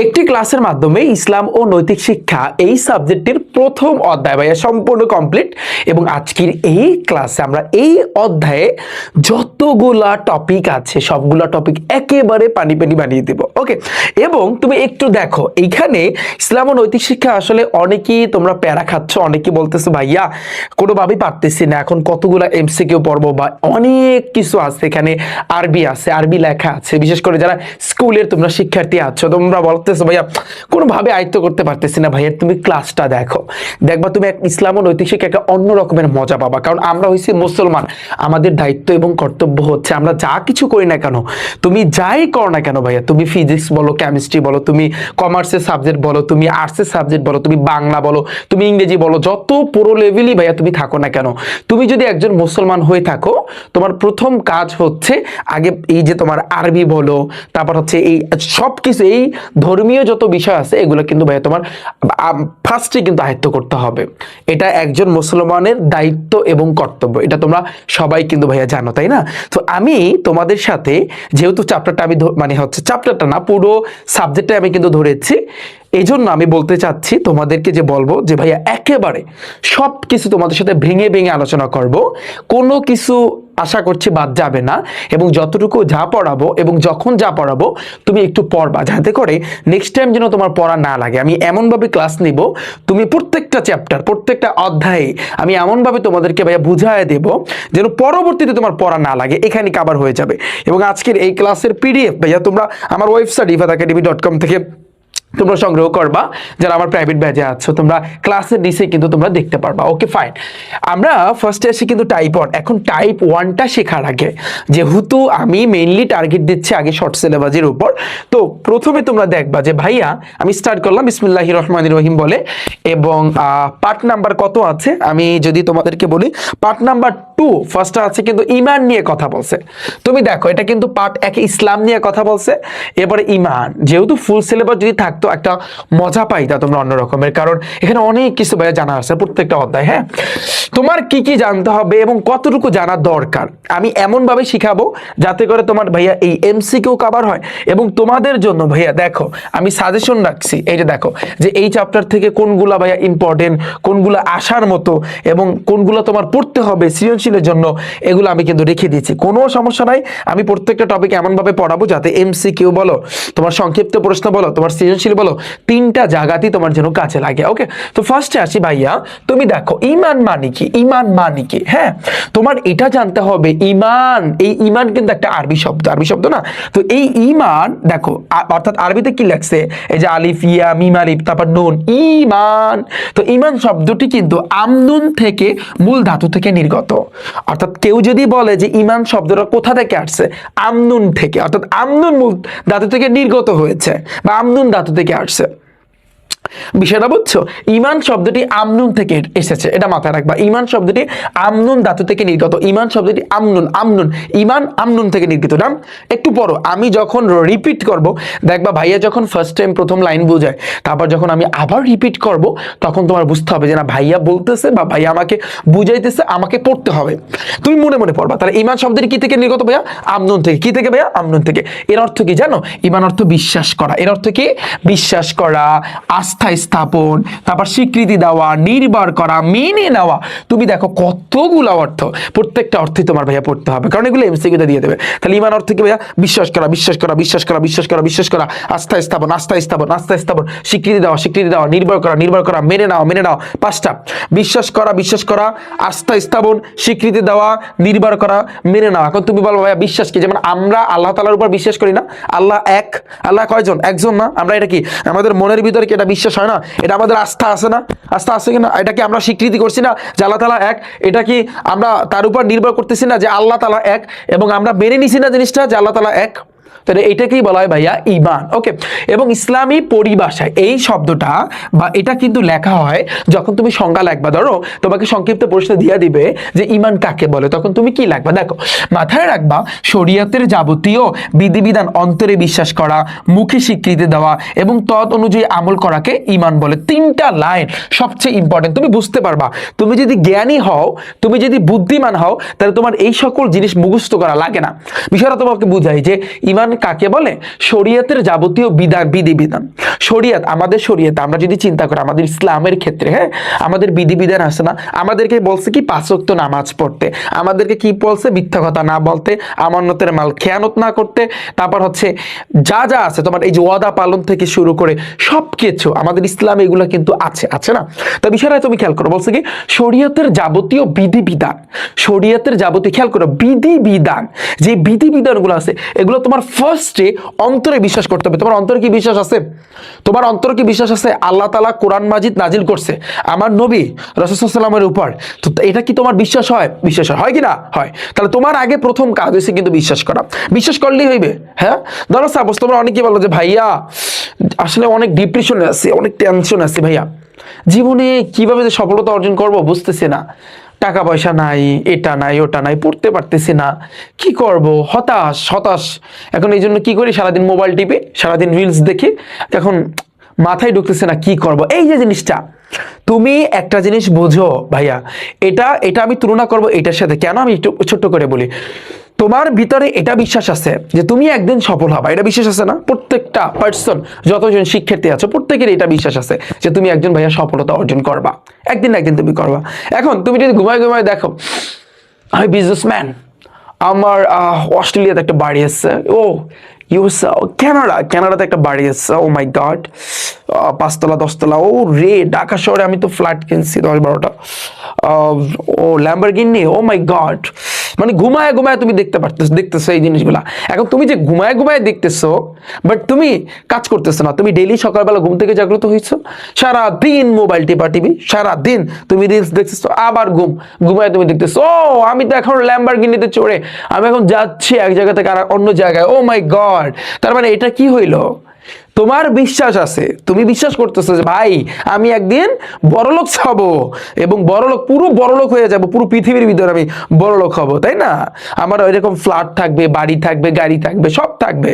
একটি ক্লাসের মাধ্যমে ইসলাম ও নৈতিক শিক্ষা এই সাবজেক্টের প্রথম অধ্যায় ভাইয়া সম্পূর্ণ কমপ্লিট। এবং আজকের এই ক্লাসে আমরা এই অধ্যায়ে যতগুলা টপিক আছে সবগুলা টপিক একেবারে পানি পানি বানিয়ে দেব। ওকে, এবং তুমি একটু দেখো এইখানে ইসলাম ও নৈতিক শিক্ষা আসলে অনেকেই তোমরা প্যারা খাচ্ছ, অনেকেই বলতেছো ভাইয়া কোনোভাবেই পারতেছি না, এখন কতগুলা এমসিকিউ পড়বো বা অনেক কিছু আছে, এখানে আরবি আছে, আরবি লেখা আছে, বিশেষ করে যারা স্কুলের তোমরা শিক্ষার্থী আছো তোমরা বলতেছো ভাইয়া কোনোভাবে আয়ত্ত করতে পারতেছি না। ভাইয়া তুমি ক্লাসটা দেখো, দেখবা তুমি ইসলাম ও নৈতিক শিক্ষা একটা অন্য রকমের মজা পাবা। কারণ আমরা হইছি মুসলমান, আমাদের দায়িত্ব এবং কর্তব্য হচ্ছে আমরা যা কিছু করি না কেন, তুমি যাই করো না কেন ভাইয়া, তুমি ফিজিক্স বলো, কেমিস্ট্রি বলো, তুমি কমার্সের সাবজেক্ট বলো, তুমি আর্টসের সাবজেক্ট বলো, তুমি বাংলা বলো, তুমি ইংরেজি বলো, যত পুরো লেভেলই ভাইয়া তুমি থাকো না কেন, তুমি যদি একজন মুসলমান হয়ে থাকো তোমার প্রথম কাজ হচ্ছে আগে এই যে তোমার আরবি বলো, তারপর হচ্ছে এই সব কিছু এই ধর্মীয় যত বিষয় আছে এগুলো কিন্তু ভাইয়া তোমার ফার্স্টে কিন্তু আয়ত্ত করতে হবে। এটা একজন মুসলমানের দায়িত্ব এবং কর্তব্য, এটা তোমরা সবাই কিন্তু ভাইয়া জানো, তাই না? তো আমি তোমাদের সাথে যেহেতু চ্যাপ্টারটা আমি মানে হচ্ছে চ্যাপ্টারটা না পুরো সাবজেক্টটা আমি কিন্তু ধরেছি, এই জন্য আমি বলতে চাচ্ছি তোমাদেরকে যে বলবো যে ভাইয়া একেবারে সব কিছু তোমাদের সাথে ভেঙে ভেঙে আলোচনা করব, কোনো কিছু আশা করছি বাদ যাবে না। এবং যতটুকু যা পড়াবো এবং যখন যা পড়াবো তুমি একটু পড়বা, যাতে করে নেক্সট টাইম যেন তোমার পড়া না লাগে। আমি এমনভাবে ক্লাস নিব, তুমি প্রত্যেকটা চ্যাপ্টার প্রত্যেকটা অধ্যায়ে আমি এমনভাবে তোমাদেরকে ভাইয়া বুঝায় দেব যেন পরবর্তীতে তোমার পড়া না লাগে, এখানে কভার হয়ে যাবে। এবং আজকের এই ক্লাসের পিডিএফ ভাইয়া তোমরা আমার ওয়েবসাইট ifatacademy.com থেকে তোমরা সংগ্রহ করবা, যারা আমার প্রাইভেট ব্যাচে আছো তোমরা ক্লাসের নিচে কিন্তু তোমরা দেখতে পারবা। ওকে ফাইন, আমরা ফার্স্টে আসি কিন্তু টাইপ 1। এখন টাইপ 1টা শেখার আগে যেহেতু আমি মেইনলি টার্গেট দিচ্ছি আগে শর্ট সিলেবাসের উপর, তো প্রথমে তোমরা দেখবা যে ভাইয়া আমি স্টার্ট করলাম বিসমিল্লাহির রহমানির রহিম বলে, এবং পার্ট নাম্বার কত আছে আমি যদি তোমাদেরকে বলি, পার্ট নাম্বার 2 ফার্স্টে আছে কিন্তু ঈমান নিয়ে কথা বলছে। তুমি দেখো এটা কিন্তু পার্ট 1 ইসলাম নিয়ে কথা বলছে, এরপরে ঈমান। যেহেতু ফুল সিলেবাস যদি থাকতো একটা মজা পাইতা তোমরা অন্য রকমের, কারণ এখানে অনেক কিছু ভাইয়া জানা আছে প্রত্যেকটা অধ্যায়। হ্যাঁ, তোমার কি কি জানতে হবে এবং কতটুকু জানা দরকার আমি এমন ভাবে শিখাবো যাতে করে তোমার ভাইয়া এই এমসিকিউ কভার হয়। এবং তোমাদের জন্য ভাইয়া দেখো আমি সাজেশন রাখছি, এই যে দেখো যে এই চ্যাপ্টার থেকে কোনগুলা ভাইয়া ইম্পর্টেন্ট, কোনগুলা আসার মতো এবং কোনগুলো তোমার পড়তে হবে সৃজনশীলের জন্য, এগুলো আমি কিন্তু রেখে দিয়েছি। কোনো সমস্যা নাই, আমি প্রত্যেকটা টপিক এমন ভাবে পড়াবো যাতে এমসিকিউ বলো, তোমার সংক্ষিপ্ত প্রশ্ন বলো, তোমার সৃজনশীল বলো, তিনটা জায়গাতেই তোমার জন্য কাজে লাগে। ওকে, তো ফার্স্টে আসি ভাইয়া, তুমি দেখো ঈমান মানে কি, ঈমান মানে কি? হ্যাঁ, তোমার এটা জানতে হবে ঈমান, এই ঈমান কিন্তু একটা আরবি শব্দ, আরবি শব্দ না? তো এই ঈমান দেখো অর্থাৎ আরবিতে কি লেখছে, এই যে আলিফ ইয়া মিম আলিফ তারপর নুন, ঈমান। তো ঈমান শব্দটি কিন্তু আমনুন থেকে মূল ধাতু থেকে নির্গত। অর্থাৎ কেউ যদি বলে যে ঈমান শব্দটা কোথা থেকে আসছে, আমনুন থেকে, অর্থাৎ আমনুন মূল ধাতু থেকে নির্গত হয়েছে বা আমনুন ধাতু থেকে আসছে। বিষয়টা বুঝছো? ঈমান শব্দটি আমনুন থেকে এসেছে, এটা মাথায় রাখবা। ঈমান শব্দটি আমনুন ধাতু থেকে নির্গত, ঈমান শব্দটি আমনুন, আমনুন ঈমান আমনুন থেকে নির্গত। নাম একটু পড়ো, আমি যখন রিপিট করব দেখবা ভাইয়া যখন ফার্স্ট টাইম প্রথম লাইন বোঝায়, তারপর যখন আমি আবার রিপিট করব তখন তোমার বুঝতে হবে যে না ভাইয়া বলতেছে বা ভাইয়া আমাকে বুঝাইতেছে, আমাকে পড়তে হবে। তুমি মনে মনে পড়বা। তাহলে ঈমান শব্দটি কি থেকে নির্গত ভাইয়া? আমনুন থেকে। কি থেকে ভাইয়া? আমনুন থেকে। এর অর্থ কি জানো? ঈমান অর্থ বিশ্বাস করা। এর অর্থ কি? বিশ্বাস করা, আস্থা স্থাপন, তারপর স্বীকৃতি দেওয়া, নির্ভর করা, মেনে নেওয়া। তুমি দেখো কতগুলো অর্থ, প্রত্যেকটা অর্থই তোমার ভাইয়া পড়তে হবে, কারণ এগুলো এমসিকিউতে দিয়ে দেবে। তাহলে ঈমান অর্থ কি ভাইয়া? বিশ্বাস করা, বিশ্বাস করা, বিশ্বাস করা, বিশ্বাস করা, বিশ্বাস করা, আস্থা স্থাপন, আস্থা স্থাপন, আস্থা স্থাপন, স্বীকৃতি দেওয়া, স্বীকৃতি দেওয়া, নির্ভর করা, নির্ভর করা, মেনে নেওয়া, মেনে নেওয়া। পাঁচটা, বিশ্বাস করা, বিশ্বাস করা, আস্থা স্থাপন, স্বীকৃতি দেওয়া, নির্ভর করা, মেনে নেওয়া। এখন তুমি বলো ভাইয়া বিশ্বাস কি? যেমন আমরা আল্লাহ তাআলার উপর বিশ্বাস করি না, আল্লাহ এক। আল্লাহ কয়জন? একজন না? আমরা এটা কি আমাদের মনের ভিতরে কি এটা বিশ্বাস হয় না? এটা আমাদের আস্থা আছে না? আস্থা আছে কিনা? এটা কি আমরা স্বীকৃতি করছি না যে আল্লাহ তাআলা এক? এটা কি আমরা তার উপর নির্ভর করতেছি না যে আল্লাহ তাআলা এক, এবং আমরা মেনে নিছি না জিনিসটা যে আল্লাহ তাআলা এক? তাহলে এটাকেই বলা হয় ভাইয়া ঈমান। ওকে, এবং ইসলামী পরিভাষায় এই শব্দটা বা এটা কিন্তু লেখা হয় যখন তুমি সংজ্ঞা লিখবা। ধরো তোমাকে সংক্ষিপ্ত প্রশ্ন দিয়ে দিবে যে ঈমান কাকে বলে, তখন তুমি কি লিখবা? দেখো মাথায় রাখবা, শরীয়তের যাবতীয় বিধিবিধান অন্তরে বিশ্বাস করা, মুখে স্বীকৃতি দেওয়া এবং তদ অনুযায়ী আমল করাকে ঈমান বলে। তিনটা লাইন সবচেয়ে ইম্পর্টেন্ট, তুমি বুঝতে পারবা। তুমি যদি জ্ঞানী হও, তুমি যদি বুদ্ধিমান হও, তাহলে তোমার এই সকল জিনিস মুখস্থ করা লাগে না। বিষয়টা তোমাকে বুঝাই যে ঈমান কাকে বলে? শরীয়তের যাবতীয় বিধিবিধান। শরীয়ত, আমাদের শরীয়ত আমরা যদি চিন্তা করি আমাদের ইসলামের ক্ষেত্রে, হ্যাঁ, আমাদের বিধিবিধান আছে না? আমাদেরকে বলছে কি 5 ওয়াক্ত নামাজ পড়তে, আমাদেরকে কি বলছে মিথ্যা কথা না বলতে, আমানতের মাল খেয়ানত না করতে, তারপর হচ্ছে যা যা আছে তোমার এই যে ওয়াদা পালন থেকে শুরু করে সবকিছু আমাদের ইসলামে এগুলো কিন্তু আছে না? তো বিষয়টা তুমি খেয়াল করো, বলছে কি শরীয়তের যাবতীয় বিধিবিধান, শরীয়তের যাবতীয়, খেয়াল করো বিধিবিধান, যে বিধিবিধানগুলো আছে এগুলো তোমার ফার্স্টে অন্তরে বিশ্বাস করতে হবে। তোমার অন্তরে কি বিশ্বাস আছে? তোমার অন্তরে কি বিশ্বাস আছে আল্লাহ তাআলা কোরআন মাজিদ নাজিল করছে আমার নবী রাসূল সাল্লাল্লাহু আলাইহি ওয়াসাল্লামের উপর? তো এটা কি তোমার বিশ্বাস হয়? বিশ্বাস হয় কি না হয়? তাহলে তোমার আগে প্রথম কাজ হচ্ছে কিন্তু বিশ্বাস করা। বিশ্বাস করলেই হইবে। হ্যাঁ, ধরো সাপোজ তোমরা অনেকেই বলো যে ভাইয়া আসলে অনেক ডিপ্রেশনে আছি, অনেক টেনশন আছে ভাইয়া, জীবনে কিভাবে যে সফলতা অর্জন করব বুঝতেছি না, টাকা পয়সা নাই, এটা নাই ওটা নাই, পড়তে পারতেছি না, কি করব, হতাশ। এখন এই জন্য কি করি, সারাদিন মোবাইল টিপে, সারাদিন রিলস দেখি, এখন মাথায় ঢুকতেছে না কি করব। এই যে জিনিসটা, তুমি একটা জিনিস বোঝো ভাইয়া, এটা আমি তুলনা করব এটার সাথে, কেন আমি একটু ছোট্ট করে বলি। তোমার ভিতরে এটা বিশ্বাস আছে যে তুমি একদিন সফল হবা, এটা বিশ্বাস আছে না? প্রত্যেকটা পার্সন, যতজন শিক্ষার্থী আছে প্রত্যেকের এটা বিশ্বাস আছে যে তুমি একজন ভাইয়া সফলতা অর্জন করবা, একদিন তুমি করবা। এখন তুমি যদি ঘুমায় দেখো আমি বিজনেসম্যান, আমার অস্ট্রেলিয়াতে একটা বাড়ি আছে, ও ইউএসএ, কানাডাতে একটা বাড়ি আছে, ও মাই গড, 5 তলা 10 তলা, ও রে ঢাকা শহরে আমি তো ফ্ল্যাট কিনছি 10-12টা, ও ল্যাম্বরগিনি, ও মাই গড। মানে ঘুমায় তুমি দেখতেছো এই জিনিসগুলা। এখন তুমি যে ঘুমায় দেখতেছো, বাট তুমি কাজ করতেছো না। তুমি ডেইলি সকালবেলা ঘুম থেকে জাগ্রত হয়েছো, সারাদিন মোবাইল টিপি, সারাদিন তুমি রিলস দেখতেছো, আবার ঘুমায় তুমি দেখতেছো, ও আমি তো এখন ল্যাম্বরগিনিতে চড়ে আমি এখন যাচ্ছি এক জায়গা থেকে আর অন্য জায়গায়, ও মাই গড। তার মানে এটা কি হইলো? তোমার বিশ্বাস আছে, তুমি বিশ্বাস করতেছো যে ভাই আমি একদিন বড়লোক হব এবং পুরো বড়লোক হয়ে যাব, পুরো পৃথিবীর ভিতরে আমি বড়লোক হব, তাই না? আমার এরকম ফ্ল্যাট থাকবে, বাড়ি থাকবে, গাড়ি থাকবে, সব থাকবে।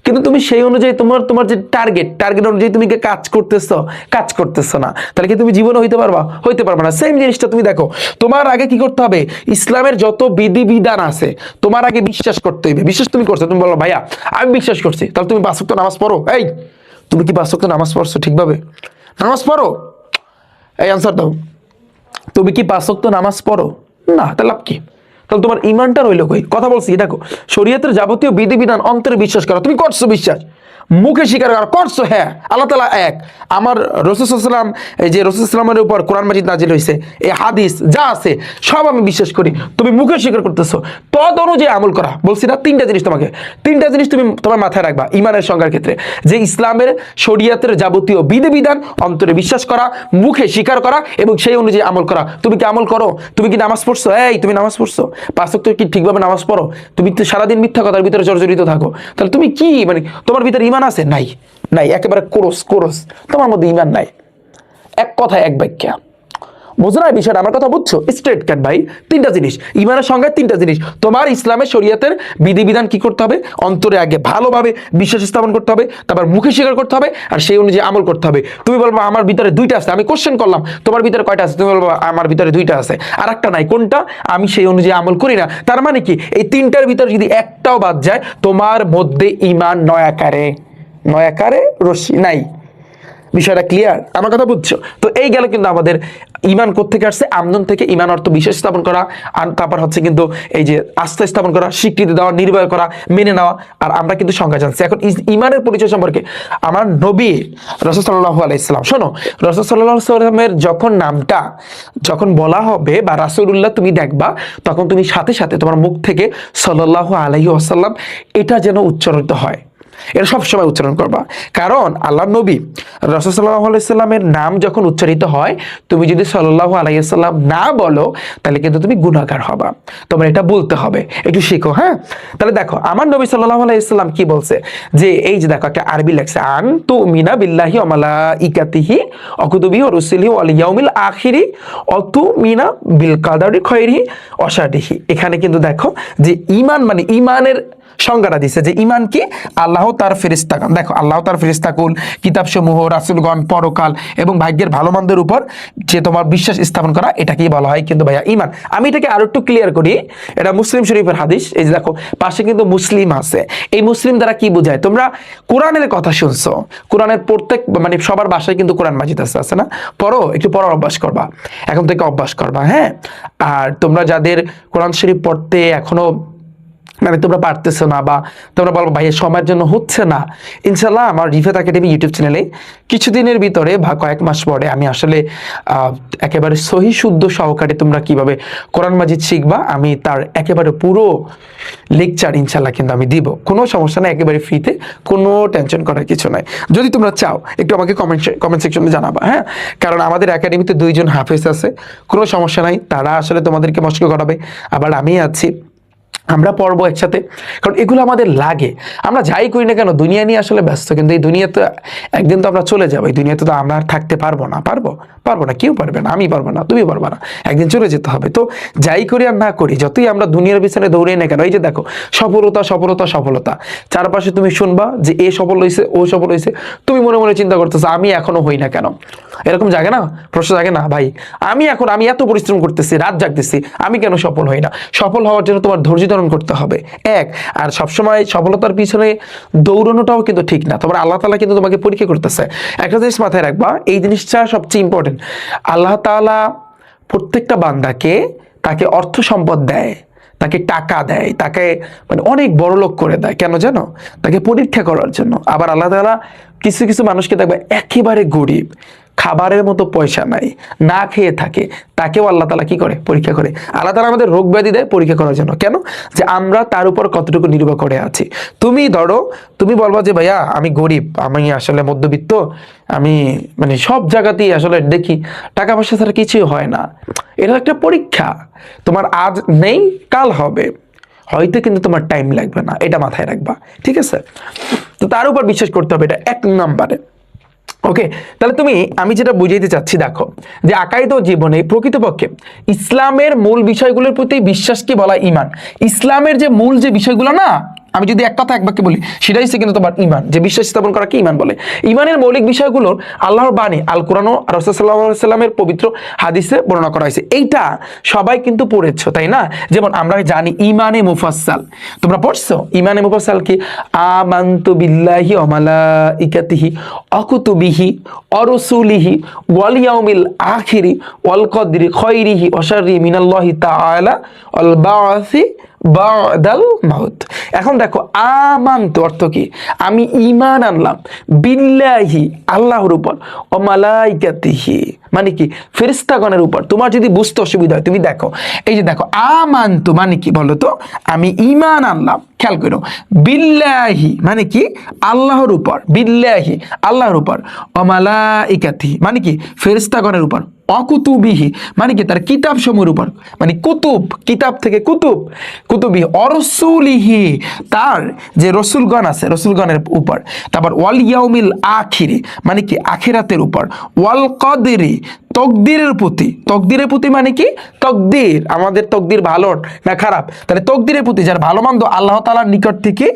কিন্তু তুমি সেই অনুযায়ী তোমার যে টার্গেট অনুযায়ী তুমি কাজ করতেছো না, তাহলে কি তুমি জীবনে হইতে পারবা না। সেম জিনিসটা তুমি দেখো, তোমার আগে কি করতে হবে? ইসলামের যত বিধিবিধান আছে তোমার আগে বিশ্বাস করতে হবে। বিশ্বাস তুমি করছো, তুমি বলো ভাইয়া আমি বিশ্বাস করছি, তাহলে তুমি 5 ওয়াক্ত নামাজ পড়ো। এই তুমি কি 5 ওয়াক্ত নামাজ পড়ছো ঠিকভাবে? নামাজ পড়ো, এই আনসার দাও। তুমি কি 5 ওয়াক্ত নামাজ পড়ো না? তাহলে লাভ কি? তাহলে তোমার ইমানটা রইল কই? কথা বলছি, দেখো শরীয়তের যাবতীয় বিধিবিধান অন্তরে বিশ্বাস করো, তুমি করছো বিশ্বাস, মুখে স্বীকার করছো হ্যাঁ আল্লাহ তাআলা এক, আমার রাসূল সাল্লাল্লাহু আলাইহি ওয়াসাল্লাম, এই যে রাসূল সাল্লাল্লাহু আলাইহি ওয়াসাল্লামের উপর কোরআন মাজিদ নাজিল হয়েছে, এই হাদিস যা আছে সব আমি বিশ্বাস করি, তুমি মুখে স্বীকার করতেছো, তদ অনুযায়ী আমল করা। বলছি না 3টা জিনিস, তোমাকে 3টা জিনিস তুমি তোমার মাথায় রাখবা ইমানের সংজ্ঞার ক্ষেত্রে, যে ইসলামের শরীয়তের যাবতীয় বিধিবিধান অন্তরে বিশ্বাস করা, মুখে স্বীকার করা এবং সেই অনুযায়ী আমল করা। তুমি কি আমল করো? তুমি কি নামাজ পড়ছো? এই তুমি নামাজ পড়ছো? 5 ওয়াক্ত কি ঠিকভাবে নামাজ পড়ো? তুমি তো সারাদিন মিথ্যা কথার ভিতরে জর্জরিত থাকো, তাহলে তুমি কি মানে তোমার ভিতরে ইমান আছে? নাই, একেবারে কোরস, তোমার মধ্যে ইমান নাই। এক কথায় এক বাক্যা, বুঝো না বিষয়টা? আমার কথা বুঝছো? স্ট্রেট কাট ভাই। 3টা জিনিস, ইমানের সংজ্ঞায় 3টা জিনিস। তোমার ইসলামের শরীয়তের বিধিবিধান কি করতে হবে? অন্তরে আগে ভালোভাবে বিশ্বাস স্থাপন করতে হবে, তারপর মুখে স্বীকার করতে হবে, আর সেই অনুযায়ী আমল করতে হবে। তুমি বলবো আমার ভিতরে 2টা আছে, আমি কোশ্চেন করলাম তোমার ভিতরে কয়টা আছে? তুমি বলবো আমার ভিতরে 2টা আছে, আর একটা নাই। কোনটা? আমি সেই অনুযায়ী আমল করি না। তার মানে কি এই 3টার ভিতরে যদি একটাও বাদ যায়, তোমার মধ্যে ইমান নয়াকারে রশ্মি নাই। বিষয়টা ক্লিয়ার? আমার কথা বুঝছো? তো এই গেল কিন্তু আমাদের ইমান কোত্থেকে আসছে? আমদন থেকে। ইমান অর্থ বিশ্বাস স্থাপন করা, আর তারপর হচ্ছে কিন্তু এই যে আস্থা স্থাপন করা, স্বীকৃতি দেওয়া, নির্ভয় করা, মেনে নেওয়া। আর আমরা কিন্তু সংজ্ঞা জানছি। এখন ইমানের পরিচয় সম্পর্কে আমার নবী রাসূল সাল্লাল্লাহু আলাইহি ওয়াসাল্লাম, শোনো, রাসূল সাল্লাল্লাহু আলাইহি ওয়াসাল্লামের যখন বলা হবে বা রাসূলুল্লাহ তুমি দেখবা, তখন তুমি সাথে সাথে তোমার মুখ থেকে সাল্লাল্লাহু আলাইহি ওয়াসাল্লাম এটা যেন উচ্চারিত হয়, এটা সবসময় উচ্চারণ করবা। কারণ আল্লাহ নবী রাসূল সাল্লাল্লাহু আলাইহি সাল্লামের নাম যখন উচ্চারিত হয়, তুমি যদি সাল্লাল্লাহু আলাইহি সাল্লাম না বলো, তাহলে কিন্তু তুমি গুনাহগার হবা। তোমার এটা বলতে হবে, একটু শিখো। হ্যাঁ, তাহলে দেখো আমার নবী সাল্লাল্লাহু আলাইহি সাল্লাম কি বলছে, যে এই যে দেখো একটা আরবি লেখছে, আন তুমিনা বিল্লাহি ওয়া মালাইকাতিহি ওয়া কুতুবিহি ওয়া রুসুলিহি ওয়াল ইয়াউমিল আখিরি ওয়া তুমিনা বিল কাদারি খায়রিহি ওয়া শাররিহি। এখানে কিন্তু দেখো যে ঈমান মানে ঈমানের সংজ্ঞাটা দিছে যে ইমান কি? আল্লাহ তার ফেরেশতাগণ, দেখো আল্লাহ তার ফেরেশতাকুল, কিতাবসমূহ, রাসূলগণ, পরকাল এবং ভাগ্যের ভালো মন্দের উপর যে তোমার বিশ্বাস স্থাপন করা, এটাকেই বলা হয় কিন্তু ভাইয়া ইমান। আমি এটাকে আরো একটু ক্লিয়ার করি, এটা মুসলিম শরীফের হাদিস। এই যে দেখো পাশে কিন্তু মুসলিম আছে, এই মুসলিম দ্বারা কি বোঝায়? তোমরা কোরআনের কথা শুনছো, কোরআনের প্রত্যেক মানে সবার বাসায় কিন্তু কোরআন মাজিদ আছে না? পড়ো, একটু পড়ার অভ্যাস করবা, এখন থেকে অভ্যাস করবা, হ্যাঁ। আর তোমরা যাদের কোরআন শরীফ পড়তে এখনো মানে তোমরা পারতেছো না, বা তোমরা বলবো ভাইয়ের সময়ের জন্য হচ্ছে না, ইনশাল্লাহ আমার রিফাত একাডেমি ইউটিউব চ্যানেলে কিছুদিনের ভিতরে বা কয়েক মাস পরে আমি আসলে একেবারে সহি শুদ্ধ সহকারে তোমরা কিভাবে কোরআন মাজিদ শিখবা, আমি তার একেবারে পুরো লেকচার ইনশাল্লাহ কিন্তু আমি দিব, কোনো সমস্যা নাই, একেবারে ফ্রিতে, কোনো টেনশন করার কিছু নাই। যদি তোমরা চাও একটু আমাকে কমেন্ট সেকশনে জানাবা, হ্যাঁ। কারণ আমাদের একাডেমিতে 2 জন হাফেজ আছে, কোনো সমস্যা নাই, তারা আসলে তোমাদেরকে মস্ক করাবে, আবার আমি আছি, আমরা পড়বো একসাথে। কারণ এগুলো আমাদের লাগে, আমরা যাই করি না কেন দুনিয়া নিয়ে আসলে ব্যস্ত, কিন্তু এই দুনিয়াতে একদিন তো আমরা চলে যাবো, এই দুনিয়াতে তো আমরা আর থাকতে পারবো না, পারবো না, কেউ পারবে না, আমি পারবো না, তুমি পারবে না, একদিন চলে যেতে হবে। তো যাই করি আর না করি, যতই আমরা দুনিয়ার পিছনে দৌড়ে না কেন, এই যে দেখো সফলতা সফলতা সফলতা, চারপাশে তুমি শুনবা যে এ সফল হয়েছে, ও সফল হয়েছে, তুমি মনে মনে চিন্তা করতেছো আমি এখনো হই না কেন? এরকম জাগে না, প্রশ্ন জাগে না ভাই? আমি এত পরিশ্রম করতেছি, রাত জাগতেছি, আমি কেন সফল হই না? সফল হওয়ার জন্য তোমার ধৈর্য ধারণ করতে হবে, এক। আর সবসময় সফলতার পিছনে দৌড়ানোটাও কিন্তু ঠিক না, তোমার আল্লাহ তাআলা কিন্তু তোমাকে পরীক্ষা করতেছে। একটা জিনিস মাথায় রাখবা, এই জিনিসটা সবচেয়ে ইম্পর্টেন্ট, আল্লাহ তাআলা প্রত্যেকটা বান্দাকে তাকে অর্থ সম্পদ দেয়, তাকে টাকা দেয়, তাকে মানে অনেক বড় লোক করে দেয়, কেন জানো? তাকে পরীক্ষা করার জন্য। আবার আল্লাহ তাআলা কিছু কিছু মানুষকে দেখবে একেবারে গরিব, খাবারের মতো পয়সা নাই, না খেয়ে থাকে, তাকেও আল্লাহ তাআলা কি করে? পরীক্ষা করে। আল্লাহ তাআলা আমাদের রোগ ব্যাধি দেয় পরীক্ষা করার জন্য, কেন? যে আমরা তার উপর কতটুকু নির্ভর করে আছি। তুমি ধরো, তুমি বলবা যে ভাইয়া আমি গরিব, আমি আসলে মধ্যবিত্ত, আমি মানে সব জায়গাতেই আসলে দেখি টাকা পয়সা ছাড়া কিছুই হয় না। এটা একটা পরীক্ষা, তোমার আজ নেই কাল হবে, হয়তো কিন্তু তোমার টাইম লাগবে না, এটা মাথায় রাখবা, ঠিক আছে? তো তার উপর বিশ্বাস করতে হবে, এটা 1 নম্বরে। ওকে, তাহলে আমি যেটা বুঝাইতে চাচ্ছি, দেখো যে আকাইদ জীবনে প্রকৃতপক্ষে ইসলামের মূল বিষয়গুলোর প্রতি বিশ্বাসকে বলা ইমান। ইসলামের যে মূল যে বিষয়গুলো না, আমি যদি এক কথা এক বাক্যে বলি, সেটাই হচ্ছে কিন্তু তোমার ইমান, যে বিশ্বাস স্থাপন করাকে ইমান বলে। ইমানের মৌলিক বিষয়গুলোর আল্লাহর বাণী আল কোরআন ও রাসূল সাল্লাল্লাহু আলাইহি সাল্লামের পবিত্র হাদিসে বর্ণনা করা হয়েছে। এইটা সবাই কিন্তু পড়েছো, তাই না? যেমন আমরা জানি ইমানে মুফাসসাল, তোমরা পড়ছো? ইমানে মুফাসসাল কি? আমানতু বিল্লাহি ওয়া মালাইকাতিহি ওয়া কুতুবিহি ওয়া রুসুলিহি ওয়াল ইয়াউমিল আখিরি ওয়াল কদরি খায়রিহি ওয়া শাররিহি মিনাল্লাহি তাআলা ওয়াল বা'সি বাদাল মাউত। এখন দেখো আমানতু অর্থ কি? আমি ঈমান আনলাম, বিল্লাহি আল্লাহর উপর, ও মালাইকাতিহি মানে কি? ফেরেশতাগণের উপর। তোমার যদি বুঝতে অসুবিধা হয় তুমি দেখো, এই যে দেখো আমানতু মানে কি বলো তো? আমি ঈমান আনলাম, খেয়াল করো। বিল্লাহি মানে কি? আল্লাহর উপর, বিল্লাহি আল্লাহর উপর, ও মালাইকাতিহি মানে কি? ফেরেশতাগণের উপর, অকুতুবিহি মানে কি? তার কিতাব সমূহের উপর, মানে কুতুব, কিতাব থেকে কুতুব, কুতুবিহি, অরসুলিহি তার যে রসুলগণ আছে রসুলগণের উপর, তারপর ওয়াল ইয়াউমিল আখিরি মানে কি? আখিরাতের উপর, ওয়াল কদরি তকদিরের প্রতি, তকদিরের প্রতি মানে কি? তকদির, আমাদের তকদির ভালো না খারাপ, তাহলে তকদিরের প্রতি যার ভালো মন্দ আল্লাহ তাআলার নিকট থেকে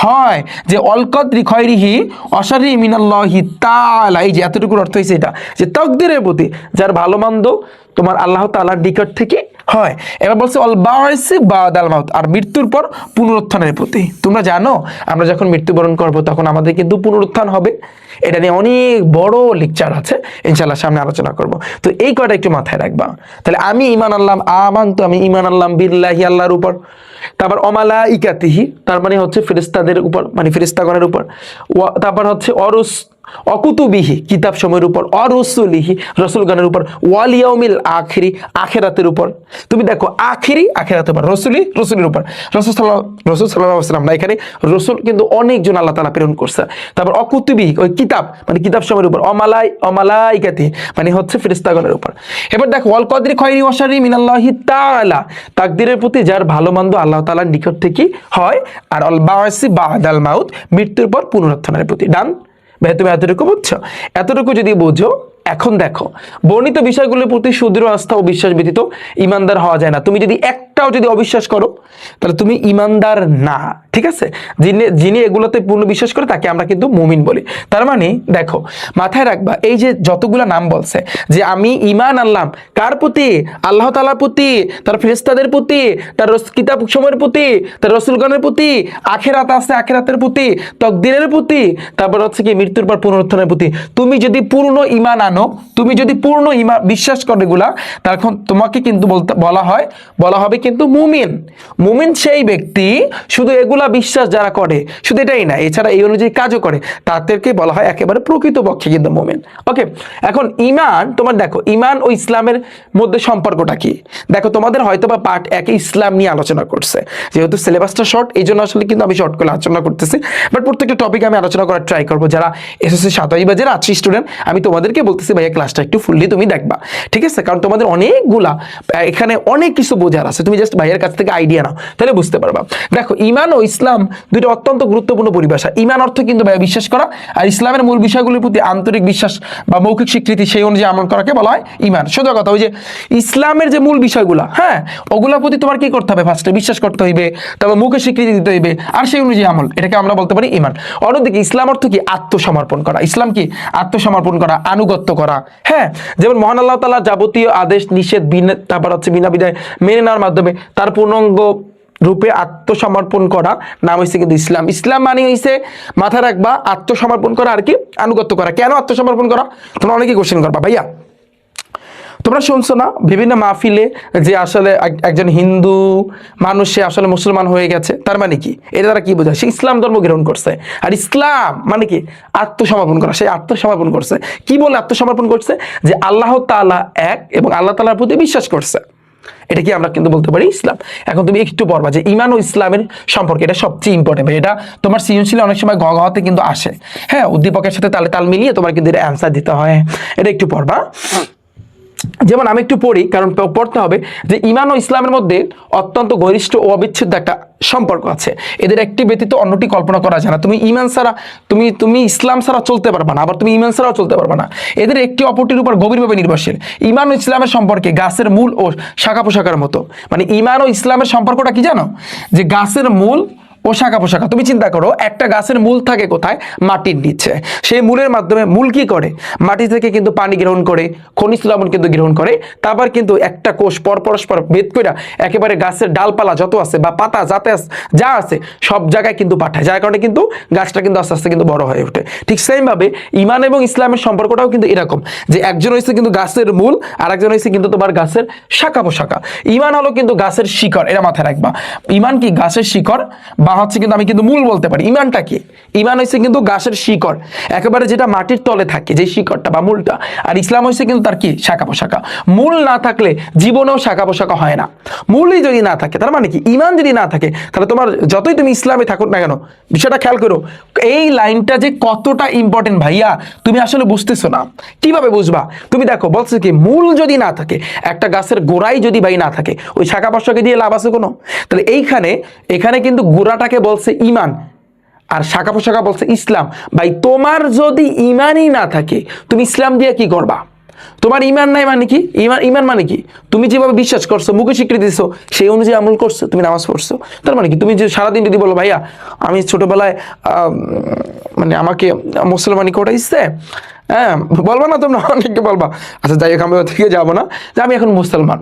হয়, যে অল কদরি খয়রিহি অশারি মিনাল্লাহি তাআলা, এই যে এতটুকুর অর্থ হয়েছে এটা, যে তকদিরের প্রতি যার ভালো মন্দ তোমার আল্লাহ তাআলার নিকট থেকে হয়। এবার বলছে অল বা'সি বাদাল মাউত, আর মৃত্যুর পর পুনরুত্থানের প্রতি। তোমরা জানো আমরা যখন মৃত্যুবরণ করব তখন আমাদের কিন্তু পুনরুত্থান হবে, এটা নিয়ে অনেক বড় লেকচার আছে, ইনশাআল্লাহ সামনে আলোচনা করব। তো এই কয়টা একটু মাথায় রাখবা। তাহলে আমি ঈমান আনলাম, আমানতু আমি ঈমান আনলাম বিল্লাহি আল্লাহর উপর, তারপর অমালাইকাতিহি তার মানে হচ্ছে ফেরেশতাদের উপর, মানে ফেরেশতাগণের উপর, তারপর হচ্ছে অকুতুবিহি কিতাব সময়ের উপর, অরসুলিহি রসুলগণের উপর, ওয়াল ইয়াউমিল আখিরি আখিরাতের উপর। তুমি দেখো আখিরি আখিরাতের উপর, রসুলের উপর, রসুল সাল্লাল্লাহু আলাইহি ওয়াসাল্লাম না, এখানে রসুল কিন্তু অনেকজন আল্লাহ তাআলা প্রেরণ করছে। তারপর অকুতুবিহি ওই কিতাব মানে কিতাব সময়ের উপর, অমালাইকাতিহি মানে হচ্ছে ফেরেশতাগণের উপর। এবার দেখো ওয়াল কদরি খায়রি ওয়া শাররি মিনাল্লাহি তাআলা তাকদীরের প্রতি যার ভালো মন্দ আল্লাহ তাআলার নিকট থেকে হয়, আর অল বা'সি বাদাল মাউত মৃত্যুর পর পুনরুত্থানের প্রতি। ডান ভাই, তুমি এতটুকু বুঝছো? এতটুকু যদি বোঝো, এখন দেখো বর্ণিত বিষয়গুলোর প্রতি সুদৃঢ় আস্থা ও বিশ্বাস ব্যতীত ইমানদার হওয়া যায় না। তুমি যদি একটা এটাও যদি অবিশ্বাস করো তাহলে তুমি ইমানদার না, ঠিক আছে? যিনি এগুলোতে পূর্ণ বিশ্বাস করে তাকে আমরা কিন্তু মুমিন বলি। তার মানে দেখো, মাথায় রাখবা, এই যে যতগুলা নাম বলছে যে আমি ঈমান আনলাম কার প্রতি? আল্লাহ তাআলার প্রতি, তার ফেরেশতাদের প্রতি, তার কিতাব সমূহের প্রতি, তার রাসূলগণের প্রতি, আখিরাত আছে আখিরাতের প্রতি, তাকদীরের প্রতি, তারপর হচ্ছে কি মৃত্যুর পর পুনরুত্থানের প্রতি। তুমি যদি পূর্ণ ঈমান আনো, তুমি যদি পূর্ণ ঈমান বিশ্বাস করো এগুলা, তখন তোমাকে কিন্তু বলা হবে কিন্তু মুমিন। মুমিন সেই ব্যক্তি শুধু এগুলা বিশ্বাস যারা করে, শুধু এটাই না, এছাড়া এই অনুযায়ী কাজও করে, তাদেরকে বলা হয় একেবারে প্রকৃতপক্ষে কিন্তু মুমিন। ওকে, এখন ঈমান, তোমার দেখো ঈমান ও ইসলামের মধ্যে সম্পর্কটা কি? দেখো তোমাদের হয়তোবা পার্ট 1 ইসলাম নিয়ে আলোচনা করছে, যেহেতু সিলেবাসটা শর্ট এই জন্য আসলে কিন্তু আমি শর্ট করে আলোচনা করতেছি, বাট প্রত্যেকটা টপিক আমি আলোচনা করার ট্রাই করবো। যারা এসএসসি 27 বা যারা আছে স্টুডেন্ট, আমি তোমাদেরকে বলতেছি ভাইয়া ক্লাসটা একটু ফুললি তুমি দেখবা, ঠিক আছে? কারণ তোমাদের অনেকগুলা এখানে অনেক কিছু বোঝার আছে, তুমি জাস্ট ভাইয়ের কাছ থেকে আইডিয়া নাও, তাহলে বুঝতে পারবা। দেখো ঈমান ও ইসলাম দুটো অত্যন্ত গুরুত্বপূর্ণ পরিভাষা। ঈমান অর্থ কিন্তু ভাইয়া বিশ্বাস করা, আর ইসলামের মূল বিষয়গুলির প্রতি আন্তরিক বিশ্বাস বা মৌখিক স্বীকৃতি, সেই অনুযায়ী আমল করাকে বলা হয় ঈমান। সোজা কথা, ওই যে ইসলামের যে মূল বিষয়গুলা, হ্যাঁ, ওগুলোর প্রতি তোমার কি করতে হবে? ফার্স্টে বিশ্বাস করতে হইবে, তারপর মুখে স্বীকৃতি দিতে হইবে, আর সেই অনুযায়ী আমল, এটাকে আমরা বলতে পারি ঈমান। অন্যদিকে ইসলাম অর্থ কি? আত্মসমর্পণ করা। ইসলাম কি? আত্মসমর্পণ করা, আনুগত্য করা, হ্যাঁ, যেমন মহান আল্লাহ তাআলা যাবতীয় আদেশ নিষেধ তারপর হচ্ছে বিনা বিধায় মেনে নেওয়ার মাধ্যমে তার পূর্ণাঙ্গ রূপে আত্মসমর্পণ করা নাম হয়েছে কিন্তু ইসলাম। ইসলাম মানে হয়েছে, মাথা রাখবা, আত্মসমর্পণ করা আর কি আনুগত্য করা। কেন আত্মসমর্পণ করা? তোমরা অনেকেই কোশ্চেন করবা, ভাইয়া তোমরা শুনছো না বিভিন্ন মাহফিলে যে আসলে একজন হিন্দু মানুষ সে আসলে মুসলমান হয়ে গেছে, তার মানে কি? এটা তারা কি বোঝায়? সে ইসলাম ধর্ম গ্রহণ করছে। আর ইসলাম মানে কি? আত্মসমর্পণ করা। সে আত্মসমর্পণ করছে। কি বলে আত্মসমর্পণ করছে? যে আল্লাহ তাআলা এক এবং আল্লাহ তাআলার প্রতি বিশ্বাস করছে। এটা কি আমরা কিন্তু বলতে পারি ইসলাম। এখন তুমি একটু পড়বা যে ঈমান ও ইসলামের সম্পর্কে, এটা সবচেয়ে ইম্পর্টেন্ট। এটা তোমার সৃজনশীলে অনেক সময় গতে কিন্তু আসে, হ্যাঁ, উদ্দীপকের সাথে তালে তাল মিলিয়ে তোমার কিন্তু এটা অ্যান্সার দিতে হয়। এটা একটু পড়বা। যেমন আমি একটু পড়ি, কারণ পড়তে হবে যে ঈমান ও ইসলামের মধ্যে অত্যন্ত ঘনিষ্ঠ ও অবিচ্ছেদ্য একটা সম্পর্ক আছে। এদের একটি ব্যতীত অন্যটি কল্পনা করা যায় না। তুমি ঈমান ছাড়া, তুমি ইসলাম ছাড়া চলতে পারবে না, আবার তুমি ঈমান ছাড়াও চলতে পারবে না। এদের একটি অপরটির উপর গভীরভাবে নির্ভরশীল। ঈমান ও ইসলামের সম্পর্কে গাছের মূল ও শাখা পোশাকার মতো। মানে ঈমান ও ইসলামের সম্পর্কটা কি জানো? যে গাছের মূল ও শাখা পোশাকা। তুমি চিন্তা করো, একটা গাছের মূল থাকে কোথায়? মাটির নিচে। সেই মূলের মাধ্যমে মূল কি করে? মাটি থেকে কিন্তু পানি গ্রহণ করে, খনিজ লবণ কিন্তু গ্রহণ করে, তারপর কিন্তু একটা কোষ পরস্পর ভেদ করে একেবারে গাছের ডালপালা যত আছে বা পাতা যা আছে সব জায়গায় কিন্তু পাঠায়, যার কারণে কিন্তু গাছটা কিন্তু আস্তে আস্তে কিন্তু বড় হয়ে ওঠে। ঠিক সেম ভাবে ঈমান এবং ইসলামের সম্পর্কটাও কিন্তু এরকম, যে একজন হয়েছে কিন্তু গাছের মূল, আর একজন হয়েছে কিন্তু তোমার গাছের শাখা পোশাকা। ঈমান হলো কিন্তু গাছের শিকড়, এটা মাথায় রাখবা। ঈমান কি? গাছের শিকড়, বা হচ্ছে কিন্তু আমি কিন্তু মূল বলতে পারি। ঈমানটা কি? ঈমান হচ্ছে কিন্তু গাছের শিকড়, একেবারে যেটা মাটির তলে থাকে, যে শিকড়টা বা মূলটা। আর ইসলাম হচ্ছে কিন্তু তার কি? শাখা পোশাকা। মূল না থাকলে জীবনেও শাখা পোশাকা হয় না। মূলই যদি না থাকে, তার মানে কি? ঈমান যদি না থাকে, তাহলে তোমার যতই তুমি ইসলামে থাকুক না কেন, বিষয়টা খেয়াল করো, এই লাইনটা যে কতটা ইম্পর্টেন্ট ভাইয়া, তুমি আসলে বুঝতেছো না। কিভাবে বুঝবা? তুমি দেখো, বলছে কি মূল যদি না থাকে, একটা গাছের গোড়াই যদি ভাই না থাকে, ওই শাখা পোশাকে দিয়ে লাভ আছে কোনো? তাহলে এখানে কিন্তু গোড়াটাকে বলছে ঈমান, আর শাখা পোশাকা বলছে ইসলাম। ভাই তোমার যদি ঈমানই না থাকে, তুমি ইসলাম দিয়ে কি করবা? তোমার ঈমান নাই মানে কি? ঈমান মানে কি? তুমি যেভাবে বিশ্বাস করছো, মুখে স্বীকৃতি দিছো, সেই অনুযায়ী আমল করছো, তুমি নামাজ পড়ছো, তার মানে কি? তুমি যে সারাদিন যদি বলো ভাইয়া আমি ছোটবেলায় মানে আমাকে মুসলমানি করাইছে, হ্যাঁ, বলবা না তোমরা? অনেকে বলবা। আচ্ছা যাই হোক, আমি ওদিকে যাবো না, যে আমি এখন মুসলমান।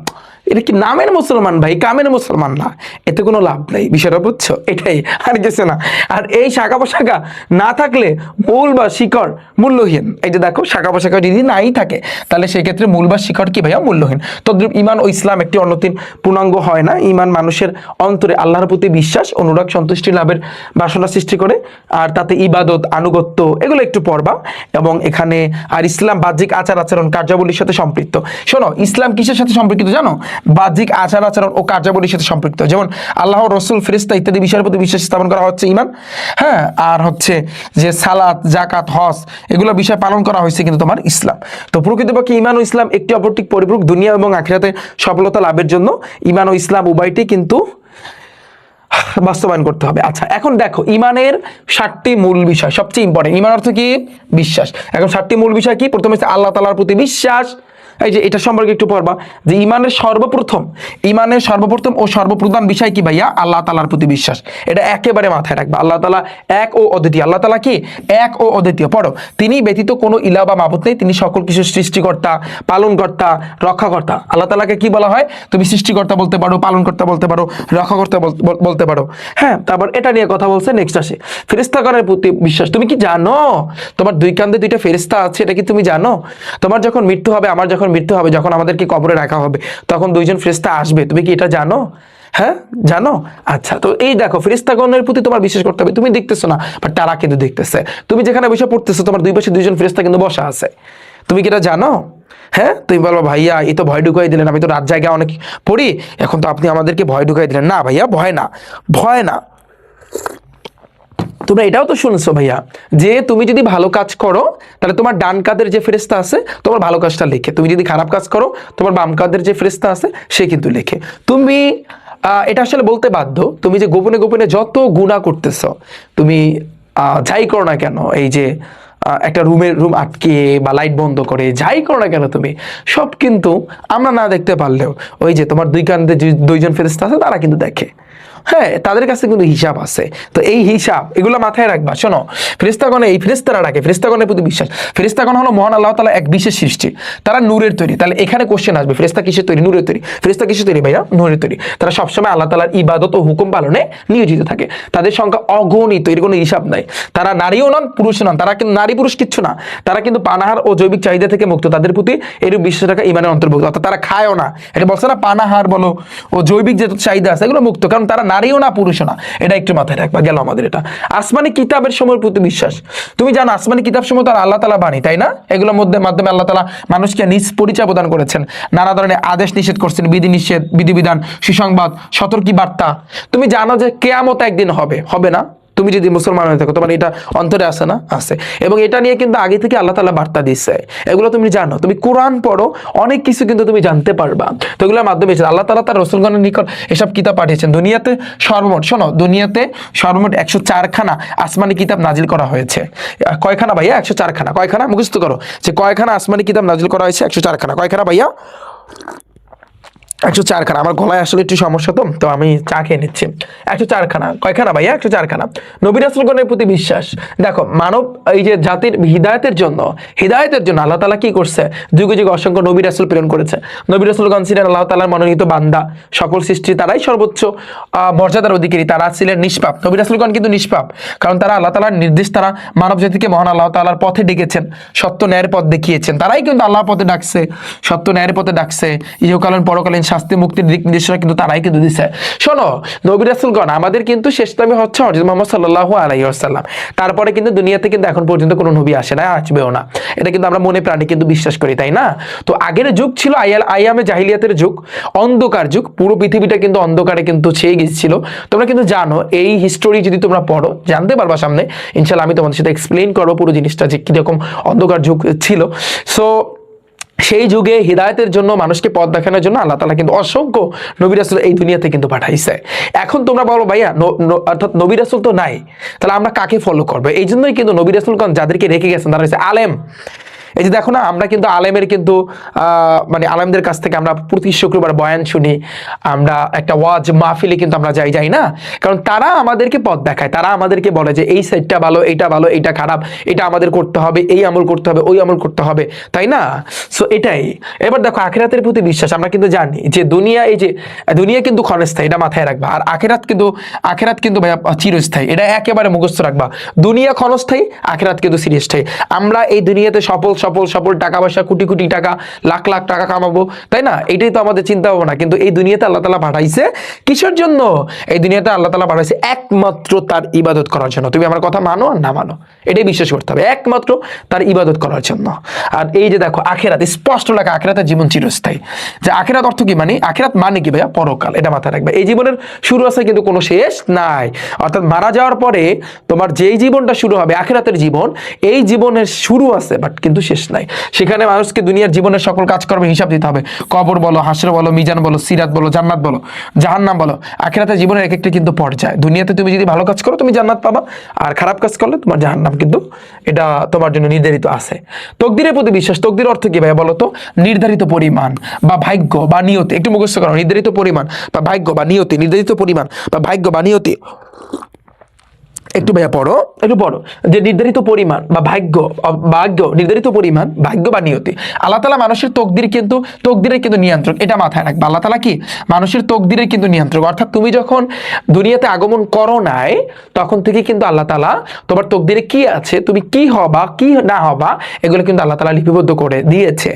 এটা কি নামের মুসলমান ভাই, কামের মুসলমান না। এতে কোনো লাভ নেই, বিষয়টা বুঝছো? এটাই, আর কিছু না। আর এই শাখা পোশাকা না থাকলে মূল বা শিকড় মূল্যহীন। এই যে দেখো, শাখা পোশাকা যদি নাই থাকে, তাহলে সেই ক্ষেত্রে মূল বা শিকড় কি ভাইয়া? মূল্যহীন। তদ্রূপ ঈমান ও ইসলাম একটি অন্যতির পূর্ণাঙ্গ হয় না। ঈমান মানুষের অন্তরে আল্লাহর প্রতি বিশ্বাস, অনুরাগ, সন্তুষ্টি লাভের বাসনা সৃষ্টি করে, আর তাতে ইবাদত, আনুগত্য, এগুলো একটু পড়বা। এবং এখানে আর ইসলাম বাহ্যিক আচার আচরণ কার্যাবলীর সাথে সম্পৃক্ত। শোনো, ইসলাম কিসের সাথে সম্পর্কিত জানো? বাহ্যিক আচার আচরণ ও কার্যাবলীর সাথে সম্পৃক্ত। যেমন আল্লাহ, রসুল, ফেরেশতা ইত্যাদি বিষয়ের প্রতি বিশ্বাস স্থাপন করা হচ্ছে ঈমান, হ্যাঁ। আর হচ্ছে যে সালাত, যাকাত, হজ, এগুলো বিষয় পালন করা হয়েছে কিন্তু তোমার ইসলাম। তো প্রকৃতপক্ষে ঈমান ও ইসলাম একটি অপরটির পরিপূরক। দুনিয়া এবং আখিরাতে সফলতা লাভের জন্য ঈমান ও ইসলাম উভয়টি কিন্তু বাস্তবায়ন করতে হবে। আচ্ছা, এখন দেখো ঈমানের 7টি মূল বিষয়, সবচেয়ে ইম্পর্টেন্ট। ঈমান অর্থ কি? বিশ্বাস। এখন 7টি মূল বিষয় কি? প্রথমে হচ্ছে আল্লাহ তাআলার প্রতি বিশ্বাস, এই যে এটা সম্পর্কে একটু পড়বা যে ইমানের সর্বপ্রথম ও সর্বপ্রধান বিষয় কি ভাইয়া? আল্লাহ তাআলার প্রতি বিশ্বাস। এটা একেবারে মাথায় রাখবা। আল্লাহ তাআলা এক ও অদ্বিতীয়। আল্লাহ তাআলা কি? এক ও অদ্বিতীয়। পড়ো, তিনি ব্যতীত কোনো ইলাহ বা মাবুদ নেই, তিনি সকল কিছু সৃষ্টিকর্তা, পালনকর্তা, রক্ষাকর্তা। আল্লাহ তাআলাকে কি বলা হয়? তুমি সৃষ্টিকর্তা বলতে পারো, পালনকর্তা বলতে পারো, রক্ষাকর্তা বলতে পারো। হ্যাঁ, তারপর এটা নিয়ে কথা বলছে। নেক্সট আসে ফেরেশতাগণের প্রতি বিশ্বাস। তুমি কি জানো তোমার দুই কাঁধে দুইটা ফেরেশতা আছে? এটা কি তুমি জানো? তোমার যখন মৃত্যু হবে, আমার যখন মৃত্যু হবে, যখন আমাদেরকে কবরে রাখা হবে, তখন দুইজন ফেরেশতা আসবে। তুমি কি এটা জানো? হ্যাঁ, জানো? আচ্ছা, তো এই দেখো ফেরেশতাগণের প্রতি তোমার বিশ্বাস করতে হবে। তুমি দেখতেছো না, বাট তারা কিন্তু দেখতেছে। তুমি যেখানে বসে পড়তেছো, তোমার দুই পাশে দুইজন ফেরেশতা কিন্তু বসা আছে। তুমি কি এটা জানো? হ্যাঁ, তুমি বলবো ভাইয়া এই তো ভয় ঢুকাই দিলেন, আমি তো রাত জায়গায় অনেক পড়ি, এখন তো আপনি আমাদেরকে ভয় ঢুকাই দিলেন। না ভাইয়া, ভয় না, ভয় না। তোমরা এটাও তো শুনছো ভাইয়া যে তুমি যদি ভালো কাজ করো তাহলে তোমার ডান কাঁধের যে ফেরেশতা আছে তোমার ভালো কাজটা লেখে, তুমি যদি খারাপ কাজ করো তোমার বাম কাঁধের যে ফেরেশতা আছে সে কিন্তু লেখে। তুমি এটা আসলে বলতে বাধ্য, তুমি যে গোপনে গোপনে যত গুনাহ করতেছো, তুমি যাই করো না কেন, এই যে একটা রুম আটকে বা লাইট বন্ধ করে যাই করো না কেন, তুমি সব কিন্তু আমরা না দেখতে পারলেও ওই যে তোমার দুই কাঁধে যে দুইজন ফেরেশতা আছে তারা কিন্তু দেখে। হ্যাঁ, তাদের কাছে কিন্তু হিসাব আছে। তো এই হিসাব এগুলো মাথায় রাখবা। শোনো, ফেরেশতাগণ, এই ফেরেশতারা ডাকে, ফেরেশতাগণের প্রতি বিশ্বাস। ফেরেশতাগণ হলো মহান আল্লাহ তাআলা এক বিশেষ সৃষ্টি, তারা নূরের তৈরি। তাহলে এখানে কোশ্চেন আসবে, ফেরেশতা কিসের তৈরি? নূরের তৈরি। ফেরেশতা কিসের তৈরি ভাইয়া? নূরের তৈরি। তারা সবসময় আল্লাহ তাআলার ইবাদত ও হুকুম পালনে নিয়োজিত থাকে। তাদের সংখ্যা অগণিত, এর কোনো হিসাব নাই। তারা নারীও নন, পুরুষও নন, তারা কিন্তু নারী পুরুষ কিচ্ছু না। তারা কিন্তু পানাহার ও জৈবিক চাহিদা থেকে মুক্ত। তাদের প্রতি এরূপ বিশ্বাস রাখা ইমানের অন্তর্ভুক্ত। অর্থাৎ তারা খায়ও না। এটা বলছে না, পানাহার বলো ও জৈবিক যে চাহিদা আছে এগুলো মুক্ত, কারণ তারা নারীও না, পুরুষও না। এটা একটু মাথায় রাখবা, গেল আমাদের এটা। আসমানি কিতাবের সময়ের প্রতি বিশ্বাস। তুমি জানো আসমানি কিতাব সমূহ তার আল্লাহ তাআলা বাণী, তাই না? এগুলোর মাধ্যমে আল্লাহ তাআলা মানুষকে নিজ পরিচয় প্রদান করেছেন, নানা ধরনের আদেশ নিষেধ করছেন, বিধিবিধান, সুসংবাদ, সতর্কী বার্তা। তুমি জানো যে কিয়ামত একদিন হবে, হবে না? তুমি যদি মুসলমান হয়ে থাকো তোমার এটা অন্তরে আছে না? আছে। এবং এটা নিয়ে কিন্তু আগে থেকে আল্লাহ তাআলা বার্তা দিচ্ছে, এগুলো তুমি জানো। তুমি কোরআন পড়ো, অনেক কিছু কিন্তু তুমি জানতে পারবা। তো এগুলোর মাধ্যমে আল্লাহ তাআলা তার রাসূলগণের নিকট এসব কিতাব পাঠিয়েছেন। দুনিয়াতে সর্বমোট, শোনো, দুনিয়াতে সর্বমোট 104 খানা আসমানি কিতাব নাজিল করা হয়েছে। কয়খানা ভাইয়া? 104 খানা। কয়খানা? মুখস্থ করো যে কয়খানা আসমানি কিতাব নাজিল করা হয়েছে? 104 খানা। কয়খানা ভাইয়া? 104 খানা। আমার গলায় আসলে একটু সমস্যা, তো আমি চা খেয়ে নিচ্ছি। 104 খানা। কয়খানা ভাইয়া? 104 খানা। নবী রাসূলগণের প্রতি বিশ্বাস। দেখো, মানব এই যে জাতির হিদায়াতের জন্য আল্লাহ তাআলা কি করছে? যুগে যুগে অসংখ্য নবী রাসূল প্রেরণ করেছে। নবী রাসূলগণ ছিলেন আল্লাহ তাআলার মনোনীত বান্দা। সকল সৃষ্টি তারাই সর্বোচ্চ মর্যাদার অধিকারী, তারা ছিলেন নিষ্পাপ। নবী রাসূলগণ কিন্তু নিষ্পাপ, কারণ তারা আল্লাহ তাআলার নির্দেশ, তারা মানব জাতিকে মহান আল্লাহ তাআলার পথে ডেকেছেন, সত্য ন্যায়ের পথ দেখিয়েছেন। তারাই কিন্তু আল্লাহর পথে ডাকছে, সত্য ন্যায়ের পথে ডাকছে। ইহকালীন পরকালীন শাস্তি মুক্তির দিক নির্দেশনা কিন্তু তারাই কিন্তু দিচ্ছে। শোনো, নবী রাসূলগণ আমাদের কিন্তু শেষ নবী হচ্ছে হযরত মুহাম্মদ সাল্লাল্লাহু আলাইহি ওয়াসাল্লাম। তারপরে কিন্তু দুনিয়াতে কিন্তু এখন পর্যন্ত কোনো নবী আসে না, আসবেও না। এটা কিন্তু আমরা মনে প্রাণে কিন্তু বিশ্বাস করি, তাই না? তো আগের যুগ ছিল আইয়ামে জাহিলিয়াতের যুগ, অন্ধকার যুগ। পুরো পৃথিবীটা কিন্তু অন্ধকারে কিন্তু ছেয়ে গিয়েছিল। তোমরা কিন্তু জানো, এই হিস্টোরি যদি তোমরা পড়ো জানতে পারবা সামনে ইনশাআল্লাহ। আমি তোমাদের সাথে এক্সপ্লেইন করবো পুরো জিনিসটা যে কিরকম অন্ধকার যুগ ছিল। সো সেই যুগে হিদায়াতের জন্য, মানুষকে পথ দেখানোর জন্য আল্লাহ তাআলা কিন্তু অসংখ্য নবী রাসূল এই দুনিয়াতে কিন্তু পাঠাইছে। এখন তোমরা বলো ভাইয়া অর্থাৎ নবী রাসূল তো নাই, তাহলে আমরা কাকে ফলো করবো? এই জন্যই কিন্তু নবী রাসূলগণ যাদেরকে রেখে গেছেন তারা হচ্ছে আলেম। এই যে দেখো না, আমরা কিন্তু আলেমের কিন্তু মানে আলেমদের কাছ থেকে আমরা প্রতি শুক্রবার বয়ান শুনি, আমরা একটা ওয়াজ মাহফিলে কিন্তু আমরা যাই না, কারণ তারা আমাদেরকে পথ দেখায়। তারা আমাদেরকে বলে যে এই সাইডটা ভালো, এইটা ভালো, এইটা খারাপ, এটা আমাদের করতে হবে, এই আমল করতে হবে, ওই আমল করতে হবে, তাই না? সো এটাই। এবার দেখো আখিরাতের প্রতি বিশ্বাস। আমরা কিন্তু জানি যে দুনিয়া কিন্তু ক্ষণস্থায়ী, এটা মাথায় রাখবা। আর আখিরাত কিন্তু ভাইয়া চিরস্থায়ী, এটা একেবারে মুখস্থ রাখবা। দুনিয়া ক্ষণস্থায়ী, আখিরাত কিন্তু চিরস্থায়ী। আমরা এই দুনিয়াতে সফল টাকা পয়সা, কোটি কোটি টাকা, লাখ লাখ টাকা কামাবো, তাই না? এটাই তো আমাদের চিন্তা ভাবনা। কিন্তু এই দুনিয়াতে আল্লাহ তাআলা পাঠাইছে কিসের জন্য? এই দুনিয়াতে আল্লাহ তাআলা পাঠাইছে একমাত্র তার ইবাদত করার জন্য। তুমি আমার কথা মানো আর না মানো, এটাই বিশ্বাস করতে হবে, একমাত্র তার ইবাদত করার জন্য। আর এই যে দেখো আখিরাত, স্পষ্ট লেখা আখিরাতের জীবন চিরস্থায়ী। যে আখিরাত অর্থ কি? মানে আখিরাত মানে কি ভাইয়া? পরকাল। এটা মাথায় রাখবে। এই জীবনের শুরু আছে কিন্তু কোনো শেষ নাই। অর্থাৎ মারা যাওয়ার পরে তোমার যেই জীবনটা শুরু হবে আখিরাতের জীবন, এই জীবনের শুরু আছে বাট কিন্তু শেষ নাই। সেখানে মানুষকে দুনিয়ার জীবনের সকল কাজকর্মের হিসাব দিতে হবে। কবর বলো, হাসর বলো, মিজান বলো, সিরাত বলো, জান্নাত বলো, জাহান্নাম বলো। আখিরাতে জীবনের এক একটা কিন্তু পর্যায়। দুনিয়াতে তুমি যদি ভালো কাজ করো তুমি জান্নাত পাবা, আর খারাপ কাজ করলে তোমার জাহান্নাম কিন্তু এটা তোমার জন্য নির্ধারিত আছে। তকদিরের প্রতি বিশ্বাস, তকদির অর্থ কি ভাইয়া বলো তো? নির্ধারিত পরিমাণ বা ভাগ্য বা নিয়তি। একটু মুখস্থ করো, নির্ধারিত পরিমাণ বা ভাগ্য বা নিয়তি, নির্ধারিত পরিমাণ বা ভাগ্য বা নিয়তি। একটু ভাইয়া পড়ো, একটু পড়ো, যে নির্ধারিত পরিমাণ বা ভাগ্য নির্ধারিত পরিমাণ, ভাগ্য বা নিয়তি। আল্লাহ তাআলা মানুষের তকদিরের কিন্তু নিয়ন্ত্রক, এটা মাথায় রাখবা। আল্লাহ তাআলা কি মানুষের তকদিরের কিন্তু নিয়ন্ত্রক। অর্থাৎ তুমি যখন দুনিয়াতে আগমন করো নাই তখন থেকে কিন্তু আল্লাহ তাআলা তোমার তকদিরে কি আছে, তুমি কি হবা কি না হবা, এগুলো কিন্তু আল্লাহ তাআলা লিপিবদ্ধ করে দিয়েছে।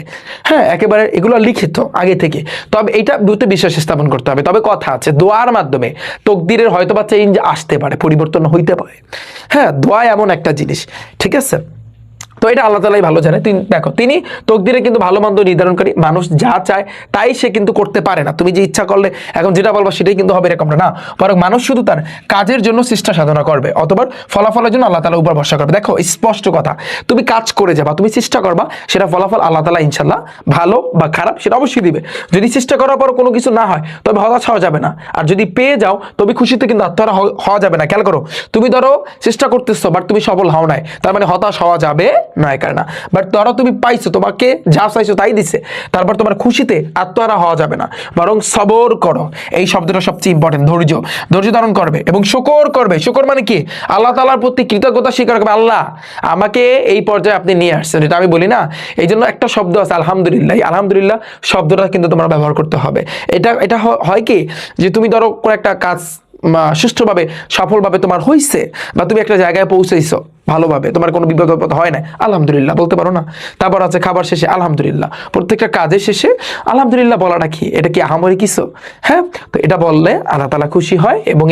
হ্যাঁ, একেবারে এগুলো লিখিত আগে থেকে। তবে এটা বুঝতে বিশ্বাস স্থাপন করতে হবে। তবে কথা আছে, দোয়ার মাধ্যমে তকদিরের হয়তোবা চেঞ্জ আসতে পারে, পরিবর্তন হইতে পারে। হ্যাঁ, দোয়া এমন একটা জিনিস, ঠিক আছে? তো এটা আল্লাহ তাআলাই ভালো জানে। দেখো, তিনি তকদিরে কিন্তু ভালো মন্দ নির্ধারণকারী। মানুষ যা চায় তাই সে কিন্তু করতে পারে না। তুমি যে ইচ্ছা করলে এখন যেটা বলবা সেটাই কিন্তু হবে এরকমটা না। বরং মানুষ শুধু তার কাজের জন্য চেষ্টা সাধনা করবে, অথবা ফলাফলের জন্য আল্লাহ তাআলার উপর ভরসা করবে। দেখো, স্পষ্ট কথা, তুমি কাজ করে যাবা, তুমি চেষ্টা করবা, সেটা ফলাফল আল্লাহ তাআলা ইনশাআল্লাহ ভালো বা খারাপ সেটা অবশ্যই দিবে। যদি চেষ্টা করার পর কোনো কিছু না হয় তবে হতাশ হওয়া যাবে না। আর যদি পেয়ে যাও তবে খুশিতে কিন্তু আত্মহারা হওয়া যাবে না। খেয়াল করো, তুমি ধরো চেষ্টা করতেছো বাট তুমি সফল হও নাই, তার মানে হতাশ হওয়া যাবে নয় কারণ। বাট ধরো তুমি পাইছো, তোমাকে যা চাইছো তাই দিছে, তারপর তোমার খুশিতে আত্মহারা হওয়া যাবে না, বরং সবর করো। এই শব্দটা সবচেয়ে ইম্পর্টেন্ট। ধৈর্য ধারণ করবে এবং শুকর করবে। শুকর মানে কি? আল্লাহ তাআলার প্রতি কৃতজ্ঞতা স্বীকার করবে। আল্লাহ আমাকে এই পর্যায়ে আপনি নিয়ে আসছেন, এটা আমি বলি না। এই জন্য একটা শব্দ আছে আলহামদুলিল্লাহ। আলহামদুলিল্লাহ শব্দটা কিন্তু তোমার ব্যবহার করতে হবে। এটা হয় কি, যে তুমি ধরো কোনো একটা কাজ সুষ্ঠুভাবে সফলভাবে তোমার হইছে, বা তুমি একটা জায়গায় পৌঁছেছো ভালোভাবে, তোমার কোনো বিপদ হয় না, আলহামদুলিল্লাহ বলতে পারো না? তারপর আছে খাবার শেষে আলহামদুলিল্লাহ। প্রত্যেকটা কাজের শেষে আলহামদুলিল্লাহ বলাটা কি, এটা কি আহামরি কিছু? হ্যাঁ, তো এটা বললে আল্লাহ তাআলা খুশি হয়, এবং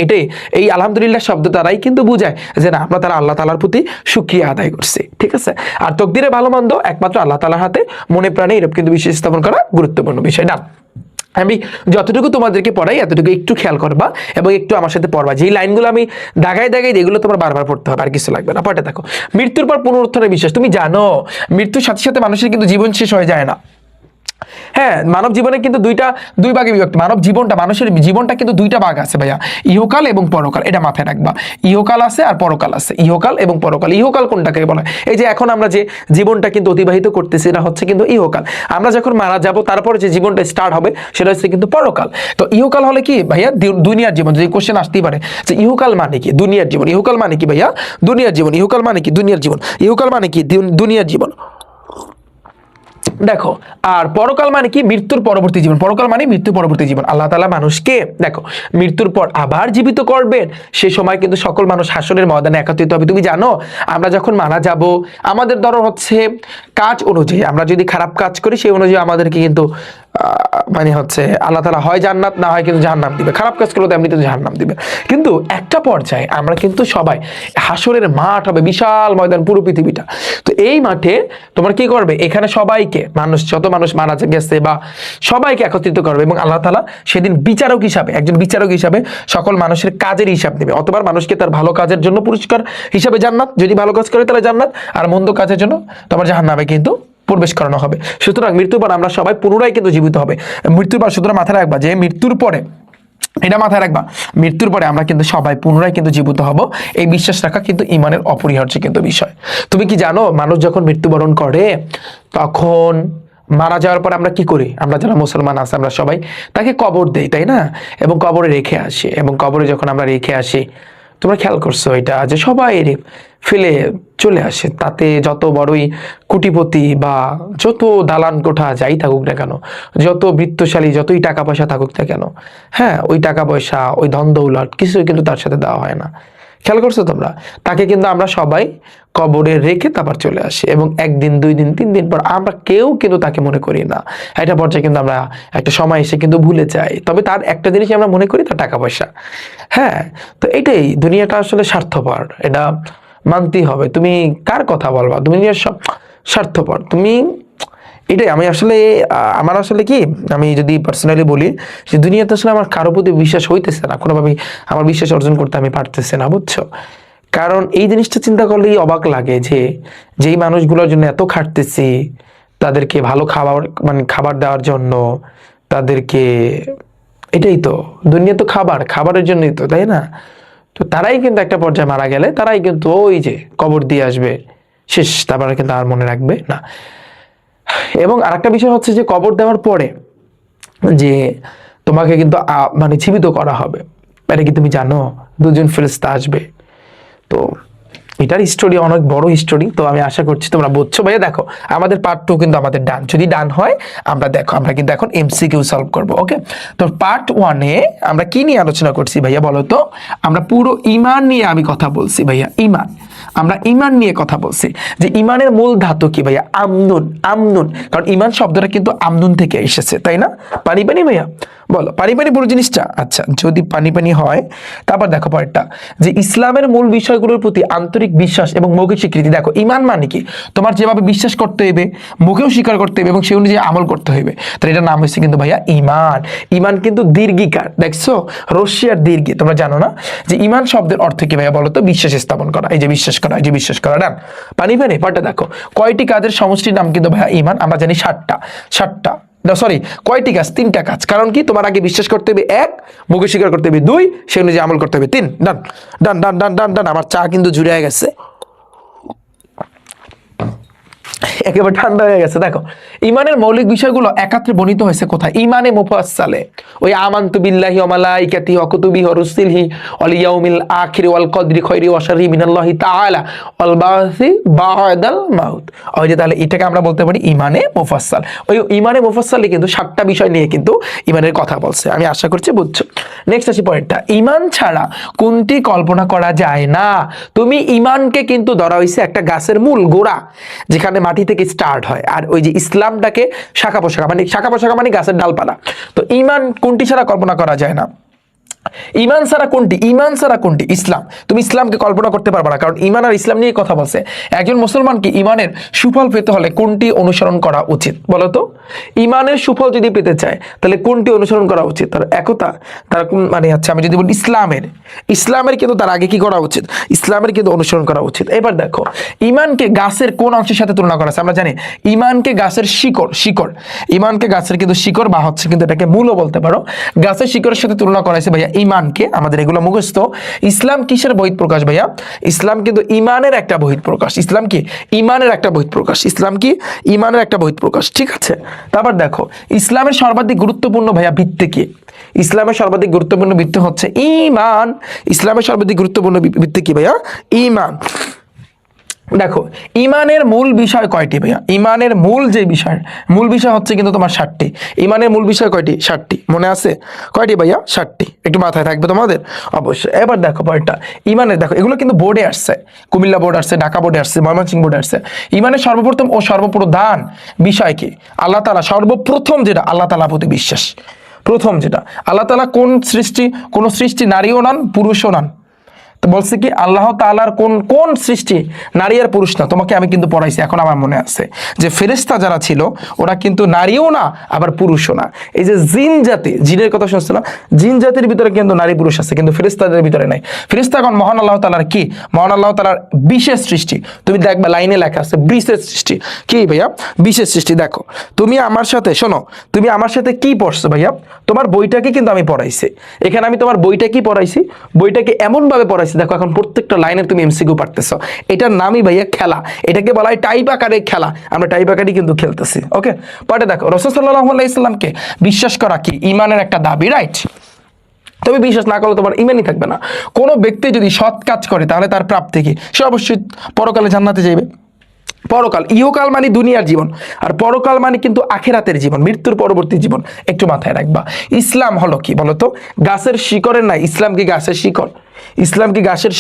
এই আলহামদুলিল্লাহ শব্দ দ্বারাই কিন্তু বোঝায় যে না, আমরা তারা আল্লাহ তাআলার প্রতি শুকরিয়া আদায় করছি। ঠিক আছে? আর তকদিরে ভালো মন্দ একমাত্র আল্লাহ তাআলার হাতে, মনে প্রাণে এরকম কিন্তু বিশ্বাস স্থাপন করা গুরুত্বপূর্ণ বিষয় না। আমি যতটুকু তোমাদেরকে পড়াই এতটুকু একটু খেয়াল করবা এবং একটু আমার সাথে পড়বা। যেই লাইনগুলো আমি দাগাই এগুলো তোমার বারবার পড়তে হবে, আর কিছু লাগবে না। পড়তে থাকো। মৃত্যুর পর পুনরুত্থানের বিশ্বাস। তুমি জানো মৃত্যুর সাথে সাথে মানুষের কিন্তু জীবন শেষ হয়ে যায় না। হ্যাঁ, মানব জীবনে কিন্তু দুই ভাগে বিভক্ত। মানুষের জীবনটা কিন্তু দুইটা ভাগ আছে ভাইয়া, ইহকাল এবং পরকাল। এটা মাথায় রাখবা। ইহকাল আছে আর পরকাল আছে। ইহকাল এবং পরকাল। ইহকাল কোনটাকে বলে? এই যে এখন আমরা যে জীবনটা কিন্তু অতিবাহিত করতেছি, এটা হচ্ছে কিন্তু ইহকাল। আমরা যখন মারা যাব তারপরে যে জীবনটা স্টার্ট হবে সেটা হচ্ছে কিন্তু পরকাল। তো ইহকাল হলে কি ভাইয়া? দুনিয়ার জীবন। যদি কোশ্চেন আসতেই পারে যে ইহকাল মানে কি? দুনিয়ার জীবন। ইহকাল মানে কি ভাইয়া? দুনিয়ার জীবন। ইহকাল মানে কি? দুনিয়ার জীবন। ইহকাল মানে কি? দুনিয়ার জীবন। দেখো, আর পরকাল মানে কি? মৃত্যুর পরবর্তী জীবন। পরকাল মানে মৃত্যু পরবর্তী জীবন। আল্লাহ তাআলা মানুষকে দেখো মৃত্যুর পর আবার জীবিত করবেন। সে সময় কিন্তু সকল মানুষ হাসরের ময়দানে একত্রিত হবে। তুমি জানো আমরা যখন মারা যাব, আমাদের ধরো হচ্ছে কাজ অনুযায়ী, আমরা যদি খারাপ কাজ করি সেই অনুযায়ী আমাদেরকে কিন্তু মানে হচ্ছে আল্লাহ তাআলা হয় জান্নাত, না হয় কিন্তু জাহান্নাম দিবে। খারাপ কাজ করলে তো এমনিতে জাহান্নাম দিবে। কিন্তু একটা পর্যায়ে আমরা কিন্তু সবাই, হাসরের মাঠ হবে বিশাল ময়দান, পুরো পৃথিবীটা। তো এই মাঠে তোমার কি করবে? এখানে সবাইকে, যত মানুষ মারা গেছে বা সবাইকে একত্রিত করবে, এবং আল্লাহ তাআলা সেদিন একজন বিচারক হিসাবে সকল মানুষের কাজের হিসাব নেবে। অথবা মানুষকে তার ভালো কাজের জন্য পুরস্কার হিসাবে জান্নাত, যদি ভালো কাজ করে তাহলে জান্নাত, আর মন্দ কাজের জন্য তোমার জাহান্নামে কিন্তু প্রবেশ করানো হবে। সুতরাং মৃত্যুর পর আমরা সবাই পুনরায় কিন্তু জীবিত হবে। মৃত্যুর পর, সুতরাং মাথায় রাখবা যে মৃত্যুর পরে, এটা মাথায় রাখবা, মৃত্যুর পরে আমরা কিন্তু সবাই পুনরায় কিন্তু জীবিত হব। এই বিশ্বাস রাখা কিন্তু ঈমানের অপরিহার্য কিন্তু বিষয়। তুমি কি জানো মানুষ যখন মৃত্যুবরণ করে তখন মারা যাওয়ার পর আমরা কি করি? আমরা যারা মুসলমান আছে আমরা সবাই তাকে কবর দেই, তাই না? এবং কবরে রেখে আসি, এবং কবরে যখন আমরা রেখে আসি, তোমরা খেয়াল করছো এটা, যে সবাই ফেলে চলে আসে। তাতে যত বড়ই কোটিপতি বা যত দালান কোঠা যাই থাকুক না কেন, যত বৃত্তশালী, যতই টাকা পয়সা থাকুক না কেন, হ্যাঁ, ওই টাকা পয়সা, ওই ধন দৌলত কিছুই কিন্তু তার সাথে দেওয়া হয় না। খেয়াল করছো তোমরা? তাকে কিন্তু আমরা সবাই কবরে রেখে তারপর চলে আসি, এবং 1 দিন 2 দিন 3 দিন পর আমরা কেউ কিন্তু তাকে মনে করি না। একটা পর্যায়ে কিন্তু আমরা একটা সময় এসে কিন্তু ভুলে যাই। তবে তার একটা জিনিস আমরা মনে করি, তার টাকা পয়সা। হ্যাঁ, তো এটাই, দুনিয়াটা আসলে স্বার্থপর, এটা মানতেই হবে। তুমি কার কথা বলবা? দুনিয়ার সব স্বার্থপর। এটাই আমার আসলে কি, আমি যদি পার্সোনালি বলি যে দুনিয়াতে আসলে আমার কারো প্রতি বিশ্বাস হইতেছে না, কোনোভাবেই আমার বিশ্বাস অর্জন করতে আমি পারতেছি না, বুঝছো? কারণ এই জিনিসটা চিন্তা করলেই অবাক লাগে যে যেই মানুষগুলোর জন্য এত খাটতেছি, তাদেরকে ভালো খাবার মানে খাবার দেওয়ার জন্য, তাদেরকে এটাই তো দুনিয়া, তো খাবারের জন্যই তো, তাই না? তো তারাই কিন্তু একটা পর্যায়ে মারা গেলে তারাই কিন্তু ওই যে কবর দিয়ে আসবে, শেষ, তারপরে কিন্তু আর মনে রাখবে না। এবং আরেকটা বিষয় হচ্ছে যে কবর দেওয়ার পরে যে তোমাকে কিন্তু মানে জীবিত করা হবে, এটা কি তুমি জানো? দুজন ফেরেশতা আসবে। তো এটার হিস্টোরি অনেক বড় হিস্টোরি, তো আমি আশা করছি তোমরা বুঝছো। ভাইয়া দেখো, আমাদের পার্ট 2 কিন্তু আমাদের ডান, যদি ডান হয় আমরা কিন্তু এখন এমসিকিউ সলভ করব। ওকে, তো পার্ট 1 এ আমরা কি নিয়ে আলোচনা করছি ভাইয়া বলো তো? আমরা পুরো ঈমান নিয়ে আমি কথা বলছি ভাইয়া, ঈমান। আমরা ঈমান নিয়ে কথা বলছি যে ঈমানের মূল ধাতু কি ভাইয়া? আমনুন। আমনুন, কারণ ঈমান শব্দটা কিন্তু আমনুন থেকে এসেছে, তাই না? পানি পানি ভাইয়া বলো, পানি পানি পুরো জিনিসটা। আচ্ছা, যদি পানি পানি হয়, তারপর দেখো পরেরটা, যে ইসলামের মূল বিষয়গুলোর প্রতি আন্তরিক বিশ্বাস এবং মৌখিক স্বীকৃতি। দেখো ঈমান মানে কি? তোমার যেভাবে বিশ্বাস করতে হইবে, মুখেও স্বীকার করতে হবে এবং সেই অনুযায়ী আমল করতে হইবে। তাহলে এটার নাম হচ্ছে কিন্তু ভাইয়া ঈমান। ঈমান কিন্তু দীর্ঘিকার, দেখছো, রশিয়ার দীর্ঘি। তোমরা জানো না যে ঈমান শব্দের অর্থ কি ভাইয়া বলো তো? বিশ্বাস স্থাপন করা। এই যে বিশ্বাস করা, এই যে বিশ্বাস করা। ডান, পানি পানি পাটা দেখো, কয়টি কাজের সমষ্টির নাম কিন্তু ভাইয়া ঈমান? আমরা জানি 7টা। সরি, কয়টি কাজ? 3টা কাজ। কারণ কি? তোমার আগে বিশ্বাস করতে হবে 1, মুখে স্বীকার করতে হবে 2, সে অনুযায়ী আমল করতে হবে 3। ডান ডান ডান ডান ডান ডান। আমার চা কিন্তু জুড়ে গেছে, একেবারে ঠান্ডা হয়ে গেছে। দেখো, ঈমানের মৌলিক বিষয়গুলো একাত্রে বর্ণিত হয়েছে কোথায়? ঈমানে মুফাসসালে, ওই আমানতু বিল্লাহি ওয়া মালাইকাতিহি ওয়া কুতুবিহি ওয়া রুসুলিহি ওয়াল ইয়াউমিল আখির ওয়াল কদরি খাইরি ওয়া শাররি মিনাল্লাহি তাআলা ওয়াল বাসি বা'দাল মাউত। ওই যে, তাহলে এটাকে আমরা বলতে পারি ঈমানে মুফাসসাল। ওই ঈমানে মুফাসসালে কিন্তু 7টা বিষয় নিয়ে কিন্তু ঈমানের কথা বলছে। আমি আশা করছি বুঝছো। নেক্সট আসি পরেরটা, ঈমান ছাড়া কোনটি কল্পনা করা যায় না। তুমি ঈমানকে কিন্তু ধরা হইছে একটা গাছের মূল গোড়া, যেখানে মাটি থেকে স্টার্ট হয়, আর ওই যে ইসলামটাকে শাখা পোশাখা মানে গাছের ডালপালা। তো ঈমান কোনটি ছাড়া কল্পনা করা যায় না? ঈমান ছাড়া কোনটি? ঈমান ছাড়া কোনটি? ইসলাম। তুমি ইসলামকে কল্পনা করতে পারবে না, কারণ ঈমান আর ইসলাম নিয়ে কথা বলছে। একজন মুসলমানকে ঈমানের সুফল পেতে হলে কোনটি অনুসরণ করা উচিত বলো তো? ঈমানের সুফল যদি পেতে চায় তাহলে কোনটি অনুসরণ করা উচিত? তার একতা, তার মানে হচ্ছে, আমি যদি বলি ইসলামের কিন্তু তার আগে কি করা উচিত? ইসলামের কিন্তু অনুসরণ করা উচিত। এবার দেখো, ঈমানকে গাছের কোন অংশের সাথে তুলনা করা আছে? আমরা জানি ঈমানকে গাছের শিকড়, ঈমানকে গাছের কিন্তু শিকড় বা হচ্ছে কিন্তু এটাকে মূলও বলতে পারো, গাছের শিকড়ের সাথে তুলনা করা হয়েছে ভাইয়া ঈমানকে। আমাদের এগুলো মুখস্থ। ইসলাম কিসের বহিঃপ্রকাশ ভাইয়া? ইসলাম কিন্তু ঈমানের একটা বহিঃপ্রকাশ। ইসলাম কি? ঈমানের একটা বহিঃপ্রকাশ। ইসলাম কি? ঈমানের একটা বহিঃপ্রকাশ, ঠিক আছে? তারপর দেখো, ইসলামের সর্বাধিক গুরুত্বপূর্ণ ভাইয়া ভিত্তি কি? ইসলামের সর্বাধিক গুরুত্বপূর্ণ ভিত্তি হচ্ছে ঈমান। ইসলামের সর্বাধিক গুরুত্বপূর্ণ ভিত্তি কি ভাইয়া? ঈমান। দেখো, ঈমানের মূল বিষয় কয়টি ভাইয়া? ঈমানের মূল বিষয় হচ্ছে কিন্তু তোমার 7টি। ঈমানের মূল বিষয় কয়টি? 7টি। মনে আছে কয়টি ভাইয়া? 7টি। একটু মাথায় থাকবে তোমাদের অবশ্যই। এবার দেখো পরেরটা, ঈমানের, দেখো এগুলো কিন্তু বোর্ডে আসছে, কুমিল্লা বোর্ড আসছে, ঢাকা বোর্ডে আসছে, ময়মনসিংহ বোর্ডে আসছে। ঈমানের সর্বপ্রথম ও সর্বপ্রধান বিষয় কি? আল্লাহ তাআলা সর্বপ্রথম যেটা, আল্লাহ তাআলার প্রতি বিশ্বাস। প্রথম যেটা, আল্লাহ তাআলা কোন সৃষ্টি নারীও নন, পুরুষও নন। তো বলছে কি, আল্লাহ তাআলার কোন সৃষ্টি নারী আর পুরুষ না। তোমাকে আমি কিন্তু পড়াইছি, এখন আমার মনে আছে যে ফেরেশতা যারা ছিল ওরা কিন্তু নারীও না আবার পুরুষও না। এই যে জিন জাতি, জিনের কথা শুনছিলাম, জিন জাতির ভিতরে কিন্তু নারী পুরুষ আছে, কিন্তু ফেরেশতাদের ভিতরে নাই। ফেরেশতা এখন মহান আল্লাহ তাআলার কি? মহান আল্লাহ তাআলার বিশেষ সৃষ্টি। তুমি দেখবা লাইনে লেখা আছে বিশেষ সৃষ্টি। কি ভাইয়া? বিশেষ সৃষ্টি। দেখো, তুমি আমার সাথে শোনো, তুমি আমার সাথে কি পড়ছো ভাইয়া? তোমার বইটাকে কিন্তু আমি পড়াইছি। এখানে আমি তোমার বইটা কি পড়াইছি? বইটাকে এমন ভাবে পড়াইছি, দেখো এখন প্রত্যেকটা লাইনে তুমি এমসিকিউ পারতেছো। এটার নামই ভাইয়া খেলা, এটাকে বলা হয় টাইপ আকারে খেলা। আমরা টাইপ আকারে কিন্তু খেলতেছি। ওকে, পাটে দেখো, রাসূল সাল্লাল্লাহু আলাইহি সাল্লামকে বিশ্বাস করা কি? ঈমানের একটা দাবি, রাইট? তবে বিশ্বাস না করলে তোমার ঈমানই থাকবে না। কোনো ব্যক্তি যদি সৎ কাজ করে তাহলে তার প্রাপ্তি কি? সে অবশ্যই পরকালে জান্নাতে যাবে। পরকাল, ইহকাল মানে দুনিয়ার জীবন, আর পরকাল মানে কিন্তু আখিরাতের জীবন, মৃত্যুর পরবর্তী জীবন। একটু মাথায় রাখবা। ইসলাম হলো কি বলতো? গাছের শিকড়ের নাই, ইসলাম কি গাছের শিকড়? ইসলাম কি গাছের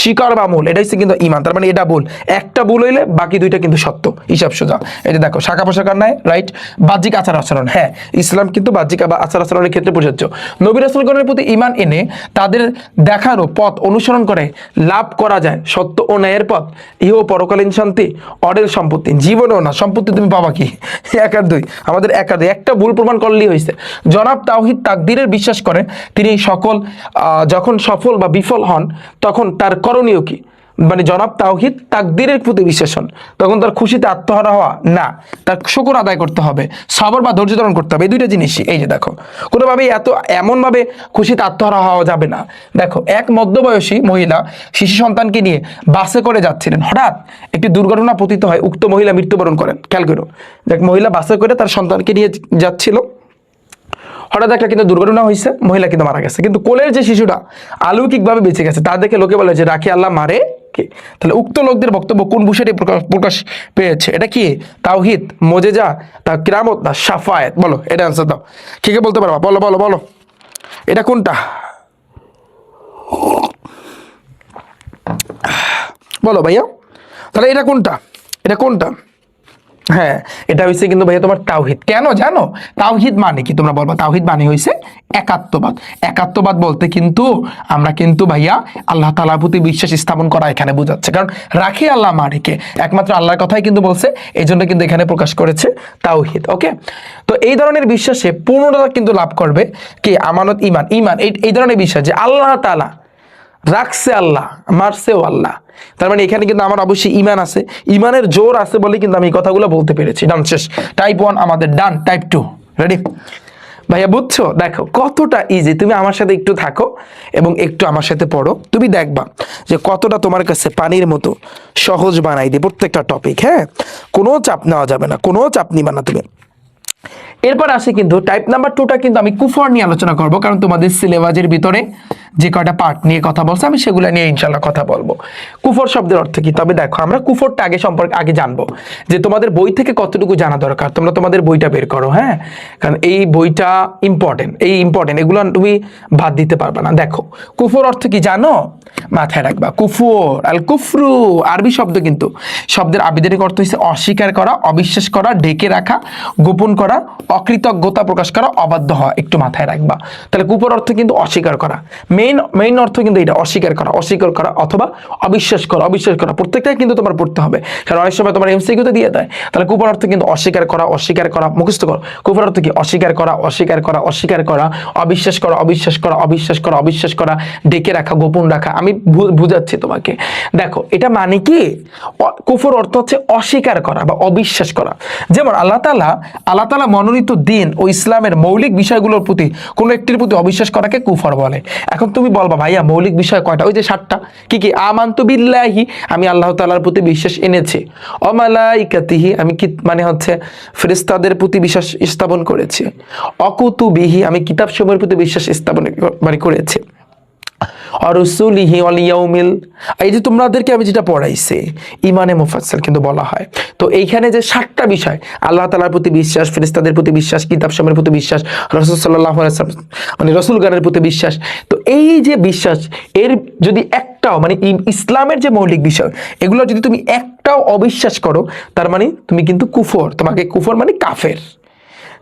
শিকড় বা মূল? এটা হচ্ছে কিন্তু ঈমান। তার মানে এটা ভুল, একটা ভুল হইলে বাকি দুইটা কিন্তু সত্য। হিসাব সোজা। এটা দেখো, শাখা পোশাকার নাই, রাইট? বাহ্যিক আচার আচরণ, হ্যাঁ, ইসলাম কিন্তু বাহ্যিক আচার আচরণের ক্ষেত্রে প্রযোজ্য। নবী রাসূলগণের প্রতি ঈমান এনে তাদের দেখানো পথ অনুসরণ করে লাভ করা যায় সত্য ও ন্যায়ের পথ, ইহ পরকালীন শান্তি, অডেল সম্পত্তি, জীবনেও না। সম্পত্তি তুমি পাবা কি? 1 আর 2, আমাদের 1 আর 2, একটা ভুল প্রমাণ করলেই হয়েছে। জনাব তাওহিদ তাকদীরের বিশ্বাস করেন, তিনি যখন সফল বা বিফল হন তখন তার করণীয় কি? মানে জনাব তাওহিদ তাকদীরের প্রতি বিশ্বাস হন, তখন তার খুশিতে আত্মহারা হওয়া না, তার শুকর আদায় করতে হবে, সবর বা ধৈর্য ধারণ করতে হবে। এই দুইটা জিনিসই, এই যে দেখো, কোনোভাবেই এমনভাবে খুশিতে আত্মহারা হওয়া যাবে না। দেখো, এক মধ্যবয়সী মহিলা শিশু সন্তানকে নিয়ে বাসে করে যাচ্ছিলেন, হঠাৎ একটি দুর্ঘটনা পতিত হয়, উক্ত মহিলা মৃত্যুবরণ করেন। খেয়াল করো, দেখ, মহিলা বাসে করে তার সন্তানকে নিয়ে যাচ্ছিল, হঠাৎ একটা কিন্তু দুর্ঘটনা হয়েছে, মহিলা কিন্তু মারা গেছে, কিন্তু কোলের যে শিশুটা অলৌকিকভাবে বেঁচে গেছে, তা দেখে লোকে বলে যে রাখি আল্লাহ মারে কে? তাহলে উক্ত লোকদের বক্তব্য কোন বিষয়টি প্রকাশ পেয়েছে? এটা কি তাওহিদ, মোজেজা, তা কিরামত, না শাফায়েত? বলো, এটা অ্যান্সার দাও। কে কে বলতে পারবা? বলো বলো বলো, এটা কোনটা? বলো ভাইয়া, তাহলে এটা কোনটা? এটা কোনটা? হ্যাঁ, এটা হয়েছে কিন্তু ভাইয়া তোমার তাওহিদ। কেন জানো? তাওহিদ মানে কি তোমরা বলবা? তাওহিদ মানে হয়েছে একাত্মবাদ। একাত্মবাদ বলতে কিন্তু আমরা কিন্তু ভাইয়া আল্লাহ তাআলার প্রতি বিশ্বাস স্থাপন করা এখানে বোঝাচ্ছে, কারণ রাখি আল্লাহ মারিকে, একমাত্র আল্লাহর কথাই কিন্তু বলছে, এই জন্য কিন্তু এখানে প্রকাশ করেছে তাওহিদ। ওকে, তো এই ধরনের বিশ্বাসে পূর্ণতা কিন্তু লাভ করবে কি? আমানত, ইমান। ইমান এই ধরনের বিশ্বাস যে আল্লাহ তাআলা রাখছে, আল্লাহ মারছেও আল্লাহ, তার মানে এখানে কিন্তু আমার অবশ্যই ইমান আছে, ইমানের জোর আছে বলে কিন্তু আমি এই কথাগুলো বলতে পেরেছি। ডান, শেষ। টাইপ 1 আমাদের ডান, টাইপ 2 রেডি? ভাইয়া বুঝছো? দেখো কতটা ইজি, তুমি আমার সাথে একটু থাকো এবং একটু আমার সাথে পড়ো, তুমি দেখবা যে কতটা তোমার কাছে পানির মতো সহজ বানাই দিই প্রত্যেকটা টপিক। হ্যাঁ, কোনো চাপ নেওয়া যাবে না, কোনো চাপ নিবা না তুমি। এরপর আসে কিন্তু টাইপ নাম্বার 2টা, কিন্তু আমি কুফর নিয়ে আলোচনা করব, কারণ তোমাদের সিলেবাসের ভিতরে যে কয়টা পার্ট নিয়ে কথা বলছে আমি সেগুলো নিয়ে ইনশাল্লাহ কথা বলবো। কুফর শব্দের অর্থ কি? তবে দেখো, আমরা কুফরটা আগে জানবো যে তোমাদের বই থেকে কতটুকু জানা দরকার। তোমরা তোমাদের বইটা বের করো, হ্যাঁ, কারণ এই বইটা ইম্পর্টেন্ট, এগুলো তুমি বাদ দিতে পারবে না। দেখো, কুফর অর্থ কি জানো? মাথায় রাখবা, কুফর আল কুফরু আরবি শব্দ, কিন্তু শব্দের আবিধানিক অর্থ হচ্ছে অস্বীকার করা, অবিশ্বাস করা, ঢেকে রাখা, গোপন করা, অকৃতজ্ঞতা প্রকাশ করা, অবাধ্য হওয়া। একটু মাথায় রাখবা। তাহলে কুফর অর্থ কিন্তু অস্বীকার করা, মেইন অর্থ কিন্তু এটা, অস্বীকার করা অথবা অবিশ্বাস করা। প্রত্যেকটাই কিন্তু তোমার পড়তে হবে, কারণ অনেক সময় তোমার এমসিকিউতে দিয়ে দেয়। তাহলে কুফর অর্থ কিন্তু অস্বীকার করা, মুখস্থ করো। কুফর অর্থ কি? অস্বীকার করা, অবিশ্বাস করা, ডেকে রাখা, গোপন রাখা। আমি বুঝাচ্ছি তোমাকে। দেখো, এটা মানে কি? কুফর অর্থ হচ্ছে অস্বীকার করা বা অবিশ্বাস করা। যেমন আল্লাহ তাআলা মনোনীত দিন ও ইসলামের মৌলিক বিষয়গুলোর প্রতি কোনো একটির প্রতি অবিশ্বাস করাকে কুফর বলে। এখন তুমি বলবা ভাইয়া মৌলিক বিষয় কয়টা? ওই যে 7টা। কি কি? আমানতু বিল্লাহি, আমি আল্লাহ তাআলার প্রতি বিশ্বাস এনেছি। ও মালাইকাতিহি, আমি কি মানে হচ্ছে ফেরেশতাদের প্রতি বিশ্বাস স্থাপন করেছি। অকুতুবিহি, আমি কিতাব সমূহের প্রতি বিশ্বাস স্থাপন করেছি। অরসুলিহি ওয়াল ইয়াউমিল, এই যে তোমাদেরকে আমি যেটা পড়াইছি ইমানে মুফাসসাল কিন্তু বলা হয়। তো এইখানে যে 7টা বিষয়, আল্লাহ তাআলার প্রতি বিশ্বাস, ফেরেশতাদের প্রতি বিশ্বাস, কিতাব সমূহের প্রতি বিশ্বাস, রাসূল সাল্লাল্লাহু আলাইহি ওয়াসাল্লাম মানে রাসূলগণের প্রতি বিশ্বাস, তো এই যে বিশ্বাস, এর যদি একটাও মানে ইসলামের যে মৌলিক বিষয়, এগুলো যদি তুমি একটাও অবিশ্বাস করো, তার মানে তুমি কিন্তু তোমাকে কুফর মানে কাফের।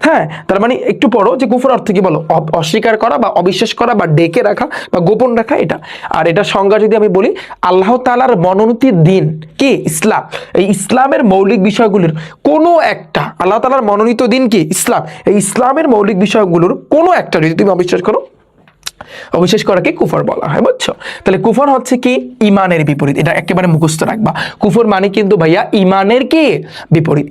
হ্যাঁ, তার মানে একটু পড়ো যে কুফর অর্থ কি বলো? অস্বীকার করা বা অবিশ্বাস করা বা ডেকে রাখা বা গোপন রাখা, এটা। আর এটা সংজ্ঞা যদি আমি বলি, আল্লাহ তাআলার মনোনীত দিন কি? ইসলাম। এই ইসলামের মৌলিক বিষয়গুলোর কোনো একটা, আল্লাহ তাআলার মনোনীত দিন কি? ইসলাম। এই ইসলামের মৌলিক বিষয়গুলোর কোনো একটা যদি তুমি অবিশ্বাস করো, অবিশ্বাস করাকে কুফর বলা হয়, বুঝছো? তাহলে কুফর হচ্ছে কি? ইমানের বিপরীত। এটা একেবারে মুখস্থ রাখবা। কুফর মানে কিন্তু ভাইয়া ইমানের কি বিপরীত,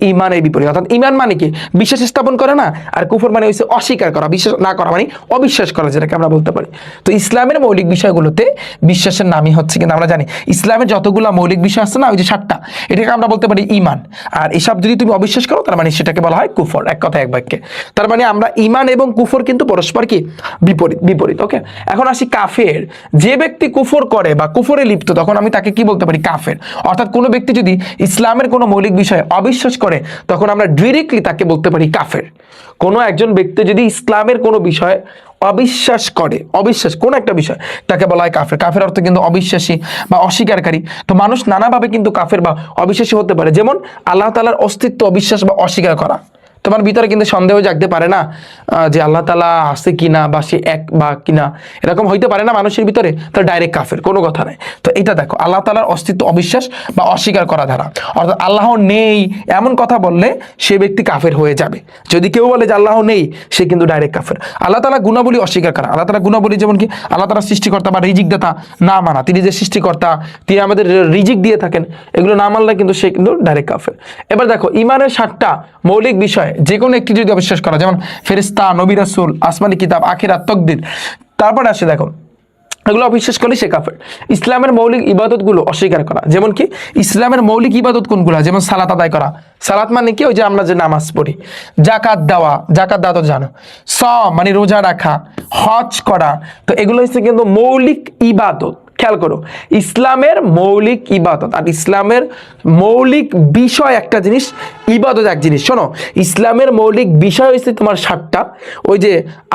অর্থাৎ ইমান মানে কি? বিশ্বাস স্থাপন করে না, আর কুফর মানে হচ্ছে অস্বীকার করা, বিশ্বাস না করা মানে অবিশ্বাস করা, যেটাকে আমরা বলতে পারি। তো ইসলামের মৌলিক বিষয়গুলোতে বিশ্বাসের নামই হচ্ছে, কিন্তু আমরা জানি ইসলামের যতগুলো মৌলিক বিষয় আছে না, ওই যে 7টা, এটাকে আমরা বলতে পারি ইমান। আর এসব যদি তুমি অবিশ্বাস করো, তার মানে সেটাকে বলা হয় কুফর। এক কথা এক বাক্যে। তার মানে আমরা ইমান এবং কুফর কিন্তু পরস্পর কি? বিপরীত। ওকে, এখন আসি কাফের। যে ব্যক্তি কুফর করে বা কুফরে লিপ্ত, তখন আমি তাকে কি বলতে পারি? কাফের। অর্থাৎ কোনো ব্যক্তি যদি ইসলামের কোনো মৌলিক বিষয়ে অবিশ্বাস করে, তখন আমরা ডিরেক্টলি তাকে বলতে পারি কাফের। কোনো একজন ব্যক্তি যদি ইসলামের কোনো বিষয়ে অবিশ্বাস করে, কোন একটা বিষয়, তাকে বলা হয় কাফের। কাফের অর্থ কিন্তু অবিশ্বাসী বা অস্বীকারী। তো মানুষ নানাভাবে কিন্তু কাফের বা অবিশ্বাসী হতে পারে। যেমন আল্লাহ তাআলার অস্তিত্ব অবিশ্বাস বা অস্বীকার করা, তোমার ভিতরে কিন্তু সন্দেহ জাগতে পারে না যে আল্লাহ তাআলা আছে কিনা বা সে এক বা কিনা, এরকম হইতে পারে না মানুষের ভিতরে, তো ডাইরেক্ট কাফের, কোনো কথা নাই। তো এটা দেখো আল্লাহ তাআলার অস্তিত্ব অবিশ্বাস বা অস্বীকার করা ধারা, অর্থাৎ আল্লাহ নেই এমন কথা বললে সে ব্যক্তি কাফের হয়ে যাবে। যদি কেউ বলে যে আল্লাহ নেই, সে কিন্তু ডাইরেক্ট কাফের। আল্লাহ তাআলা গুণাবলী অস্বীকার করা, আল্লাহ তাআলা গুণাবলী যেমন কি আল্লাহ তাআলা সৃষ্টিকর্তা বা রিজিক দাতা না মানা, তিনি যে সৃষ্টিকর্তা, তিনি আমাদের রিজিক দিয়ে থাকেন, এগুলো না মানলে কিন্তু সে কিন্তু ডাইরেক্ট কাফের। এবার দেখো ইমানের 7টা মৌলিক বিষয় যে কোনো একটি যদি অবিশ্বাস করা, যেমন ফেরেশতা, নবী রাসূল, আসমানি কিতাব, আখিরাত, তাকদীর, তারপরে আসে দেখো এগুলো অবিশ্বাস করলে সে কাফের। ইসলামের মৌলিক ইবাদতগুলো অস্বীকার করা, যেমন কি ইসলামের মৌলিক ইবাদত কোনগুলো, যেমন সালাত আদায় করা, সালাত মানে কি ওই যে আমরা যে নামাজ পড়ি, জাকাত দেওয়া, জাকাত দেওয়া তো জানো, সওম মানে রোজা রাখা, হজ করা, তো এগুলো হচ্ছে কিন্তু মৌলিক ইবাদত। খেয়াল করো, ইসলামের মৌলিক ইবাদত আর ইসলামের মৌলিক বিষয় একটা জিনিস, ইবাদত এক জিনিস। শোনো, ইসলামের মৌলিক বিষয় হচ্ছে তোমার 7টা, ওই যে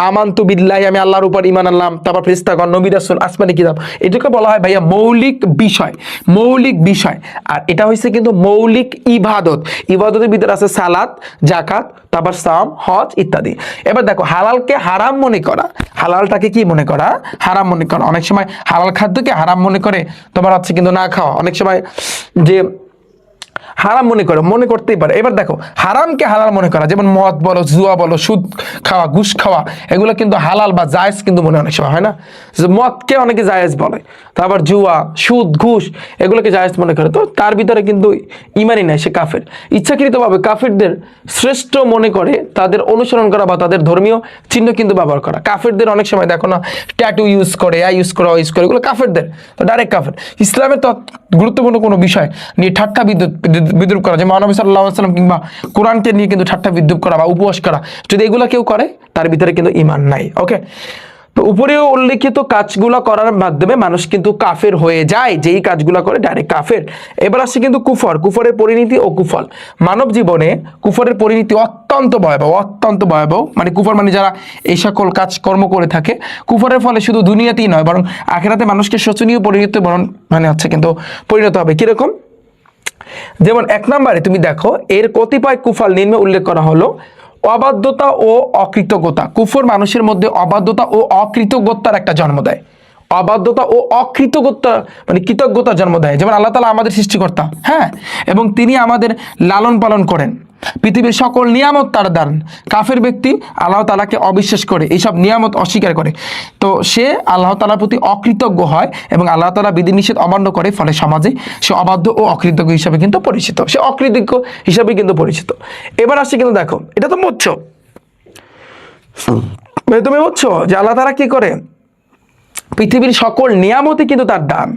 আমানতু বিল্লাহি, আমি আল্লাহর উপর ঈমান আনলাম, তারপর ফেরেশতাগণ, নবী রাসূল, আসমানি কিতাব, এটাকে বলা হয় ভাইয়া মৌলিক বিষয়, মৌলিক বিষয়। আর এটা হচ্ছে কিন্তু মৌলিক ইবাদত। ইবাদতের ভিতরে আছে সালাত, জাকাত, তারপর সাওম, হজ ইত্যাদি। এবার দেখো হালালকে হারাম মনে করা, হালালটাকে কি মনে করা, হারাম মনে করা। অনেক সময় হালাল খাদ্যকে হারাম মনে করে তোমার হচ্ছে কিন্তু না খাওয়া, অনেক সময় যে হারাম মনে করতেই পারে। এবার দেখো হারামকে হালাল মনে করা, যেমন মদ বলো, জুয়া বলো, সুদ খাওয়া, ঘুষ খাওয়া, এগুলো কিন্তু হালাল বা জায়েজ কিন্তু মনে অনেক সময় হয় না। মদকে অনেকে জায়েজ বলে, তারপর জুয়া, সুদ, ঘুষ এগুলোকে জায়েজ মনে করে, তো তার ভিতরে কিন্তু ইমানই নাই, সে কাফের। ইচ্ছাকৃতভাবে কাফেরদের শ্রেষ্ঠ মনে করে তাদের অনুসরণ করা বা তাদের ধর্মীয় চিহ্ন কিন্তু ব্যবহার করা। কাফেরদের অনেক সময় দেখো না ট্যাটু ইউজ করে, ইউজ করে, এগুলো কাফেরদের, তো ডাইরেক্ট কাফের। ইসলামের তো গুরুত্বপূর্ণ কোনো বিষয় নিয়ে ঠাট্টা বিদ্রুপ করা, যে মহানবী সাল্লাল্লাহু আলাইহি ওয়াসাল্লাম কিংবা কোরআনকে নিয়ে কিন্তু ঠাট্টা বিদ্রুপ করা বা উপহাস করা, যদি এগুলো কেউ করে তার ভিতরে কিন্তু ঈমান নাই। ওকে, তো উপরেও উল্লেখিত কাজগুলো করার মাধ্যমে মানুষ কিন্তু কাফের হয়ে যায়, যেই কাজগুলো করে ডাইরেক্ট কাফের। এবার আসছে কিন্তু কুফরের পরিণতি ও কুফল। মানব জীবনে কুফরের পরিণতি অত্যন্ত ভয়াবহ, অত্যন্ত ভয়াবহ। মানে কুফর মানে যারা এই সকল কাজকর্ম করে থাকে, কুফরের ফলে শুধু দুনিয়াতেই নয় বরং আখিরাতে মানুষকে শোচনীয় পরিণতি মানে হচ্ছে কিন্তু পরিণত হবে। কিরকম? যেমন 1 নম্বরে তুমি দেখো এর কতিপয় কুফল নিম্নে উল্লেখ করা হলো। অবাধ্যতা ও অকৃতজ্ঞতা। কুফর মানুষের মধ্যে অবাধ্যতা ও অকৃতজ্ঞতার একটা জন্ম দেয়। অবাধ্যতা ও অকৃতজ্ঞতা মানে কৃতজ্ঞতার জন্ম দেয়। যেমন আল্লাহ তাআলা আমাদের সৃষ্টিকর্তা, হ্যাঁ, এবং তিনি আমাদের লালন পালন করেন, পৃথিবীর সকল নিয়ামত তার দান। কাফের ব্যক্তি আল্লাহ তাআলাকে অবিশ্বাস করে, এইসব নিয়ামত অস্বীকার করে, তো সে আল্লাহ তাআলার প্রতি অকৃতজ্ঞ হয় এবং আল্লাহ তাআলা বিধিনিষেধ অমান্য করে, ফলে সমাজে সে অবাধ্য ও অকৃতজ্ঞ হিসাবে কিন্তু পরিচিত, সে অকৃতজ্ঞ হিসাবে কিন্তু পরিচিত। এবার আসছে কিন্তু দেখো, এটা তো বুঝছো, তুমি বুঝছো যে আল্লাহ তাআলা কি করে, পৃথিবীর সকল নিয়ামতই কিন্তু তার দান,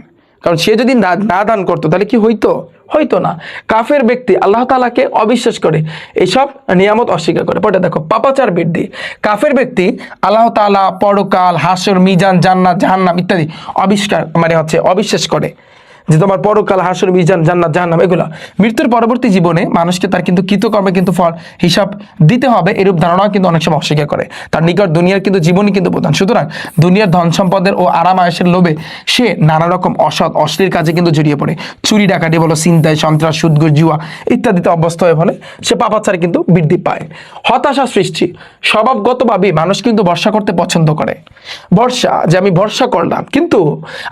কারণ সে যদি না দান করতো তাহলে কি হইতো না। কাফের ব্যক্তি আল্লাহ তাআলাকে অবিশ্বাস করে, এইসব নিয়ামত অস্বীকার করে। পরে দেখো পাপাচার বৃদ্ধি। কাফের ব্যক্তি আল্লাহ তাআলা, পরকাল, হাসর, মিজান, জান্নাত, জাহান্নাম ইত্যাদি অবিশ্বাস করে, যে তোমার পরকাল, হাসর, মিজান, জান্নাত, জাহান্নাম এগুলো মৃত্যুর পরবর্তী জীবনে মানুষকে তার কিন্তু কৃতকর্মে কিন্তু ফল হিসাব দিতে হবে, এরূপ ধারণাও কিন্তু অনেক সময় অস্বীকার করে। তার নিকট দুনিয়ার কিন্তু জীবনই কিন্তু প্রধান। সুতরাং দুনিয়ার ধন সম্পদের ও আরাম আয়েশের লোভে সে নানা রকম অসৎ অশ্লীল কাজে কিন্তু জড়িয়ে পড়ে। চুরি ডাকাতি বলো, ছিনতাই, সন্ত্রাস, সুদ, ঘুষ, জুয়া ইত্যাদিতে অভ্যস্ত হয়ে ফলে সে পাপাচার কিন্তু বৃদ্ধি পায়। হতাশা সৃষ্টি। স্বভাবগতভাবে মানুষ কিন্তু ভরসা করতে পছন্দ করে। ভরসা, যে আমি ভরসা করলাম, কিন্তু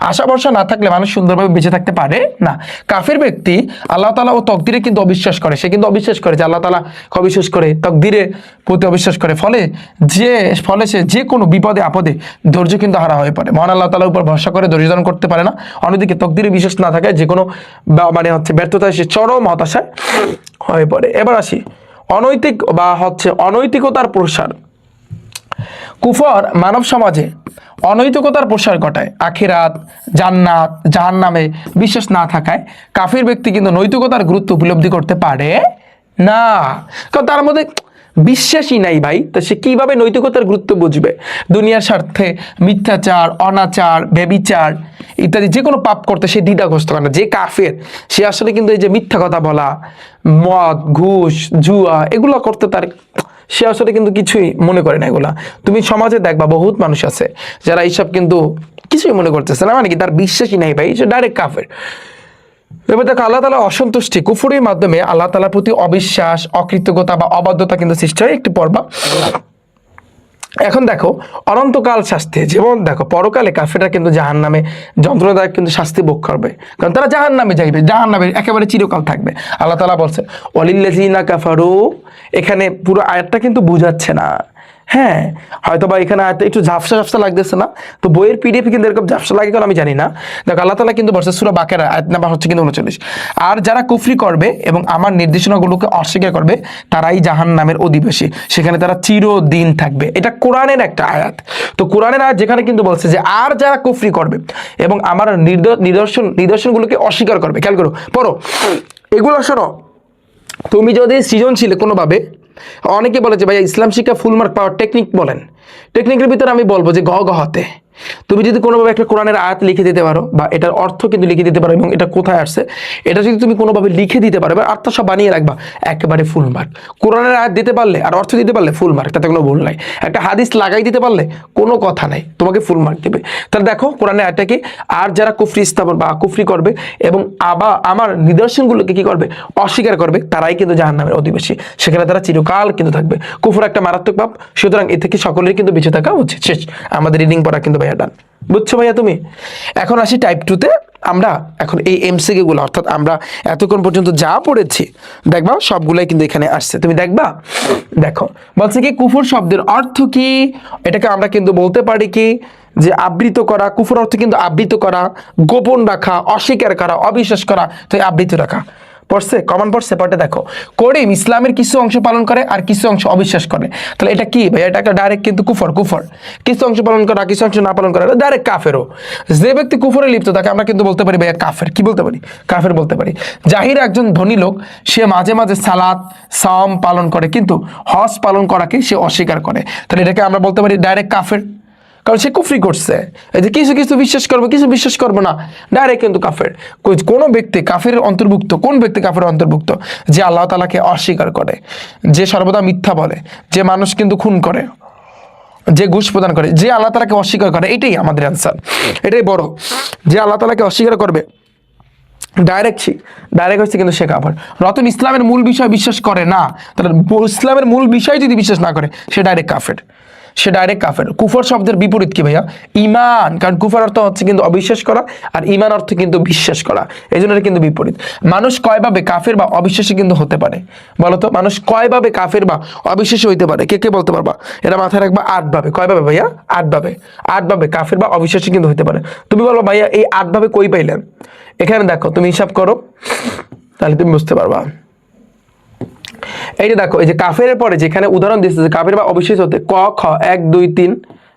আশা ভরসা না থাকলে মানুষ সুন্দরভাবে বেঁচে থাকতে পারে না। কাফের ব্যক্তি আল্লাহ তাআলা ও তকদিরে কিন্তু অবিশ্বাস করে, সে কিন্তু অবিশ্বাস করে যে আল্লাহ তাআলা অবিশ্বাস করে, তকদিরের প্রতি অবিশ্বাস করে, ফলে সে যে কোনো বিপদে আপদে ধৈর্য কিন্তু হারা হয়ে পড়ে। মহান আল্লাহ তাআলার উপর ভরসা করে ধৈর্য ধারণ করতে পারে না। অন্যদিকে তকদিরে বিশ্বাস না থাকায় যে কোনো মানে ব্যর্থতায় সে চরম হতাশায় হয়ে পড়ে। এবার আসি অনৈতিকতার প্রসার। কুফর মানব সমাজে অনৈতিকতার প্রসার ঘটায়। আখিরাত, জান্নাত, জাহান্নামে বিশ্বাস না থাকায় কাফির ব্যক্তি কিন্তু নৈতিকতার গুরুত্ব উপলব্ধি করতে পারে না, কারণ তার মধ্যে বিশ্বাসই নাই ভাই, তো সে কিভাবে নৈতিকতার গুরুত্ব বুঝবে? দুনিয়ার স্বার্থে মিথ্যাচার, অনাচার, ব্যভিচার ইত্যাদি যে কোনো পাপ করতে সে দ্বিধাগ্রস্ত করে না। যে কাফের সে আসলে কিন্তু এই যে মিথ্যা কথা বলা, মদ, ঘুষ, জুয়া এগুলো করতে সে আসলে কিন্তু কিছুই মনে করে না এগুলা। তুমি সমাজে দেখবা বহুত মানুষ আছে যারা এইসব কিন্তু কিছুই মনে করতেছে না, মানে কি তার বিশ্বাসই নাই ভাই, সে ডাইরেক্ট কাফের। এবার দেখো আল্লাহ তাআলা অসন্তুষ্টি কুফরের মাধ্যমে আল্লাহ তাআলার প্রতি অবিশ্বাস, অকৃতজ্ঞতা বা অবাধ্যতা কিন্তু সৃষ্টি হয় একটি পর্ব। এখন দেখো অনন্তকাল শাস্তি, যেমন দেখো পরকালে কাফেররা কিন্তু জাহান্নামে যন্ত্রণাদায়ক কিন্তু শাস্তি ভোগ করবে, কারণ তারা জাহান্নামে যাইবে, জাহান্নামে একেবারে চিরকাল থাকবে। আল্লাহ তাআলা বলছে ওয়ালিল্লাযিনা কাফারু, এখানে পুরো আয়াতটা কিন্তু বুঝাচ্ছে না। হ্যাঁ, হয়তো বা এখানে আয়াতটা একটু ঝাপসা ঝাপসা লাগতেছে না, তো বইয়ের পিডিএফ কিন্তু এরকম ঝাপসা লাগে কেন আমি জানি না। দেখো আল্লাহ তাআলা কিন্তু বলছে সূরা বাকারা আয়াত নাম্বার হচ্ছে কিন্তু 39, আর যারা কুফরি করবে এবং আমার নির্দেশনাগুলোকে অস্বীকার করবে তারাই জাহান্নামের অধিবাসী, সেখানে তারা চিরদিন থাকবে। এটা কোরআনের একটা আয়াত। তো কোরআনের আয়াত যেখানে কিন্তু বলছে যে আর যারা কুফরি করবে এবং আমার নিদর্শনগুলোকে অস্বীকার করবে, খেয়াল করো পড়ো এগুলো শোনো। তুমি যদি সৃজনশীল কোনোভাবে, অনেকে বলে যে ভাইয়া ইসলাম শিক্ষা ফুল মার্ক পাওয়ার টেকনিক বলেন, টেকনিকের ভিতরে আমি বলবো যে গহতে তুমি যদি কোনোভাবে একটা কোরআনের আয়াত লিখে দিতে পারো বা এটার অর্থ কিন্তু লিখে দিতে পারো এবং এটা কোথায় আসছে এটা যদি তুমি কোনোভাবে লিখে দিতে পারো, এবার অর্থ সব বানিয়ে রাখবা, একেবারে ফুল মার্ক। কোরআনের আয়াত দিতে পারলে আর অর্থ দিতে পারলে ফুল মার্ক, তাতে কোনো ভুল নাই। একটা হাদিস লাগাই দিতে পারলে কোনো কথা নাই, তোমাকে ফুল মার্ক দেবে। তাহলে দেখো কোরআনের আয়াতটা কি, আর যারা কুফরি স্থাপন বা কুফরি করবে এবং আমার নিদর্শনগুলোকে কি করবে, অস্বীকার করবে, তারাই কিন্তু জাহান্নামের অধিবাসী, সেখানে তারা চিরকাল কিন্তু থাকবে। কুফর একটা মারাত্মক পাপ, সুতরাং এ থেকে সকলের কিন্তু বেঁচে থাকা উচিত। শেষ, আমাদের রিডিং পড়া কিন্তু ভাইয়া ডান, বুঝছো ভাইয়া তুমি? এখন আসি টাইপ 2-তে। আমরা এখন এই এমসিকিউ গুলো, অর্থাৎ আমরা এতক্ষণ পর্যন্ত যা পড়েছি দেখবা সবগুলাই কিন্তু এখানে আসছে, তুমি দেখবা। দেখো বলছে কি কুফর শব্দের অর্থ কি, এটাকে আমরা কিন্তু বলতে পারি কি যে আবৃত করা। কুফর অর্থ কিন্তু আবৃত করা, গোপন রাখা, অস্বীকার করা, অবিশ্বাস করা, তো আবৃত রাখা। পড়ছে, কমন পড়ছে, পড়ে দেখো। করিম ইসলামের কিছু অংশ পালন করে আর কিছু অংশ অবিশ্বাস করে, তাহলে এটা কি ভাই? এটা একটা ডাইরেক্ট কিন্তু কুফর। কিছু অংশ পালন করা, কিছু অংশ না পালন করা, ডাইরেক্ট কাফেরও। যে ব্যক্তি কুফরে লিপ্ত তাকে আমরা কিন্তু বলতে পারি ভাইয়া কাফের। কি বলতে পারি? কাফের বলতে পারি। জাহির একজন ধনী লোক, সে মাঝে মাঝে সালাত সাওম পালন করে কিন্তু হজ পালন করাকে সে অস্বীকার করে, তাহলে এটাকে আমরা বলতে পারি ডাইরেক্ট কাফের, কারণ সে কুফরি করছে। এই যে কিছু কিছু বিশ্বাস করবো, কিছু বিশ্বাস করবো না, ডাইরেক্ট কিন্তু কাফের। কোন ব্যক্তি কাফের অন্তর্ভুক্ত, কোন ব্যক্তি কাফের অন্তর্ভুক্ত? যে আল্লাহ তাআলাকে অস্বীকার করে, যে সর্বদা মিথ্যা বলে, যে মানুষ কিন্তু খুন করে, যে ঘুষ প্রদান করে, যে আল্লাহ তাআলাকে অস্বীকার করে। এটাই আমাদের অ্যান্সার, এটাই বড়। যে আল্লাহ তাআলাকে অস্বীকার করবে ডাইরেক্ট হচ্ছে কিন্তু সে কাফের। রতন ইসলামের মূল বিষয় বিশ্বাস করে না, তাহলে ইসলামের মূল বিষয় যদি বিশ্বাস না করে সে ডাইরেক্ট কাফের, সে ডাইরেক্ট কাফের। কুফর শব্দের বিপরীত কি ভাইয়া? ঈমান, কারণ কুফর অর্থ হচ্ছে কিন্তু অবিশ্বাস করা আর ঈমান অর্থ কিন্তু বিশ্বাস করা, এই জন্য এটা কিন্তু বিপরীত। মানুষ কয়ভাবে কাফের বা অবিশ্বাসী কিন্তু হতে পারে বলতো? মানুষ কয়ভাবে কাফের বা অবিশ্বাসী হইতে পারে, কে কে বলতে পারবা? এটা মাথায় রাখবা, 8 ভাবে। কয়ভাবে ভাইয়া? 8 ভাবে কাফের বা অবিশ্বাসী কিন্তু হতে পারে। তুমি বলো ভাইয়া এই 8 ভাবে কই পাইলেন? এখানে দেখো, তুমি হিসাব করো তাহলে তুমি বুঝতে পারবা। এই যে দেখো, এই যে কাফের পরে যেখানে উদাহরণ দিচ্ছে যে কাফের বা অবিশ্বাসী হতে, ক খ 1 2 3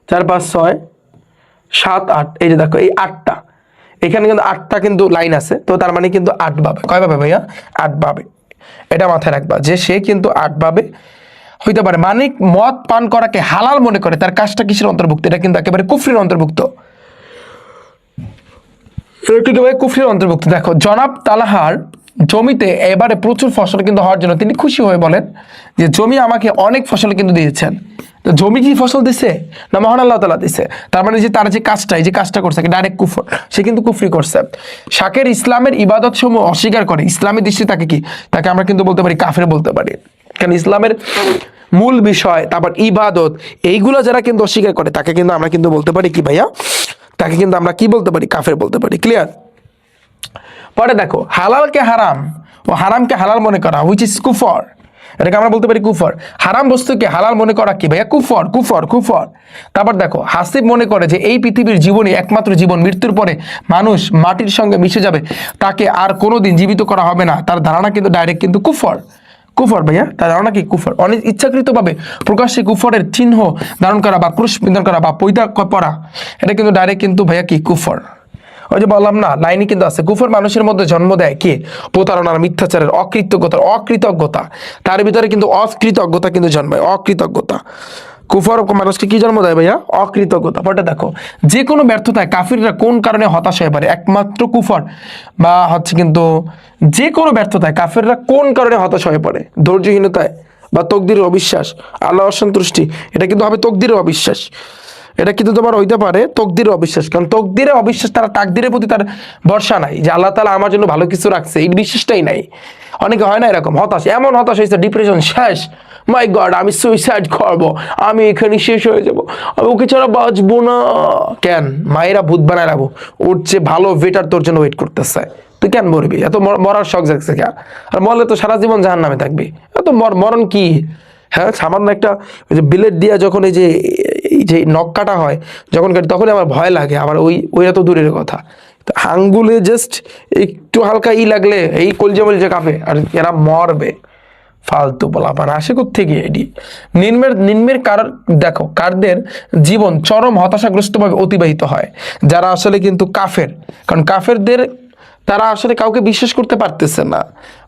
4 5 6 7 8, এই যে দেখো এই 8টা, এখানে কিন্তু 8টা কিন্তু লাইন আছে, তো তার মানে কিন্তু 8 ভাবে। কয় ভাবে ভাইয়া? 8 ভাবে। এটা মাথায় রাখবা যে সে কিন্তু 8 ভাবে হইতে পারে। মানে মদ পান করাকে হালাল মনে করে, তার কাজটা কিসের অন্তর্ভুক্ত? এটা কিন্তু একেবারে কুফরির অন্তর্ভুক্ত, এটা কিন্তু ভাই কুফরির অন্তর্ভুক্ত। দেখো জনাব তালাহার জমিতে এবারে প্রচুর ফসল কিন্তু হওয়ার জন্য তিনি খুশি হয়ে বলেন যে জমি আমাকে অনেক ফসল কিন্তু দিয়েছেন। তো জমি কি ফসল দিছে না মহান আল্লাহ তাআলা দিছে? তার মানে যে তার যে কাজটা, এই যে কাজটা করছে ডাইরেক্ট কুফর, সে কিন্তু কুফরি করছে। শাকের ইসলামের ইবাদত সমূহ অস্বীকার করে, ইসলামের দৃষ্টি তাকে কি, তাকে আমরা কিন্তু বলতে পারি কাফের বলতে পারি। কারণ ইসলামের মূল বিষয়, তারপর ইবাদত, এইগুলো যারা কিন্তু অস্বীকার করে তাকে কিন্তু আমরা কিন্তু বলতে পারি কি ভাইয়া? তাকে কিন্তু আমরা কি বলতে পারি? কাফের বলতে পারি। ক্লিয়ার? পরে দেখো হালালকে হারাম ও হারামকে হালাল মনে করা, হুইচ ইজ কুফর, এটাকে আমরা বলতে পারি কুফর। হারাম বস্তুকে হালাল মনে করা কি ভাইয়া? কুফর। তারপর দেখো হাসিব মনে করে যে এই পৃথিবীর জীবনই একমাত্র জীবন, মৃত্যুর পরে মানুষ মাটির সঙ্গে মিশে যাবে, তাকে আর কোনোদিন জীবিত করা হবে না, তার ধারণা কিন্তু ডাইরেক্ট কিন্তু কুফর ভাইয়া, তার ধারণা কি? কুফর। অনেক ইচ্ছাকৃতভাবে প্রকাশ্যে কুফরের চিহ্ন ধারণ করা বা ক্রুশ বিধান করা বা পৈতা পড়া, এটা কিন্তু ডাইরেক্ট কিন্তু ভাইয়া কি? কুফর। ওই যে বললাম না, লাইনে কিন্তু আছে, কুফর মানুষের মধ্যে জন্ম দেয় কি? প্রতারণার, মিথ্যাচারের, অকৃতজ্ঞতা। তার ভিতরে কিন্তু অকৃতজ্ঞতা কিন্তু জন্মায়, অকৃতজ্ঞতা। কুফর মানুষকে কি জন্ম দেয় ভাইয়া? অকৃতজ্ঞতা। পরে দেখো যে কোনো ব্যর্থতায় কাফিররা কোন কারণে হতাশ হয়ে পারে? একমাত্র কুফর বা হচ্ছে কিন্তু যে কোনো ব্যর্থতায় কাফিররা কোন কারণে হতাশ হয়ে পড়ে? ধৈর্যহীনতায় বা তকদিরের অবিশ্বাস, আল্লাহ অসন্তুষ্টি, এটা কিন্তু হবে তকদিরের অবিশ্বাস। এটা কিন্তু তোমার হইতে পারে তকদিরে অবিশ্বাস, কারণ তকদিরে অবিশ্বাস, তারা তাকদিরের প্রতি তার ভরসা নাই যে আল্লাহ তাআলা আমার জন্য ভালো কিছু রাখছে, এই বিশ্বাসটাই নাই। অনেকে হয় না এরকম হতাশ, এমন হতাশ হয়েছে, ডিপ্রেশন শেষ, মাই গড আমি সুইসাইড করবো, আমি এখানে শেষ হয়ে যাবো, আমি ওকে ছাড়া বাঁচবো না। কেন? মায়েরা ভূত বানায় রাখবো, ওর চেয়ে ভালো বেটার তোর জন্য ওয়েট করতেছে, তুই কেন মরবি? এত মরার শখ জাগছে কে? আর মরলে তো সারা জীবন জাহান্নামে থাকবি, এত মরণ কি? হ্যাঁ, সামান্য একটা ওই যে বিলেট দিয়া যখন এই যে নখ কাটা হয় যখন কাটি, তখনই আমার ভয় লাগে, আমার ওইটা তো দূরের কথা, আঙ্গুলে জাস্ট একটু হালকা লাগলে এই কলজা মলজা কাঁপে, আর এরা মরবে। ফালতু বলাপান আসে কোত্থেকে এটি? নিম্নের দেখো কারদের জীবন চরম হতাশাগ্রস্তভাবে অতিবাহিত হয়, যারা আসলে কিন্তু কাফের, কারণ কাফেরদের তারা আসলে কাউকে বিশ্বাস করতে পারতেছে না,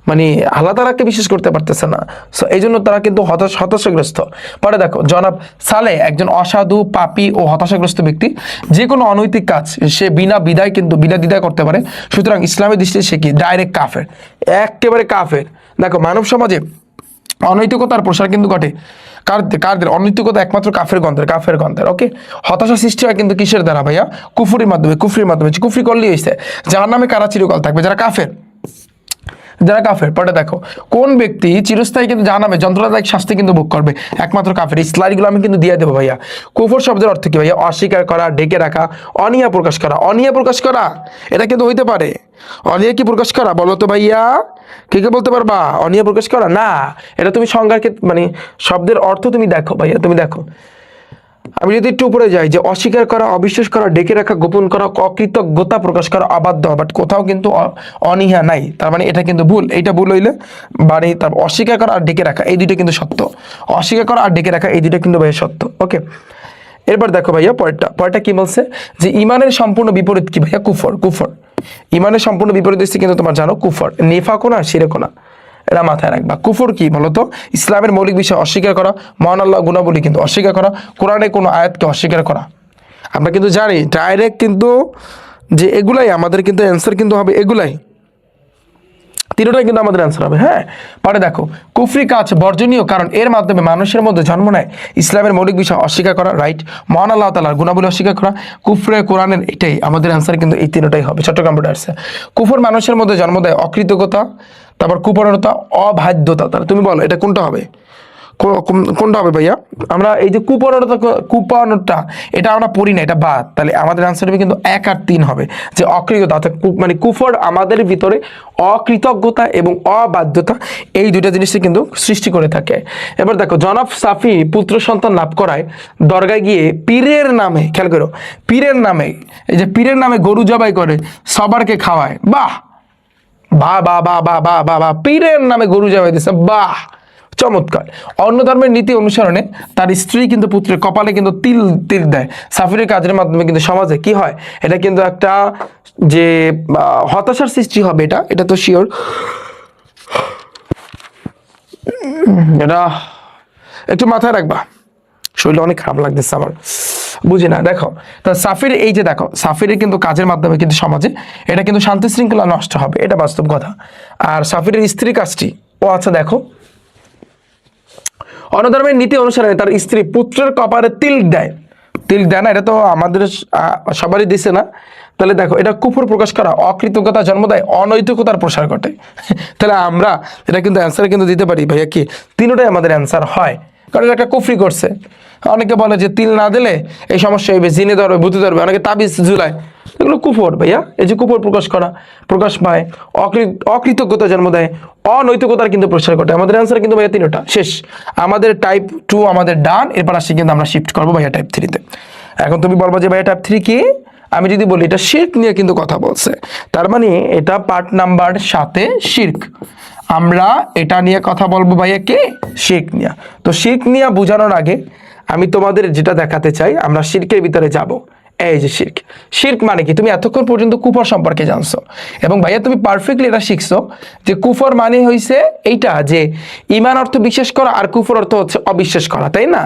মানে আল্লাহ তাআলাকে বিশ্বাস করতে পারতেছে না, সো এই জন্য তারা কিন্তু হতাশাগ্রস্ত। পরে দেখো জনাব সালেহ একজন অসাধু, পাপী ও হতাশাগ্রস্ত ব্যক্তি, যে কোনো অনৈতিক কাজ সে বিনা দ্বিধায় করতে পারে, সুতরাং ইসলামের দৃষ্টিতে সে কি ডাইরেক্ট কাফের, একেবারে কাফের। দেখো মানব সমাজে অনৈতিকতার প্রসার কিন্তু ঘটে কারদের অনৈতিকতা একমাত্র কাফের গন্ধের। ওকে, হতাশা সৃষ্টি হয় কিন্তু কিসের দ্বারা ভাইয়া? কুফরির মাধ্যমে। কুফরি করলেই হয়েছে, জাহান্নামে কারা চিরকাল থাকবে? যারা কাফের। পরে দেখো কোন ব্যক্তি চিরস্থায়ী কিন্তু জাহান্নামে যন্ত্রণাদায়ক শাস্তি কিন্তু ভোগ করবে? একমাত্র কাফের। এই স্লাইডগুলো আমি কিন্তু দিয়ে দেবো ভাইয়া। কুফর শব্দের অর্থ কি ভাইয়া? অস্বীকার করা, ঢেকে রাখা, অনিয়া প্রকাশ করা। এটা কিন্তু হইতে পারে। অনিয়া কি প্রকাশ করা বলো তো ভাইয়া? কে বলতে পারবা? অনিয়া প্রকাশ করা না, এটা তুমি সংজ্ঞার ক্ষেত্রে মানে শব্দের অর্থ তুমি দেখো ভাইয়া, তুমি দেখো। আমি যদি একটু উপরে যাই, যে অস্বীকার করা, অবিশ্বাস করা, ডেকে রাখা, গোপন করা, অকৃতজ্ঞতা প্রকাশ করা, অবাধ্য, বাট কোথাও কিন্তু অনীহা নাই, তার মানে এটা কিন্তু ভুল। এইটা ভুল হইলে মানে তার অস্বীকার করা আর ডেকে রাখা এই দুইটা কিন্তু সত্য। অস্বীকার করা আর ডেকে রাখা এই দুইটা কিন্তু ভাইয়া সত্য। ওকে, এরপর দেখো ভাইয়া পরেরটা কি বলছে, যে ইমানের সম্পূর্ণ বিপরীত কি ভাইয়া? কুফর। ইমানের সম্পূর্ণ বিপরীত হচ্ছে কিন্তু তোমার জানো কুফর, নিফাকও না শিরকও না, এটা মাথায় রাখবা। কুফর কি বলতো? ইসলামের মৌলিক বিষয় অস্বীকার করা, মহান আল্লাহ গুণাবলী কিন্তু অস্বীকার করা, কোরআনে কোনো আয়াতকে অস্বীকার করা। আমরা কিন্তু জানি ডাইরেক্ট কিন্তু যে এগুলাই আমাদের কিন্তু অ্যান্সার কিন্তু হবে, এগুলাই তিনটাই কিন্তু আমাদের অ্যান্সার হবে। হ্যাঁ, পরে দেখো কুফরি কাজ বর্জনীয়, কারণ এর মাধ্যমে মানুষের মধ্যে জন্ম নেয় ইসলামের মৌলিক বিষয় অস্বীকার করা, রাইট, মহান আল্লাহ তাআলার গুণাবলী অস্বীকার করা, কুফরে কোরআনের, এটাই আমাদের অ্যান্সার কিন্তু এই তিনটাই হবে। ছোট্ট কম্পিউটার্সে কুফর মানুষের মধ্যে জন্ম দেয় অকৃতজ্ঞতা, তারপর কুপরণতা, অবাধ্যতা। তাহলে তুমি বলো এটা কোনটা হবে? কোনটা হবে ভাইয়া? আমরা এই যে কুপরণতা এটা আমরা পড়ি না, এটা বাদ, তাহলে আমাদের আনসার হবে কিন্তু 1 আর 3 হবে, যে অকৃতজ্ঞতা, মানে কুফর আমাদের ভিতরে অকৃতজ্ঞতা এবং অবাধ্যতা এই দুইটা জিনিসই কিন্তু সৃষ্টি করে থাকে। এবার দেখো জনাব সাফি পুত্র সন্তান লাভ করায় দরগায় গিয়ে পীরের নামে, খেয়াল করো, পীরের নামে, এই যে পীরের নামে গরু জবাই করে সবারকে খাওয়ায়। বাহ, পীরের নামে গরু জবাই দিচ্ছে, বাহ, চমৎকার। অন্য ধর্মের নীতি অনুসরণে তার স্ত্রী কিন্তু পুত্রের কপালে কিন্তু তিল দেয়। সাফিরের কাজের মাধ্যমে কিন্তু সমাজে কি হয়? এটা কিন্তু একটা যে হতাশার সৃষ্টি হবে, এটা তো শিওর। এটা একটু মাথায় রাখবা, শরীরে অনেক খারাপ লাগতেছে আমার, বুঝি না। দেখো তা সাফির, এই যে দেখো সাফিরের কিন্তু কাজের মাধ্যমে কিন্তু সমাজে এটা কিন্তু শান্তি শৃঙ্খলা নষ্ট হবে, এটা বাস্তব কথা। আর সাফিরের স্ত্রী কাজটি, ও আচ্ছা দেখো, অন্য ধর্মের নীতি অনুসারে তার স্ত্রী পুত্রের কপালে তিল দেয় না, এটা তো আমাদের সবারই দিছে না। তাহলে দেখো এটা কুফর প্রকাশ করা, অকৃতজ্ঞতা জন্ম দেয়, অনৈতিকতার প্রসার ঘটে। তাহলে আমরা এটা কিন্তু অ্যান্সার কিন্তু দিতে পারি ভাইয়া কি তিনটাই আমাদের অ্যান্সার হয়, কারণ এটা একটা কুফরি করছে। অনেকে বলে যে তিল না দিলে এই সমস্যা হইবে, জিনে ধরবে, ভূতে ধরবে, অনেকে তাবিজ ঝুলায়, এগুলো কুফর ভাইয়া। এই যে কুফর প্রকাশ পায়, অকৃতজ্ঞতা জন্ম দেয়, অনৈতিকতার কিন্তু প্রসার ঘটে। আমাদের অ্যান্সার কিন্তু ভাইয়া তিনটা শেষ। আমাদের টাইপ 2 আমাদের ডান, এরপর আসি কিন্তু আমরা শিফট করবো ভাইয়া টাইপ 3-তে। এখন তুমি বলবো যে ভাইয়া টাইপ 3 কি? আমি যদি বলি এটা শিরক নিয়ে কিন্তু কথা বলছে, তার মানে এটা পার্ট নাম্বার 7-এ শিরক। আমরা এটা নিয়ে কথা বলবো ভাইয়া কে? শিরক নিয়ে। তো শিরক নিয়ে বোঝানোর আগে আমি তোমাদের যেটা দেখাতে চাই, আমরা শিরকের ভিতরে যাব। এই যে শিরক মানে কি? তুমি এতক্ষণ পর্যন্ত কুফর সম্পর্কে জানছো এবং ভাইয়া তুমি পারফেক্টলি এটা শিখছো যে কুফর মানে হইছে এইটা, যে ঈমান অর্থ বিশ্বাস করা আর কুফর অর্থ হচ্ছে অবিশ্বাস করা, তাই না?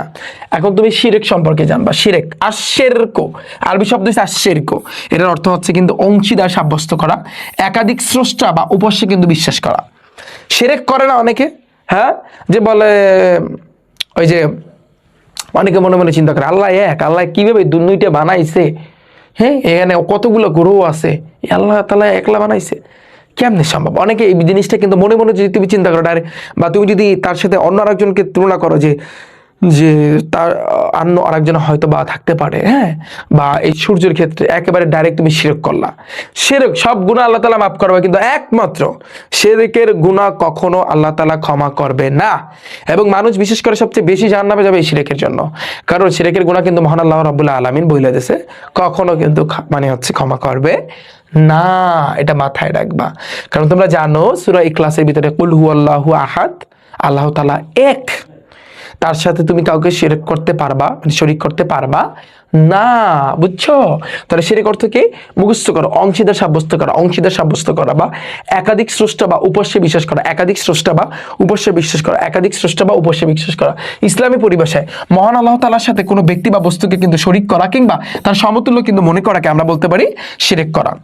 এখন তুমি শিরক সম্পর্কে জানবা। শিরক আশশিরকু, আরবি শব্দ হচ্ছে আশশিরকু, এটার অর্থ হচ্ছে কিন্তু অংশীদার সাব্যস্ত করা, একাধিক স্রষ্টা বা উপাস্যে কিন্তু বিশ্বাস করা। শিরক করে না অনেকে, হ্যাঁ, যে বলে ওই যে অনেকে মনে মনে চিন্তা করে আল্লাহ এক, আল্লাহ কিভাবে দুইটা বানাইছে, হ্যাঁ এখানে কতগুলো গ্রহ আছে, আল্লাহ তাআলা একলা বানাইছে, কেমনে সম্ভব? অনেকে এই জিনিসটা কিন্তু মনে মনে যদি তুমি চিন্তা করো ডাইরেক্ট, বা তুমি যদি তার সাথে অন্য আরেকজনকে তুলনা করো যে যে তার অন্য আরেকজন হয়তো বা থাকতে পারে, হ্যাঁ, বা এই সূর্যের ক্ষেত্রে একেবারে ডাইরেক্ট তুমি শিরক করলা। শিরক সব গুনাহ আল্লাহ তাআলা মাফ করবে, কিন্তু একমাত্র শিরকের গুনাহ কখনো আল্লাহ তাআলা ক্ষমা করবে না। এবং মানুষ বিশেষ করে সবচেয়ে বেশি জাহান্নামে যাবে এই শিরকের জন্য, কারণ শিরকের গুনাহ কিন্তু মহান আল্লাহ রাব্বুল আলামিন বলে দিয়েছে কখনো কিন্তু মানে হচ্ছে ক্ষমা করবে না। এটা মাথায় রাখবা, কারণ তোমরা জানো সূরা ইখলাসের ভিতরে কুল হুয়াল্লাহু আহাদ, আল্লাহ তাআলা এক, তার সাথে তুমি কাউকে শিরক করতে পারবা, মানে শরীক করতে পারবা না, বুঝছো? তাহলে শিরক অর্থ কি? মুখস্থ করো, অংশীদার সাব্যস্ত করা, অংশীদার সাব্যস্ত করা, বা একাধিক স্রষ্টা বা উপস্যে বিশ্বাস করা, একাধিক স্রষ্টা বা উপস্যে বিশ্বাস করা, একাধিক স্রষ্টা বা উপস্যে বিশ্বাস করা। ইসলামী পরিভাষায় মহান আল্লাহ তাআলার সাথে কোনো ব্যক্তি বা বস্তুকে কিন্তু শরীক করা কিংবা তার সমতুল্য কিন্তু মনে করাকে আমরা বলতে পারি শিরক করা।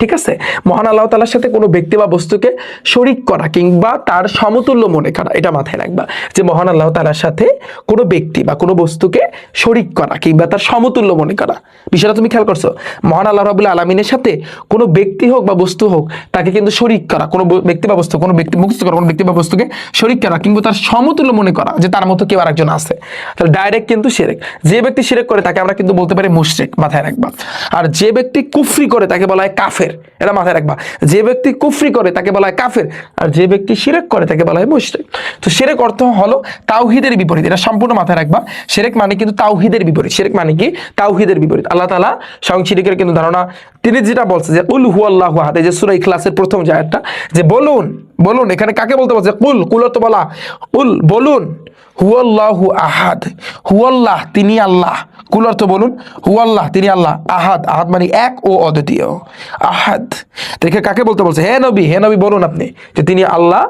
ঠিক আছে, মহান আল্লাহ তাআলার সাথে কোনো ব্যক্তি বা বস্তুকে শরীক করা কিংবা তার সমতুল্য মনে করা, এটা মাথায় রাখবা যে মহান আল্লাহ তাআলার সাথে কোনো ব্যক্তি বা কোনো বস্তুকে শরীক করা কিংবা তার সমতুল্য মনে করা। বিষয়টা তুমি খেয়াল করছো? মহান আল্লাহ রাব্বুল আলামিনের সাথে কোনো ব্যক্তি হোক বা বস্তু হোক তাকে কিন্তু শরীক করা, কোনো ব্যক্তি বা বস্তু, কোনো ব্যক্তি মুক্ত করা, কোনো ব্যক্তি বা বস্তুকে শরীক করা কিংবা তার সমতুল্য মনে করা যে তার মতো কেউ আরেকজন আছে, তাহলে ডাইরেক্ট কিন্তু শিরক। যে ব্যক্তি শিরক করে তাকে আমরা কিন্তু বলতে পারি মুশরিক, মাথায় রাখবা। আর যে ব্যক্তি কুফরি করে তাকে বলা হয় কাফের, এটা মাথায় রাখবা। যে ব্যক্তি কুফরি করে তাকে বলা হয় কাফের, আর যে ব্যক্তি শিরক করে তাকে বলা হয় মুশরিক। তো শিরক অর্থ হলো তাওহীদের বিপরীত, এটা সম্পূর্ণ মাথায় রাখবা। শিরক মানে কিন্তু তাওহীদের বিপরীত, শিরক মানে কি? তাওহীদের বিপরীত। আল্লাহ তাআলা স্বয়ং শিরকের কিন্তু ধারণা তিনি যেটা বলছে যে কুল হুয়াল্লাহু আহাদ, এই যে সূরা ইখলাসের প্রথম যে আয়াতটা, যে বলুন, বলুন, এখানে কাকে বলতে বলছে? কুল, কুল তো বলা, কুল বলুন, হুয়াল্লাহু আহাদ, হুয়াল্লাহ তিনি আল্লাহ, কুল অর্থ বলুন, হুয়াল্লাহ তিনি আল্লাহ, আহাদ, আহাদ মানে এক ও অদ্বিতীয়, আহাদ। দেখে কাকে বলতে বলছে? হে নবী, হে নবী বলুন আপনি যে তিনি আল্লাহ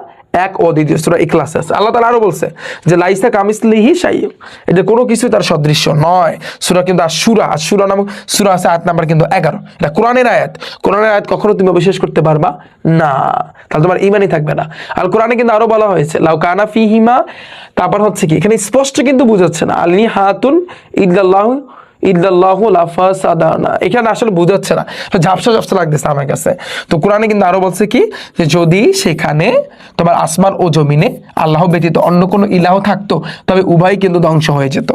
এক ও দ্বিতীয়। সূরা ইখলাস আছে। আল্লাহ তাআলা আরো বলছে যে লাইসা কামিসলিহি শাইউন, এটা কোনো কিছু তার সদৃশ্য নয়। সূরা কিন্তু আশ-শূরা, আশ-শূরা নামক সূরা আছে, আয়াত নাম্বার কিন্তু 11। এটা কোরআনের আয়াত, কোরআনের আয়াত কখনো তুমি অবিশ্বাস করতে পারবা না, তাহলে তোমার ঈমানই থাকবে না। আর কোরআনে কিন্তু আরো বলা হয়েছে লাউ কানা ফিহিমা, তারপর হচ্ছে কি এখানে স্পষ্ট কিন্তু বুঝাচ্ছে না আলী হাতুন ইল্লাল্লাহু ইল্লাল্লাহু লাফাসাদানা, এখানে আসলে বুঝাচ্ছে না, ঝাপসা ঝাপসা লাগতেছে আমার কাছে। তো কোরআনে কিন্তু আরো বলছে কি যে যদি সেখানে তোমার আসমান ও জমিনে আল্লাহ ব্যতীত অন্য কোনো ইলাহ থাকতো তবে উভয় কিন্তু ধ্বংস হয়ে যেত।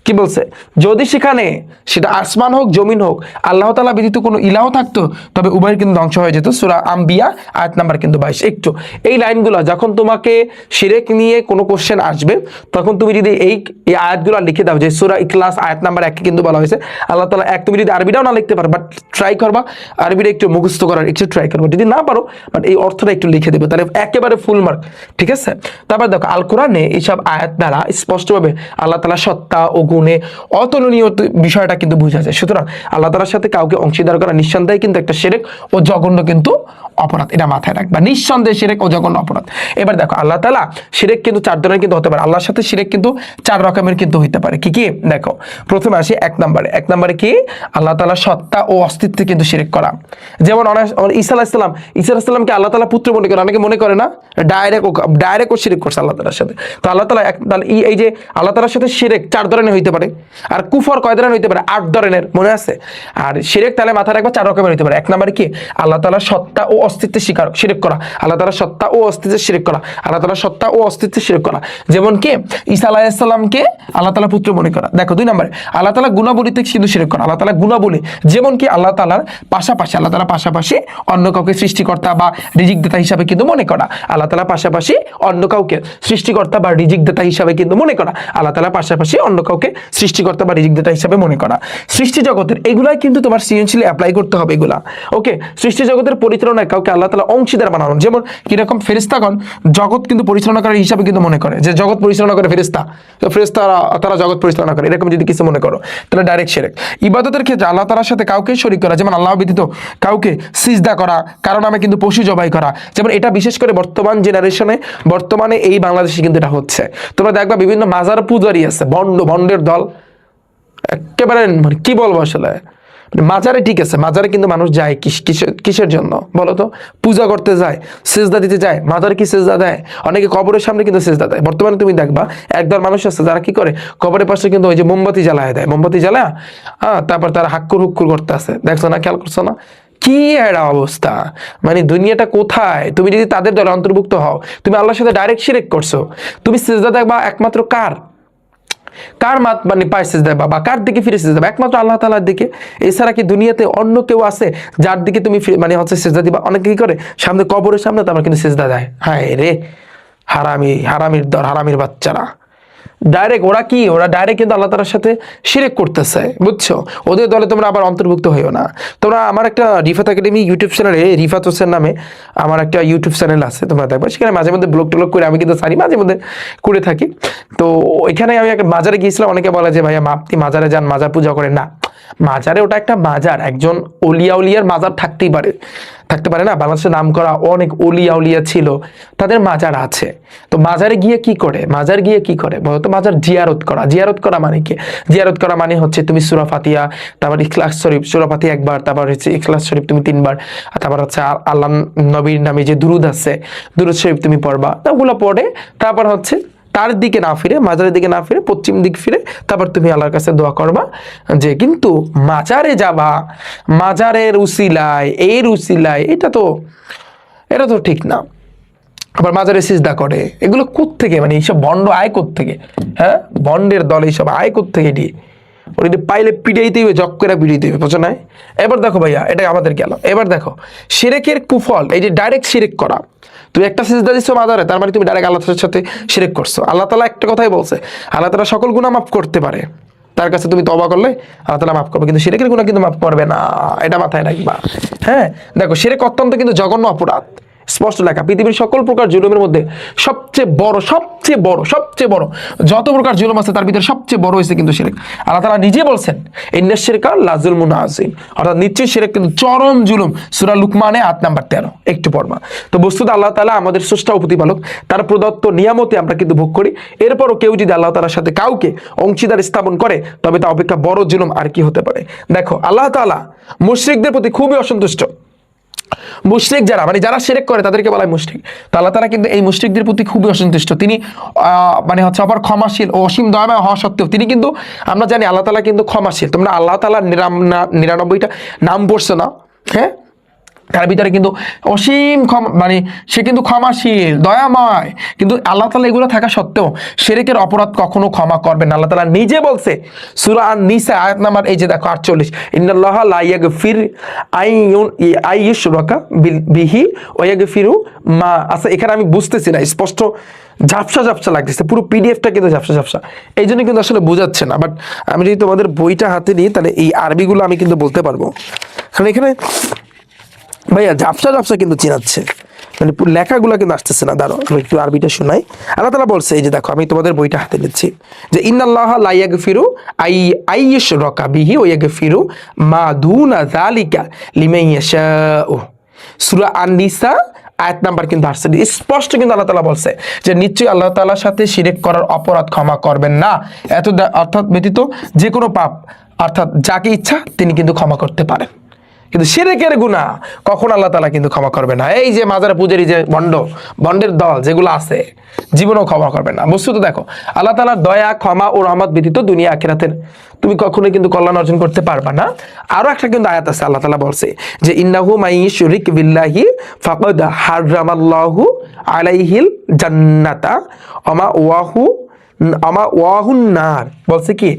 কি বলছে? যদি সেখানে সেটা আসমান হোক জমিন হোক আল্লাহ তাআলা ব্যতীত কোনো ইলাহ থাকতো তবে উভয় কিন্তু ধ্বংস হয়ে যেত। সূরা আম্বিয়া আয়াত নাম্বার কিন্তু 22। একটু এই লাইনগুলো যখন তোমাকে শিরক নিয়ে কোনো কোশ্চেন আসবে তখন তুমি যদি এই আয়াতগুলো লিখে দাও, যে সূরা ইখলাস আয়াত নাম্বার 1 কিন্তু বলা হয়েছে আল্লাহ তাআলা এক, তুমি যদি আরবিটাও না লিখতে পারো বাট ট্রাই করবা, আরবিটা একটু মুখস্থ করার একটু ট্রাই করবা, যদি না পারো বাট এই অর্থটা একটু লিখে দেবে, তাহলে একেবারে ফুল মার্ক। ঠিক আছে, তারপর দেখো আল কোরআনে এইসব আয়াত দ্বারা স্পষ্টভাবে আল্লাহ তাআলা সত্তা ও গুণে অতুলনীয় বিষয়টা কিন্তু বোঝা যায়। সুতরাং আল্লাহ তাআলার সাথে কাউকে অংশীদার করা নিঃসন্দেহে কিন্তু একটা শিরক ও জঘন্য কিন্তু অপরাধ, এটা মাথায় রাখবা, নিঃসন্দেহে শিরক ও জঘন্য অপরাধ। এবার দেখো আল্লাহ তাআলা শিরক কিন্তু 4 ধরনের কিন্তু হতে পারে, আল্লাহর সাথে শিরক কিন্তু 4 রকমের কিন্তু হইতে পারে। কি কি দেখো, প্রথমে আসি 1 নম্বরে। 1 নম্বরে কি? আল্লাহ তাআলার সত্তা ও অস্তিত্বে কিন্তু শিরক করা। যেমন ঈসা আলাইহিস সালামকে আল্লাহ তাআলা পুত্র মনে করে, অনেকে মনে করে না, ডাইরেক্ট ও শিরক করছে আল্লাহ তাআলার সাথে। তো আল্লাহ তাআলা এই যে আল্লাহ তাআলার সাথে শিরক 4 ধরনের হইতে পারে, আর কুফর কয় ধরনের হইতে পারে? 8 ধরনের, মনে আছে? আর শিরক তাহলে মাথায় রাখবা 4 রকমের হইতে পারে। 1 নম্বরে কি? আল্লাহ তাআলার সত্তা ও অস্তিত্বে শিরক করা, আল্লাহ তাআলার সত্তা ও অস্তিত্বে শিরক করা, আল্লাহ তাআলার সত্তা ও অস্তিত্বে শিরক করা। যেমন কি ঈসা আলাইহিস সালামকে আল্লাহ তাআলা পুত্র মনে করা। দেখো 2 নম্বরে আল্লাহ তাআলা গুণাবলীতে কিন্তু শিরক করা, আল্লাহ তাআলা গুণাবলী, যেমন কি আল্লাহ তাআলার পাশাপাশি অন্য কাউকে সৃষ্টিকর্তা বা রিজিকদাতা হিসাবে কিন্তু মনে করা, আল্লাহ তাআলা পাশাপাশি অন্য কাউকে সৃষ্টিকর্তা বা রিজিকদাতা হিসাবে কিন্তু মনে করা, আল্লাহ তাআলা পাশাপাশি অন্য কাউকে সৃষ্টিকর্তা বা রিজিকদাতা হিসাবে মনে করা। সৃষ্টি জগতের এগুলাই কিন্তু তোমার সৃজনশীল অ্যাপ্লাই করতে হবে এগুলা। ওকে, সৃষ্টি জগতের পরিচালনায় কাউকে আল্লাহ তাআলা অংশীদার বানানো, যেমন কিরকম ফেরেশতাগণ জগৎ কিন্তু পরিচালনা করার হিসাবে কিন্তু মনে করে যে জগৎ পরিচালনা করে ফেরেশতা, তো ফেরেশতারা তারা জগৎ পরিচালনা করে, এরকম যদি কিছু মনে করো তাহলে ডাইরেক্ট শিরক। ইবাদতের ক্ষেত্রে আল্লাহ তাআলার সাথে কাউকে শরীক করা, যেমন আল্লাহ ব্যতীত কাউকে সিজদা করা, কারণ নামে কিন্তু পশু জবাই করা, যেমন এটা বিশেষ করে বর্তমানে এই বাংলাদেশে কিন্তু এটা হচ্ছে। তোমরা দেখবা বিভিন্ন মাজার পূজারি আছে, ভণ্ডের দল, একেবারে মানে কি বলবো আসলে, মাজারে ঠিক আছে, মাজারে কিন্তু মানুষ যায় কিসের জন্য বলো তো? পূজা করতে যায়, সেজদা দিতে যায়। মাজারে কি সেজদা দেয়? অনেকে কবরের সামনে কিন্তু সেজদা দেয়। বর্তমানে তুমি দেখবা একদল মানুষ আছে যারা কি করে, কবরের পাশে কিন্তু ওই যে মোমবাতি জ্বালায় দেয়, মোমবাতি জ্বালা তারপর তারা হাক্কুর হুক্কুর করতে আছে। দেখছো না, খেয়াল করছো না কি একটা অবস্থা? মানে দুনিয়াটা কোথায়? তুমি যদি তাদের দলে অন্তর্ভুক্ত হও, তুমি আল্লাহর সাথে ডাইরেক্ট শিরক করছো। তুমি সেজদা দেখবা একমাত্র কার মানে পায়ে সেজদা দেবা বা কার দিকে ফিরে সেজদা দেবা? একমাত্র আল্লাহ তাআলার দিকে। এছাড়া কি দুনিয়াতে অন্য কেউ আছে যার দিকে তুমি মানে হচ্ছে সেজদা দিবা? অনেকে কি করে, সামনে কবরের সামনে তারপর কিন্তু সেজদা দেয়। হায় রে হারামির দর, হারামির বাচ্চারা। ওরা ডাইরেক্ট কিন্তু আল্লাহ তাআলার সাথে শিরক করতেছে, বুঝছো? ওদের দলে তোমরা আবার অন্তর্ভুক্ত হইও না। তোমরা আমার একটা রিফাত একাডেমি ইউটিউব চ্যানেলে, রিফাত হোসেন নামে আমার একটা ইউটিউব চ্যানেল আছে, তোমরা দেখবে। সেখানে মাঝে মধ্যে ব্লগ টলগ করে আমি কিন্তু সারি মাঝে মধ্যে করে থাকি। তো এখানে আমি একটা মাজারে গিয়েছিলাম। অনেকে বলে যে ভাইয়া আপনি মাজারে যান, মাজার পূজা করেন। না, মাজারে ওটা একটা মাজার, একজন উলিয়ার মাজার থাকতে পারে না? বাংলাদেশে নাম করা অনেক উলিয়া ছিল, তাদের মাজার আছে। তো মাজারে গিয়ে কি করে বলতো? মাজার জিয়ারত করা মানে কি? জিয়ারত করা মানে হচ্ছে তুমি সূরা ফাতিহা, তারপর ইখলাস শরীফ, সূরা ফাতিহা একবার, তারপর হচ্ছে ইখলাস শরীফ তুমি 3 বার, তারপর হচ্ছে আল্লাহ নবীর নামে যে দুরুদ আছে, দুরুদ শরীফ তুমি পড়বা। ওগুলো পড়ে তারপর হচ্ছে তার দিকে না ফিরে, মাজারের দিকে না ফিরে পশ্চিম দিক ফিরে তারপর তুমি আল্লাহর কাছে দোয়া করবা। যে কিন্তু মাজারে যাবা, মাজারের উসিলায়, এটা তো ঠিক না। আবার মাজারে সিজদা করে, এগুলো কোত্থেকে? মানে এইসব ভণ্ড আয় কোত্থেকে? হ্যাঁ, ভণ্ডের দল এইসব আয় কোত্থেকে? ওটি পাইলে পিড়াইতে হবে, জক করে পিড়াইতে হবে, বুঝছো না? এবার দেখো ভাইয়া, এটা আমাদের গেল। এবার দেখো শিরকের কুফল, এই যে ডাইরেক্ট শিরক করা। তুমি একটা সিজদা দিচ্ছ মাজারে, তার মানে তুমি ডাইরেক্ট আল্লাহর সাথে শিরক করছো। আল্লাহ তাআলা একটা কথাই বলছে, আল্লাহ তাআলা সকল গুনাহ মাফ করতে পারে, তার কাছে তুমি তওবা করলে আল্লাহ তাআলা মাফ করবে, কিন্তু শিরকের গুনাহ কিন্তু মাফ করবে না। এটা মাথায় রাখবা। হ্যাঁ, দেখো শিরক অত্যন্ত কিন্তু জঘন্য অপরাধ। স্পষ্ট লেখা, পৃথিবীর সকল প্রকার জুলুমের মধ্যে সবচেয়ে বড় যত প্রকার জুলুম আছে তার ভিতরে সবচেয়ে বড় হয়েছে কিন্তু শিরক। আল্লাহ তাআলা নিজে বলছেন, ইন্নাশ শিরকা লাযুলমুন আযীম, অর্থাৎ নিশ্চয়ই শিরক কিন্তু চরম জুলুম। সূরা লুকমানে আয়াত নাম্বার 13 একটু পড়বা। তো বস্তুত আল্লাহ তাআলা আমাদের স্রষ্টা ও প্রতিপালক, তার প্রদত্ত নিয়ামতে আমরা কিন্তু ভোগ করি। এরপরও কেউ যদি আল্লাহ তাআলার সাথে কাউকে অংশীদার স্থাপন করে, তবে তা অপেক্ষা বড় জুলুম আর কি হতে পারে। দেখো আল্লাহ তাআলা মুশরিকদের প্রতি খুবই অসন্তুষ্ট। মুশরিক যারা, মানে যারা শিরক করে তাদেরকে বলা হয় মুশরিক। তো আল্লাহ তাআলা কিন্তু এই মুশরিকদের প্রতি খুবই অসন্তুষ্ট। তিনি মানে হচ্ছে আবার ক্ষমাশীল ও অসীম দয়াময় হওয়া সত্ত্বেও তিনি কিন্তু, আমরা জানি আল্লাহ তাআলা কিন্তু ক্ষমাশীল। তোমরা আল্লাহ তাআলার 99টা নাম পড়ছো না? হ্যাঁ, তার ভিতরে কিন্তু অসীম মানে সে কিন্তু ক্ষমাশীল, দয়াময়। কিন্তু আল্লাহ তাআলা এগুলো থাকা সত্ত্বেও শিরকের অপরাধ কখনো ক্ষমা করবেন না। আল্লাহ তাআলা নিজে বলছে সূরা আন-নিসা আয়াত নাম্বার এই যে দেখো 48, ইন্নাল্লাহা লা ইয়াগফির আইয়ুশরাকা বিহি ওয়া ইয়াগফিরু মা। আচ্ছা, এখানে আমি বুঝতেছি না, স্পষ্ট ঝাপসা লাগতেছে, পুরো পিডিএফটা কিন্তু ঝাপসা, এই জন্য কিন্তু আসলে বোঝাচ্ছে না। বাট আমি যদি তোমাদের বইটা হাতে নিই, তাহলে এই আরবিগুলো আমি কিন্তু বলতে পারবো। কারণ এখানে ভাইয়া ঝাপসা কিন্তু চিনাচ্ছে, মানে লেখাগুলো কিন্তু আসতেছে না। দাঁড়াও আমি একটু আরবিটা শোনাই। আল্লাহ তাআলা বলছে, এই যে দেখো আমি তোমাদের বইটা হাতে নিচ্ছি, যে ইন্নাল্লাহা লা ইয়াগফিরু আইয়ুশরাকা বিহি ওয়া ইয়াগফিরু মা দুনা যালিকা লিমান ইয়াশাউ। সূরা আন-নিসা আয়াত নাম্বার কিন্তু আসছে, স্পষ্ট কিন্তু আল্লাহ তাআলা বলছে যে নিশ্চয়ই আল্লাহ তাআলার সাথে শিরক করার অপরাধ ক্ষমা করবেন না, অর্থাৎ ব্যতীত যে কোনো পাপ, অর্থাৎ যাকে ইচ্ছা তিনি কিন্তু ক্ষমা করতে পারেন। কিন্তু শিরকের গুনাহ কখন আল্লাহ তাআলা কিন্তু ক্ষমা করবে না। এই যে মাজারে পূজারি যে বন্ডের দল যেগুলো আছে, জীবনেও ক্ষমা করবে না। বস্তুত দেখো আল্লাহ তাআলার দয়া, ক্ষমা ও রহমত ব্যতীত দুনিয়া আখিরাতের তুমি কখনোই কিন্তু কল্যাণ অর্জন করতে পারবা না। আরো একটা কিন্তু আয়াত আছে, আল্লাহ তাআলা বলছে যে ইন্নাহু মাইয়ুশরিক বিল্লাহি ফাকাদ হারামাল্লাহু আলাইহিল জান্নাতা ওয়াহুন নার। বলছে কি,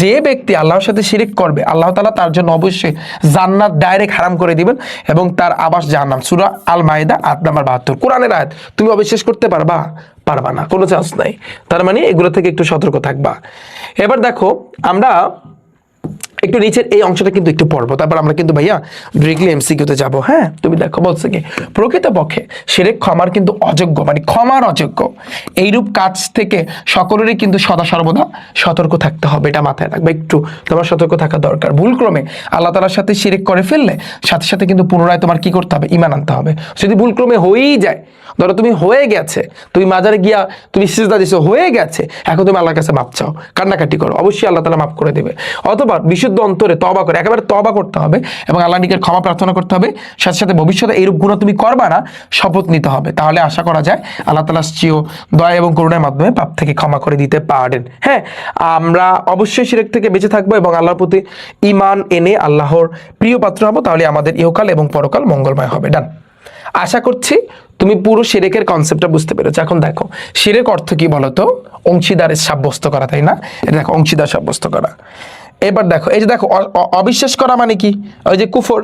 যে ব্যক্তি আল্লাহর সাথে শিরিক করবে আল্লাহ তাআলা তার জন্য অবশ্যই জান্নাত ডাইরেক্ট হারাম করে দিবেন এবং তার আবাস জাহান্নাম। সূরা আল মাইদা আয়াত নাম্বার 72, কোরআনের আয়াত। তুমি অবিশ্বাস করতে পারবা না, কোনো চান্স নাই। তার মানে এগুলো থেকে একটু সতর্ক থাকবা। এবার দেখো আমরা একটু নিচের এই অংশটা কিন্তু একটু পড়বো, তারপর আমরা কিন্তু ভাইয়া ডিরেক্টলি এমসিকিউতে যাবো। হ্যাঁ, তুমি দেখো বলছে কি, প্রকৃতপক্ষে শিরক ক্ষমার কিন্তু অযোগ্য, মানে ক্ষমার অযোগ্য। এইরূপ কাজ থেকে সকলেরই কিন্তু সদা সর্বদা সতর্ক থাকতে হবে, এটা মাথায় রাখবে। একটু তোমার সতর্ক থাকা দরকার। ভুলক্রমে আল্লাহ তাআলার সাথে শিরক করে ফেললে সাথে সাথে কিন্তু পুনরায় তোমার কি করতে হবে? ঈমান আনতে হবে। যদি ভুলক্রমে হয়েই যায়, ধরো তুমি হয়ে গেছে, তুমি মাজারে গিয়া তুমি সিজদা দিছো, হয়ে গেছে, এখন তুমি আল্লাহর কাছে মাপ চাও, কান্নাকাটি করো, অবশ্যই আল্লাহ তাআলা মাফ করে দেবে। অথবা বিশুদ্ধ বিশুদ্ধ অন্তরে তওবা করে, একেবারে তওবা করতে হবে এবং আল্লাহর নিকট ক্ষমা প্রার্থনা করতে হবে, সাথে সাথে ভবিষ্যতে এইরূপ গুনাহ তুমি করবা না শপথ নিতে হবে। তাহলে আশা করা যায় আল্লাহ তাআলা চির দয়া এবং করুণার মাধ্যমে পাপ থেকে ক্ষমা করে দিতে পারেন। হ্যাঁ, আমরা অবশ্যই শিরক থেকে বেঁচে থাকবো এবং আল্লাহর প্রতি ঈমান এনে আল্লাহর প্রিয় পাত্র হবো, তাহলে আমাদের ইহকাল এবং পরকাল মঙ্গলময় হবে। ডান। আশা করছি তুমি পুরো শিরকের কনসেপ্টটা বুঝতে পেরেছো। এখন দেখো শিরক অর্থ কি বলতো? অংশীদারের সাব্যস্ত করা, তাই না? এটা দেখো অংশীদার সাব্যস্ত করা। এবার দেখো এই যে দেখো অবিশ্বাস করা মানে কি? ওই যে কুফর,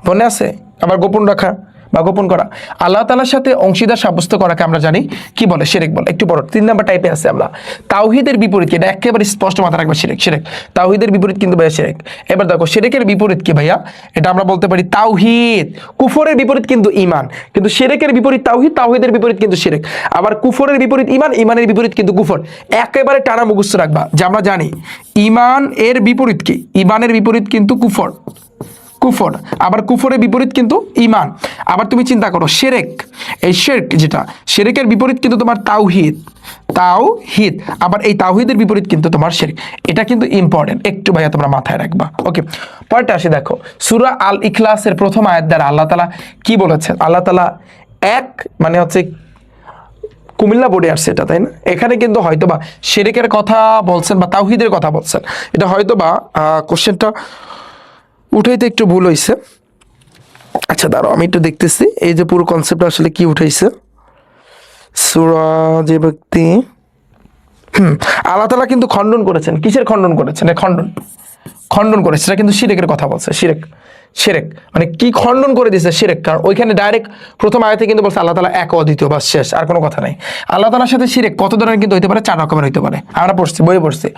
মনে আছে? আবার গোপন রাখা বা গোপন করা। আল্লাহ তাআলার সাথে অংশীদার সাব্যস্ত করাকে আমরা জানি কি বলে? শিরক বলে। একটু বড় 3 নাম্বার টাইপে আছে আমরা। তাওহীদের বিপরীত, এটা একেবারে স্পষ্ট মাথায় রাখবে। শিরক শিরক তাওহীদের বিপরীত কিন্তু ভাইয়া শিরক। এবার দেখো শিরকের বিপরীত কি ভাইয়া? এটা আমরা বলতে পারি তাওহীদ। কুফরের বিপরীত কিন্তু ঈমান, কিন্তু শিরকের বিপরীত তাওহীদ, তাওহীদের বিপরীত কিন্তু শিরক। আবার কুফরের বিপরীত ঈমান, ঈমানের বিপরীত কিন্তু কুফর। একেবারে টানা মুখস্থ রাখবা যে আমরা জানি ঈমান এর বিপরীত কি? ঈমানের বিপরীত কিন্তু কুফর, কুফর। আবার কুফরের বিপরীত কিন্তু ঈমান। আবার তুমি চিন্তা করো শিরক, এই শিরক যেটা, শিরকের বিপরীত কিন্তু তোমার তাওহীদ, তাওহীদ। আবার এই তাওহীদের বিপরীত কিন্তু তোমার শিরক। এটা কিন্তু ইম্পর্টেন্ট, একটু ভাইয়া তোমরা মাথায় রাখবা। ওকে, পরেরটা আসি। দেখো সূরা আল ইখলাসের প্রথম আয়াত দ্বারা আল্লাহ তাআলা কি বলেছেন? আল্লাহ তাআলা এক মানে হচ্ছে কুমিল্লা বোর্ডে আসছে এটা, তাই না? এখানে কিন্তু হয়তোবা শিরকের কথা বলছেন বা তাওহীদের কথা বলছেন। এটা হয়তোবা কোশ্চেনটা উঠাইতে একটু ভুল হয়েছে। আচ্ছা দাঁড়াও আমি একটু দেখতেছি এই যে পুরো কনসেপ্টটা আসলে কি উঠাইছে। সূরা যে ব্যক্তি আল্লাহ তাআলা কিন্তু খণ্ডন করেছেন। কিসের খণ্ডন করেছেন? খণ্ডন করেছে, সেটা কিন্তু শিরকের কথা বলছে। শিরক শিরক মানে কি খণ্ডন করে দিয়েছে? শিরক। কারণ ওইখানে ডাইরেক্ট প্রথম আয়াতে কিন্তু বলছে আল্লাহ তাআলা এক, অদ্বিতীয়, বাস শেষ, আর কোনো কথা নাই। আল্লাহ তাআলার সাথে শিরক কত ধরনের কিন্তু হইতে পারে? 4 রকমের হইতে পারে। আমরা পড়ছি, বইয়ে পড়ছি।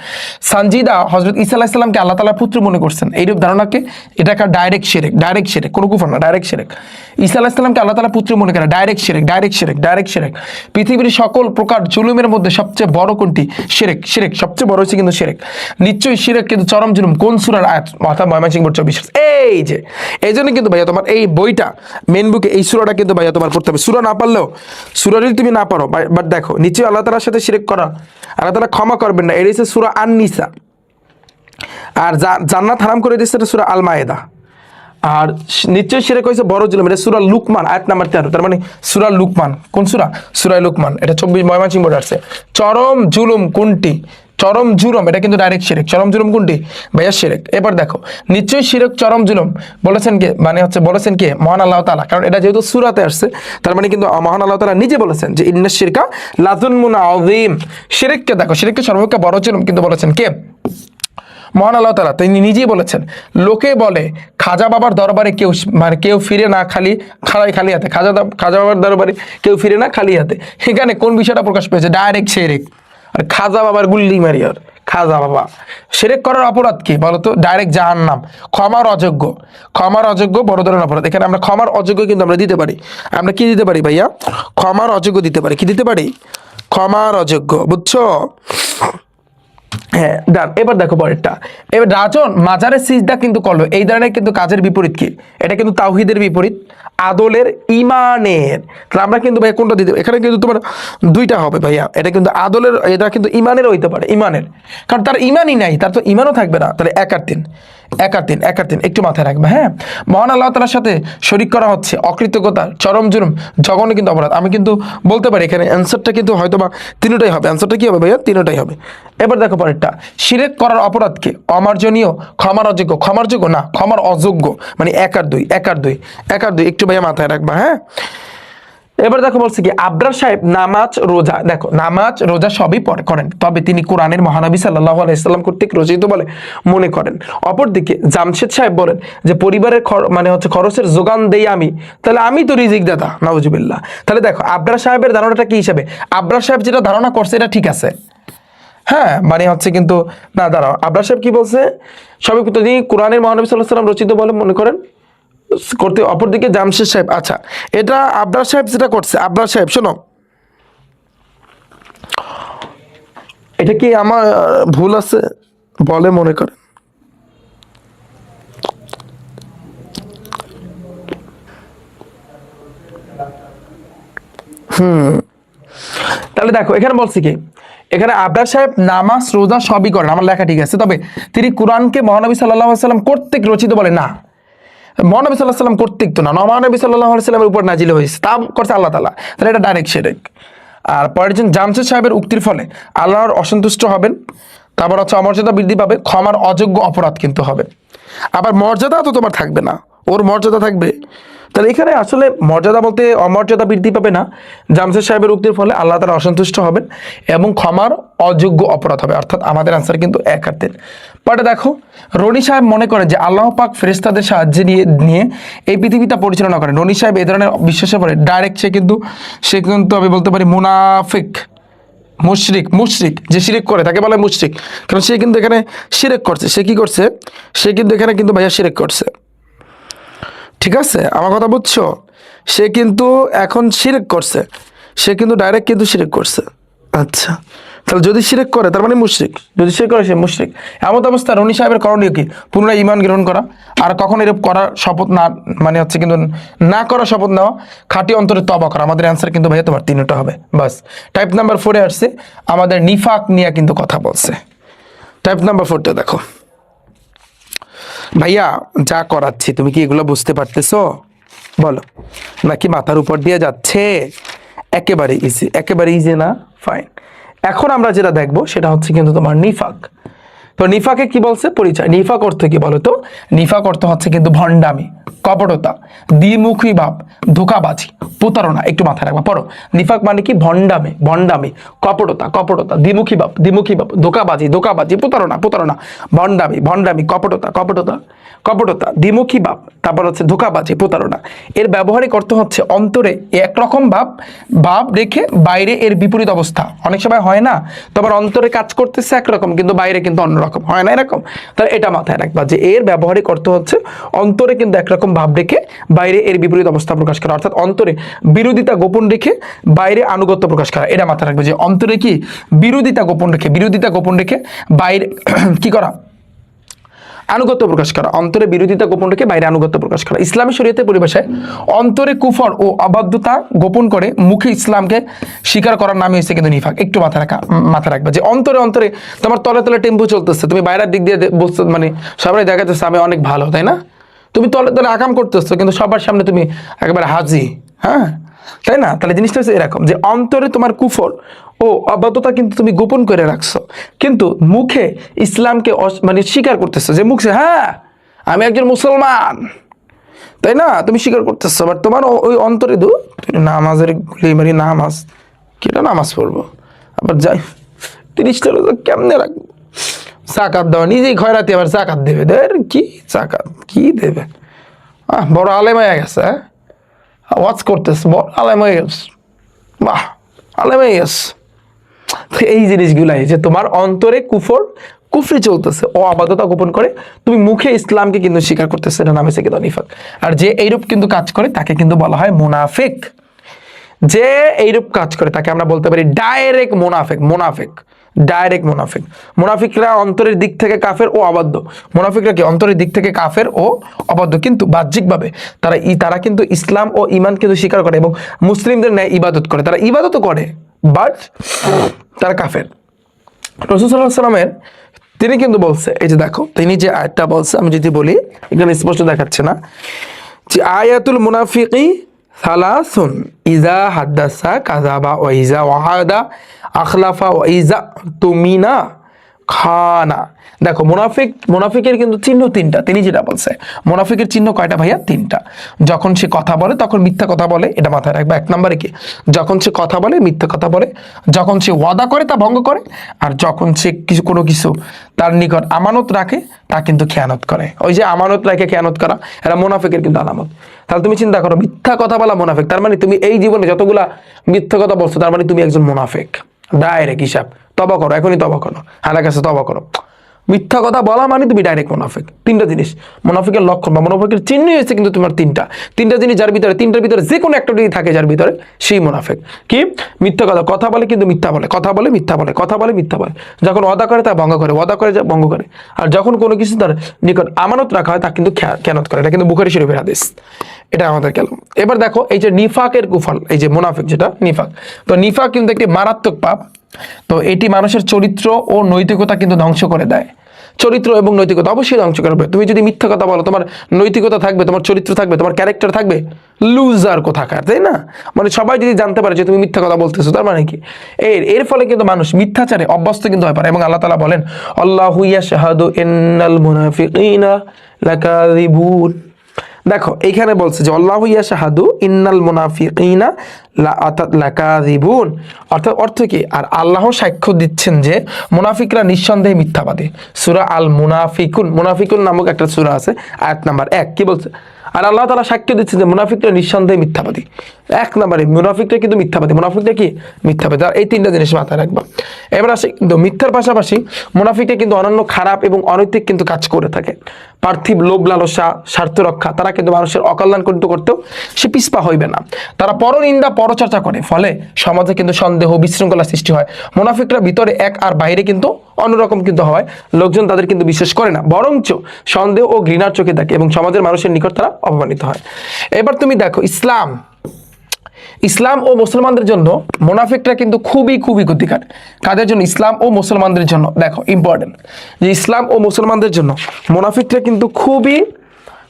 সানজিদা হযরত ঈসা আলাইহিস সালামকে আল্লাহ তাআলার পুত্র মনে করছেন, এইরূপ ধারণাকে এটা একটা ডাইরেক্ট শিরক, ডাইরেক্ট শিরক, কোনো কুফর না, ডাইরেক্ট শিরক। ঈসা আলাইহিস সালামকে আল্লাহ তাআলা পুত্র মনে করে, ডাইরেক্ট শিরক, ডাইরেক্ট শিরক, ডাইরেক্ট শিরক। পৃথিবীর সকল প্রকার জুলুমের মধ্যে সবচেয়ে বড় কোনটি? শিরক। শিরক সবচেয়ে বড় হচ্ছে কিন্তু শিরক। নিশ্চয়ই শিরক কিন্তু চরম জুলুম। কোন সূরার আয়াত? মাথা ময়মনসিংহ বোর্ড 24। এই যে এই জন্য কিন্তু ভাইয়া তোমার এই বইটা মেন বুকে এই সূরাটা কিন্তু ভাইয়া তোমার পড়তে হবে। সূরা না পারলেও, সূরা যদি তুমি না পারো, বাট দেখো নিশ্চয়ই আল্লাহ তাআলার সাথে শিরক করা আল্লাহ তাআলা ক্ষমা করবেন না, এটা হচ্ছে সূরা আন-নিসা। আর জান্নাত হারাম করে দিয়েছে এটা সূরা আল মায়েদা। আর নিশ্চয়ই শিরক হয়েছে বড় জুলুম, এটা সূরা লুকমান আয়াত নাম্বার 13। তার মানে সূরা লুকমান, কোন সূরা? সূরা লুকমান। এটা 24 ময়মনসিংহ বোর্ডে আসছে। চরম জুলুম কোনটি? চরম জুলুম, এটা কিন্তু ডাইরেক্ট শিরক। চরম জুলুম কোনটি? ভাইয়া শিরক। এবার দেখো নিশ্চয়ই শিরক চরম জুলুম বলেছেন কে? মানে হচ্ছে বলেছেন কে? মহান আল্লাহ তাআলা। কারণ এটা যেহেতু সূরাতে আসছে, তার মানে কিন্তু মহান আল্লাহ তাআলা নিজে বলেছেন যে ইন্নাশ শিরকা লাযুলমুন আযীম। শিরককে দেখো, শিরককে সর্বাপেক্ষা বড় জুলুম কিন্তু বলেছেন কে? মহান আল্লাহ তাআলা। তিনি নিজেই বলেছেন, লোকে বলে খাজা বাবার দরবারে কেউ ফিরে না খালি হাতে। খাজা বাবার দরবারে কেউ ফিরে না খালি হাতে। এখানে কোন বিষয়টা প্রকাশ পেয়েছে? ডাইরেক্ট শিরক। আর খাজা বাবার গুল্লি মারি, আর খাজা বাবা। শিরক করার অপরাধ কি বলতো? ডাইরেক্ট জাহান্নাম। ক্ষমার অযোগ্য, ক্ষমার অযোগ্য বড় ধরনের অপরাধ। এখানে আমরা ক্ষমার অযোগ্য কিন্তু আমরা দিতে পারি। আমরা কি দিতে পারি ভাইয়া? ক্ষমার অযোগ্য দিতে পারি। কি দিতে পারি? ক্ষমার অযোগ্য, বুঝছো? হ্যাঁ ডান। এবার দেখো পরেরটা। এবার রাজন মাজারে সিজদা কিন্তু করলো, এই ধরনের কিন্তু কাজের বিপরীত কি? এটা কিন্তু তাওহীদের বিপরীত, আদলের, ঈমানের। তাহলে আমরা কিন্তু ভাইয়া কোনটা দিতে? এখানে কিন্তু তোমার দুইটা হবে ভাইয়া। এটা কিন্তু আদলের, এটা কিন্তু ঈমানের হইতে পারে, ঈমানের। কারণ তার ঈমানই নাই, তার তো ঈমানও থাকবে না। তাহলে এক আর তিন একটু মাথায় রাখবে। হ্যাঁ, মহান আল্লাহ তাআলার সাথে শরীক করা হচ্ছে অকৃতজ্ঞতা, চরম জুলুম, জঘন্য কিন্তু অপরাধ। আমি কিন্তু বলতে পারি এখানে অ্যান্সারটা কিন্তু হয়তোবা তিনটাই হবে। অ্যান্সারটা কি হবে ভাইয়া? তিনটাই হবে। এবার দেখো পরেরটা। শিরক করার অপরাধ কি? অমার্জনীয়, ক্ষমার অযোগ্য। ক্ষমার যোগ্য না, ক্ষমার অযোগ্য, মানে এক আর দুই একটু ভাইয়া মাথায় রাখবা। হ্যাঁ, এবার দেখো বলছে কি আবরার সাহেব নামাজ রোজা, দেখো নামাজ রোজা সবই করেন, তবে তিনি কোরআনের মহানবী সাল্লাল্লাহু আলাইহি সাল্লাম কর্তৃক রচিত বলে মনে করেন। অপরদিকে জামশেদ সাহেব বলেন যে পরিবারের মানে হচ্ছে খরচের যোগান দেই আমি, তাহলে আমি তো রিজিক দাতা, নাউজুবিল্লাহ। তাহলে দেখো আবরার সাহেবের ধারণাটা কি হিসাবে? আবরার সাহেব যেটা ধারণা করছে এটা ঠিক আছে। হ্যাঁ, মানে হচ্ছে কিন্তু না, দাঁড়াও, আবরার সাহেব কি বলছে? সবই তিনি কোরআনের মহানবী সাল্লাল্লাহু আলাইহি সাল্লাম রচিত বলে মনে করেন করতে। অপরদিকে জামশেদ সাহেব, আচ্ছা এটা আবরার সাহেব যেটা করছে, আবরার সাহেব শোনো, এটা কি আমার ভুল আছে বলে মনে করেন? তাহলে দেখো এখানে বলছি কি এখানে আবরার সাহেব নামাজ রোজা সবই করেন, আমার লেখা ঠিক আছে, তবে তিনি কোরআনকে মহানবী সাল্লাল্লাহু আলাইহি সাল্লাম কর্তৃক রচিত বলে না। মহানবী সাল্লাল্লাহু আলাইহি সাল্লাম কর্তৃক তো না, মহানবী সাল্লাল্লাহু আলাইহি সাল্লামের উপর নাজিল হয়েছে, তা করছে আল্লাহ তাআলা, তাহলে এটা ডাইরেক্ট শিরক। আর পরের জন জামশেদ সাহেবের উক্তির ফলে আল্লাহর অসন্তুষ্ট হবেন, তারপর হচ্ছে অমর্যাদা বৃদ্ধি পাবে, ক্ষমার অযোগ্য অপরাধ কিন্তু হবে। আবার মর্যাদা তো তোমার থাকবে না, ওর মর্যাদা থাকবে। তাহলে এখানে আসলে মর্যাদা বলতে অমর্যাদা বৃদ্ধি পাবে না, জামশেদ সাহেবের উক্তির ফলে আল্লাহ তাআলা অসন্তুষ্ট হবেন এবং ক্ষমার অযোগ্য অপরাধ হবে, অর্থাৎ আমাদের আনসার কিন্তু এক হাতের। পরে দেখো রনি সাহেব মনে করে যে আল্লাহ পাক ফেরেশতাদের সাহায্যে নিয়ে এই পৃথিবীটা পরিচালনা করেন। রনি সাহেব এই ধরনের বিশ্বাসের পরে ডাইরেক্ট সে কিন্তু আমি বলতে পারি মুনাফিক, মুশরিক যে শিরিক করে তাকে বলে মুশরিক, কারণ সে কিন্তু এখানে শিরক করছে। সে কি করছে? সে কিন্তু এখানে কিন্তু ভাইয়া শিরক করছে, ঠিক আছে, আমার কথা বুঝছো? সে কিন্তু এখন শিরক করছে, সে কিন্তু ডাইরেক্ট কিন্তু শিরক করছে। আচ্ছা, তাহলে যদি শিরক করে তার মানে মুশরিক, যদি শিরক করে সে মুশরিক। এমন অবস্থা রনি সাহেবের করণীয় কি? পুনরায় ঈমান গ্রহণ করা, আর কখন এরকম করার শপথ না, মানে হচ্ছে কিন্তু না করার শপথ নেওয়া, খাঁটি অন্তরে তওবা করা। আমাদের অ্যান্সার কিন্তু ভাইয়া তোমার তিনটা হবে, বাস। টাইপ নাম্বার 4 আসছে আমাদের নিফাক নিয়ে কিন্তু কথা বলছে। টাইপ নাম্বার 4টা দেখো ভাইয়া, যা করাচ্ছি তুমি কি এগুলো বুঝতে পারতেছো বলো, নাকি মাথার উপর দিয়ে যাচ্ছে? একেবারে ইজি, একেবারে ইজি না? ফাইন। এখন আমরা যেটা দেখবো সেটা হচ্ছে কিন্তু তোমার নিফাক। তো নিফাকে কি বলছে? পরিচয়। নিফাক অর্থ কি বলো তো? নিফাক অর্থ হচ্ছে কিন্তু ভণ্ডামি, কপটতা, দ্বিমুখী ভাব, ধোঁকাবাজি, প্রতারণা। একটু মাথায় রাখবা, পড়ো। নিফাক মানে কি? ভণ্ডামি, কপটতা, দ্বিমুখী ভাব, ধোঁকাবাজি, প্রতারণা, ভণ্ডামি, কপটতা, দ্বিমুখী ভাব, তারপর হচ্ছে ধোঁকাবাজি, প্রতারণা। এর ব্যবহারিক অর্থ হচ্ছে অন্তরে একরকম ভাব রেখে বাইরে এর বিপরীত অবস্থা। অনেক সময় হয় না, তোমার অন্তরে কাজ করতেছে একরকম কিন্তু বাইরে কিন্তু অন্যরকম, হয় না এরকম? তাহলে এটা মাথায় রাখবা যে এর ব্যবহারিক অর্থ হচ্ছে অন্তরে কিন্তু একরকম ভাব রেখে বাইরে এর বিপরীত অবস্থা প্রকাশ করা, অর্থাৎ অন্তরে বিরোধিতা গোপন রেখে বাইরে আনুগত্য প্রকাশ করা। এটা মাথায় রাখবে যে অন্তরে কি? বিরোধিতা গোপন রেখে বাইরে কি করা? আনুগত্য প্রকাশ করা। অন্তরে বিরোধিতা গোপন রেখে বাইরে আনুগত্য প্রকাশ করা। ইসলামী শরীয়তের পরিভাষায় অন্তরে কুফর ও অবাধ্যতা গোপন করে মুখে ইসলামকে স্বীকার করার নামই হচ্ছে কিন্তু নিফাক। একটু মাথায় রাখবে যে অন্তরে তোমার তলে টেম্পো চলতেছে, তুমি বাইরের দিক দিয়ে বলছো, মানে সবাই দেখাতেছে আমি অনেক ভালো, তাই না? তুমি তলে আকাম করতেছো কিন্তু সবার সামনে তুমি একেবারে হাজি, হ্যাঁ, তাই না? তাহলে জিনিসটা হচ্ছে এরকম যে অন্তরে তোমার কুফর ও অবাধ্যতা কিন্তু তুমি গোপন করে রাখছো, কিন্তু মুখে ইসলামকে মানে স্বীকার করতেছো, যে মুখে হ্যাঁ আমি একজন মুসলমান, তাই না? তুমি স্বীকার করতেছো, বাট তোমার ওই অন্তরে নামাজের গুলি মারি, নামাজ কিটা নামাজ পড়বো, আবার যাই 30টা রোজা কেমনে রাখবো, জাকাত দেওয়া, নিজেই খয়রাতি আবার জাকাত দেবে, কি জাকাত কি দেবে? বড় আলেম হয়ে গেছে, ওয়াজ করতেছে, বড় আলেম হয়ে গেছে, বাহ আলেম হয়ে গেছে। এই জিনিসগুলাই যে তোমার অন্তরে কুফরি চলতেছে, ও অবাধ্যতা গোপন করে তুমি মুখে ইসলামকে কিন্তু স্বীকার করতেছে, এটা নাম হচ্ছে কিন্তু নিফাক। আর যে এইরূপ কিন্তু কাজ করে তাকে কিন্তু বলা হয় মুনাফিক। যে এইরূপ কাজ করে তাকে আমরা বলতে পারি ডাইরেক্ট মুনাফিক। মুনাফিকরা অন্তরের দিক থেকে কাফের ও অবাধ্য। মুনাফিকরা কি? অন্তরের দিক থেকে কাফের ও অবাধ্য, কিন্তু বাহ্যিকভাবে তারা কিন্তু ইসলাম ও ঈমান কিন্তু স্বীকার করে এবং মুসলিমদের ন্যায় ইবাদত করে। তারা ইবাদতও করে, বাট তারা কাফের। রাসূল সাল্লাল্লাহু আলাইহি ওয়াসাল্লামের তিনি কিন্তু বলছে, এই যে দেখো তিনি যে আয়াতটা বলছে, আমি যদি বলি এখানে স্পষ্ট দেখাচ্ছে না, যে আয়াতুল মুনাফিকি সালাসুন ইজা হাদ্দাসা কাযাবা ওয়া ইজা ওয়াহাদা আখলাফা ওয়া ইজা তুমিনা খানা। দেখো মুনাফিকের কিন্তু চিহ্ন 3টা। তিনি যেটা বলছে মুনাফিকের চিহ্ন কয়টা ভাইয়া? 3টা। যখন সে কথা বলে তখন মিথ্যা কথা বলে, এটা মাথায় রাখবে। 1 নম্বরে কি? যখন সে কথা বলে মিথ্যা কথা বলে, যখন সে ওয়াদা করে তা ভঙ্গ করে, আর যখন সে কোনো কিছু তার নিকট আমানত রাখে তা কিন্তু খেয়ানত করে। ওই যে আমানত রাখে খেয়ানত করা, এটা মুনাফিকের কিন্তু আলামত। তাহলে তুমি চিন্তা করো, মিথ্যা কথা বলা মুনাফিক, তার মানে তুমি এই জীবনে যতগুলা মিথ্যা কথা বলছো তার মানে তুমি একজন মুনাফিক। ডাইরেক্ট হিসাব, তওবা করো, এখনই তওবা করো, আল্লাহর কাছে তওবা করো। মিথ্যা কথা বলা মানে তুমি ডাইরেক্ট মুনাফিক। 3টা জিনিস মুনাফিকের লক্ষণ বা মুনাফিকের চিহ্নই হচ্ছে কিন্তু তোমার 3টা জিনিস, যার ভিতরে 3টার ভিতরে যে কোনো একটা যদি থাকে যার ভিতরে, সেই মুনাফিক। কি? মিথ্যা কথা বলে কিন্তু মিথ্যা বলে, কথা বলে মিথ্যা বলে, যখন ওয়াদা করে তা ভঙ্গ করে, ওয়াদা করে যা ভঙ্গ করে, আর যখন কোনো কিছু তার নিকট আমানত রাখা হয় তা কিন্তু খেয়ানত করে। এটা কিন্তু বুখারী শরীফের হাদিস। এটা আমাদের গেল। এবার দেখো এই যে নিফাকের কুফল, এই যে মুনাফিক যেটা নিফাক, তো নিফাক কিন্তু একটি মারাত্মক পাপ। তো এটি মানুষের চরিত্র ও নৈতিকতা কিন্তু ধ্বংস করে দেয়। চরিত্র এবং নৈতিকতা অবশ্যই ধ্বংস করবে। তুমি যদি মিথ্যা কথা বলো, তোমার নৈতিকতা থাকবে, তোমার চরিত্র থাকবে, তোমার ক্যারেক্টার থাকবে, লুজার কোথাকার, তাই না? মানে সবাই যদি জানতে পারে যে তুমি মিথ্যা কথা বলতেছো, তার মানে কি এর ফলে কিন্তু মানুষ মিথ্যাচারে অভ্যস্ত কিন্তু হয়ে পারে। এবং আল্লাহ তাআলা বলেন, আল্লাহু ইয়াশহাদু ইন্নাল মুনাফিকিনা লাকাযিবুন। দেখো এইখানে বলছে যে আল্লাহু ইয়াশহাদু ইন্নাল মুনাফিকিনা লাকাযিবুন, অর্থাৎ অর্থ কি? আর আল্লাহ সাক্ষ্য দিচ্ছেন যে মুনাফিকরা নিঃসন্দেহে মিথ্যাবাদী। সূরা আল মুনাফিকুন, মুনাফিকুন নামক একটা সূরা আছে, আয়াত নাম্বার 1 কি বলছে? আর আল্লাহ তাআলা সাক্ষ্য দিচ্ছেন যে মুনাফিকরা নিঃসন্দেহে মিথ্যাবাদী। 1 নম্বরে মুনাফিকরা কিন্তু মিথ্যাবাদী, মুনাফিকরা কি মিথ্যাবাদী। আর এই 3টা জিনিস মাথায় রাখবা। এবার আসে কিন্তু মিথ্যার পাশাপাশি মুনাফিকরা কিন্তু অনন্য খারাপ এবং অনৈতিক কিন্তু কাজ করে থাকে। পার্থিব লোভ লালসা, স্বার্থ রক্ষা, তারা কিন্তু মানুষের অকল্যাণ কিন্তু করতেও সে পিছপা হইবে না। তারা পরনিন্দা পরচর্চা করে, ফলে সমাজে কিন্তু সন্দেহ বিশৃঙ্খলা সৃষ্টি হয়। মুনাফিকরা ভিতরে এক আর বাইরে কিন্তু অন্যরকম কিন্তু হয়। লোকজন তাদের কিন্তু বিশ্বাস করে না, বরঞ্চ সন্দেহ ও ঘৃণার চোখে দেখে এবং সমাজের মানুষের নিকট তারা অপমানিত হয়। এবার তুমি দেখো ইসলাম ও মুসলমানদের জন্য মুনাফিকরা কিন্তু খুবই খুবই ক্ষতিকর। কাদের জন্য? ইসলাম ও মুসলমানদের জন্য। দেখো ইম্পর্টেন্ট যে ইসলাম ও মুসলমানদের জন্য মুনাফিকরা কিন্তু খুবই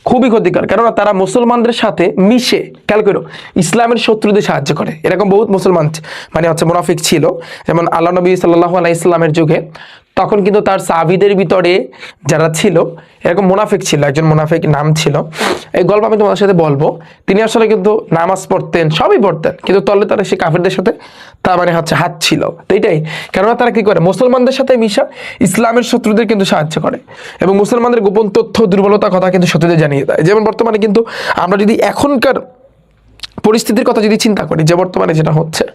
খুবই ক্ষতিকর, কেননা তারা মুসলমানদের সাথে মিশে, খেয়াল করো, ইসলামের শত্রুদের সাহায্য করে। এরকম বহুত মুসলমান মানে হচ্ছে মুনাফিক ছিল। যেমন আল্লাহ নবী সাল্লাল্লাহু আলাইহি সাল্লামের যুগে তখন কিন্তু তার সাহাবীদের ভিতরে যারা ছিল এরকম মুনাফিক ছিল। একজন মুনাফিক নাম ছিল, এই গল্প আমি তোমাদের সাথে বলবো। তিনি আসলে কিন্তু নামাজ পড়তেন, সবই পড়তেন, কিন্তু তলে তলে সে কাফেরদের সাথে তার মানে হচ্ছে হাত ছিল। তো এইটাই, কেননা তারা কি করে? মুসলমানদের সাথে মিশা ইসলামের শত্রুদের কিন্তু সাহায্য করে এবং মুসলমানদের গোপন তথ্য দুর্বলতার কথা কিন্তু শত্রুদের জানিয়ে দেয়। যেমন বর্তমানে কিন্তু আমরা যদি এখনকার পরিস্থিতির কথা যদি চিন্তা করি, যে বর্তমানে যেটা হচ্ছে,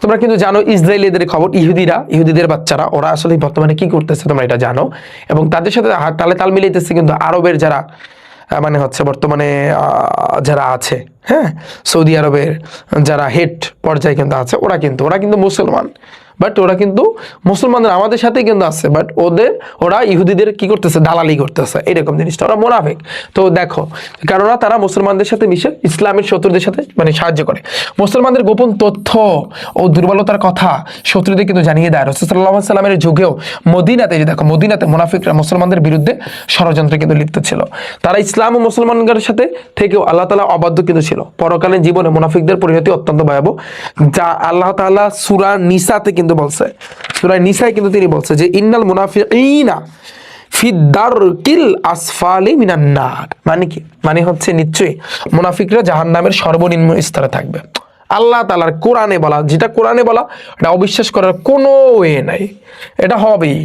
তোমরা কিন্তু জানো ইসরায়েলিদের খবর, ইহুদিদের বাচ্চারা ওরা আসলে বর্তমানে কি করতেছে তোমরা এটা জানো। এবং তাদের সাথে তালে তাল মিলাইতেছে কিন্তু আরবের যারা মানে হচ্ছে বর্তমানে যারা আছে, হ্যাঁ, সৌদি আরবের যারা হেড পর্যায়ে কিন্তু আছে, ওরা কিন্তু মুসলমান, বাট ওরা কিন্তু মুসলমানদের আমাদের সাথেই কিন্তু আছে, বাট ওরা ইহুদিদের কি করতেছে? দালালি করতেছে, এরকম জিনিসটা। ওরা মুনাফিক। তো দেখো, কেননা তারা মুসলমানদের সাথে মিশে ইসলামের শত্রুদের সাথে মানে সাহায্য করে। মুসলমানদের গোপন তথ্য ও দুর্বলতার কথা শত্রুদের কিন্তু জানিয়ে দেয়। রাসূল সাল্লাল্লাহু আলাইহি সাল্লামের যুগেও মদিনাতে, যে দেখো মদিনাতে মুনাফিকরা মুসলমানদের বিরুদ্ধে ষড়যন্ত্রে কিন্তু লিপ্ত ছিল। তারা ইসলাম ও মুসলমানদের সাথে থেকেও আল্লাহ তাআলা অবাধ্য কিন্তু ছিল। পরকালীন জীবনে মুনাফিকদের পরিণতি অত্যন্ত ভয়াবহ, যা আল্লাহ তাআলা সূরা নিসাতে কিন্তু বলছে। সূরা নিসায় কিন্তু তিনি বলছে যে ইন্নাল মুনাফিকিনা ফি দারকিল আসফালি মিনান নার। মানে কি? মানে হচ্ছে নিশ্চয়ই মুনাফিকরা জাহান্নামের সর্বনিম্ন স্তরে থাকবে। আল্লাহ তাআলার কোরআনে বলা, যেটা কোরআনে বলা, এটা অবিশ্বাস করার কোনো ওয়ে নাই, এটা হবেই।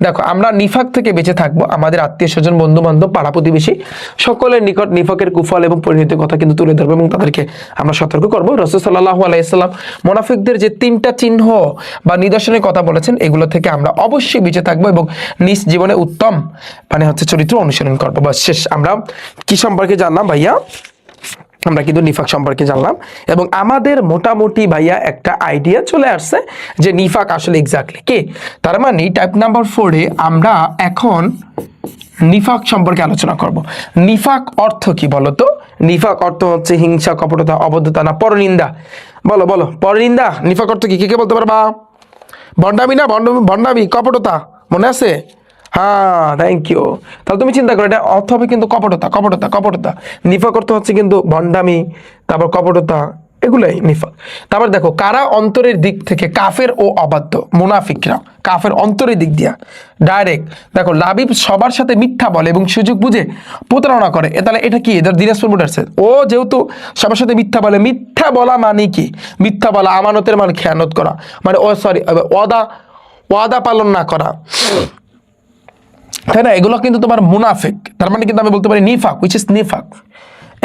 দেখো, আমরা নিফাক থেকে বেঁচে থাকবো। আমাদের আত্মীয় স্বজন, বন্ধু বান্ধব, পাড়া প্রতিবেশী সকলের নিকট নিফাকের কুফল এবং পরিণতির কথা কিন্তু তুলে ধরবো এবং তাদেরকে আমরা সতর্ক করবো। রাসূল সাল্লাল্লাহু আলাইহি সাল্লাম মুনাফিকদের যে 3টা চিহ্ন বা নিদর্শনের কথা বলেছেন, এগুলো থেকে আমরা অবশ্যই বেঁচে থাকবো এবং নিজ জীবনে উত্তম মানে হচ্ছে চরিত্র অনুসরণ করবো। বাস শেষ। আমরা কি সম্পর্কে জানলাম ভাইয়া? আমরা কিন্তু নিফাক সম্পর্কে জানলাম এবং আমাদের মোটামুটি ভাইয়া একটা আইডিয়া চলে আসছে যে নিফাক আসলে এক্স্যাক্টলি কি। তার মানে টাইপ নাম্বার 4-এ আমরা এখন নিফাক সম্পর্কে আলোচনা করব। নিফাক অর্থ কি বলো তো? নিফাক অর্থ হচ্ছে হিংসা, কপটতা, অবদ্ধতা না পরনিন্দা? বলো পরনিন্দা। নিফাক অর্থ কি? কে বলতে পারবা? ভণ্ডামি না? ভণ্ডামি, কপটতা, মনে আছে? হ্যাঁ, থ্যাংক ইউ। তাহলে তুমি চিন্তা করো, এটা অর্থ হবে কিন্তু কপটতা। নিফাক অর্থ হচ্ছে কিন্তু ভণ্ডামি, তারপর কপটতা, এগুলাই নিফাক। তারপর দেখো, কারা অন্তরের দিক থেকে কাফের ও অবাধ্য? মুনাফিকরা কাফের অন্তরের দিক দিয়া ডাইরেক্ট। দেখো, লাবিব সবার সাথে মিথ্যা বলে এবং সুযোগ বুঝে প্রতারণা করে। তাহলে এটা কি? এদের দিনাজপুর বুটারছে। ও যেহেতু সবার সাথে মিথ্যা বলে, মিথ্যা বলা মানে কি? মিথ্যা বলা আমানতের মানে খেয়ানত করা, মানে ওয়াদা পালন না করা, তাই না? এগুলো কিন্তু তোমার মুনাফিক। তার মানে কিন্তু আমি বলতে পারি নিফাক, হুইচ ইজ নিফাক।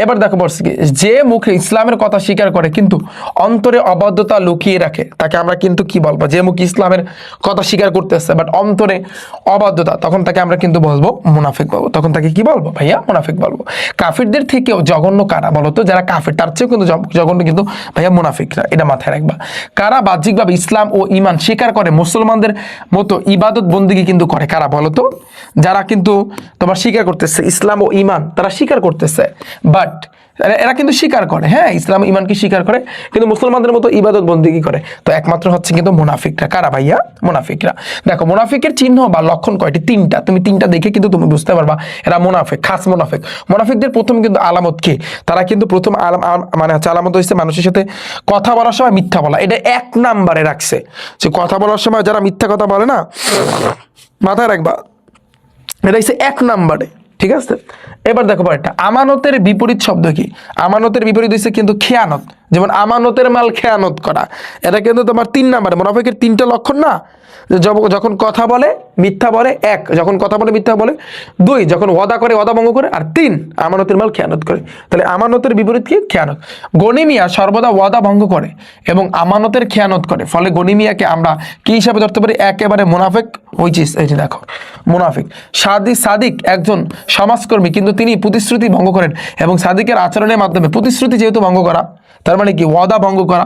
এবার দেখো বলছি কি, যে মুখে ইসলামের কথা স্বীকার করে কিন্তু অন্তরে অবাধ্যতা লুকিয়ে রাখে, তাকে আমরা কিন্তু কি বলবো? যে মুখে ইসলামের কথা স্বীকার করতেছে বাট অন্তরে অবাধ্যতা, তখন তাকে আমরা কিন্তু বলবো মুনাফিক বলবো। তখন তাকে কি বলবো ভাইয়া? মুনাফিক বলবো। কাফিরদের থেকেও জঘন্য কারা বলতো? যারা কাফির তার চেয়েও কিন্তু জঘন্য কিন্তু ভাইয়া মুনাফিকরা, এটা মাথায় রাখবা। কারা বাহ্যিকভাবে ইসলাম ও ঈমান স্বীকার করে মুসলমানদের মতো ইবাদত বন্দিগি কিন্তু করে? কারা বলতো? যারা কিন্তু তোমার স্বীকার করতেছে ইসলাম ও ঈমান, তারা স্বীকার করতেছে, বাট এরা কিন্তু স্বীকার করে, হ্যাঁ ইসলাম ঈমানকে স্বীকার করে, কিন্তু মুসলমানদের মতো ইবাদত বন্দেগী করে। তো একমাত্র হচ্ছে কিন্তু মুনাফিকরা। কারা ভাইয়া? মুনাফিকরা। দেখো মুনাফিকের চিহ্ন বা লক্ষণ কয়টি? তিনটা। তুমি তিনটা দেখে কিন্তু তুমি বুঝতে পারবা এরা মুনাফিক, খাস মুনাফিক। মুনাফিকদের প্রথম কিন্তু আলামত কি? তারা কিন্তু প্রথম মানে হচ্ছে আলামত হচ্ছে মানুষের সাথে কথা বলার সময় মিথ্যা বলা। এটা 1 নম্বরে রাখছে, যে কথা বলার সময় যারা মিথ্যা কথা বলে না, মাথায় রাখবা এটা হচ্ছে 1 নম্বরে, ঠিক আছে? এবার দেখো পরেরটা, আমানতের বিপরীত শব্দ কি? আমানতের বিপরীত হচ্ছে কিন্তু খেয়ানত। যেমন আমানতের মাল খেয়ানত করা, এটা কিন্তু তোমার 3 নম্বরে। মুনাফিকের 3টা লক্ষণ না, যে যখন কথা বলে মিথ্যা বলে, 1 যখন কথা বলে মিথ্যা বলে, 2 যখন ওয়াদা করে ওয়াদা ভঙ্গ করে, আর 3 আমানতের মাল খেয়ানত করে। তাহলে আমানতের বিপরীত কি? খেয়ানত। গনিমিয়া সর্বদা ওয়াদা ভঙ্গ করে এবং আমানতের খেয়ানত করে, ফলে গনিমিয়াকে আমরা কি হিসাবে ধরতে পারি? একেবারে মুনাফিক। ওই চিজ এই যে দেখো মুনাফিক। সাদিক একজন সমাজকর্মী, কিন্তু তিনি প্রতিশ্রুতি ভঙ্গ করেন, এবং সাদিকের আচরণের মাধ্যমে প্রতিশ্রুতি যেহেতু ভঙ্গ করা, তার মানে কি? ওয়াদা ভঙ্গ করা।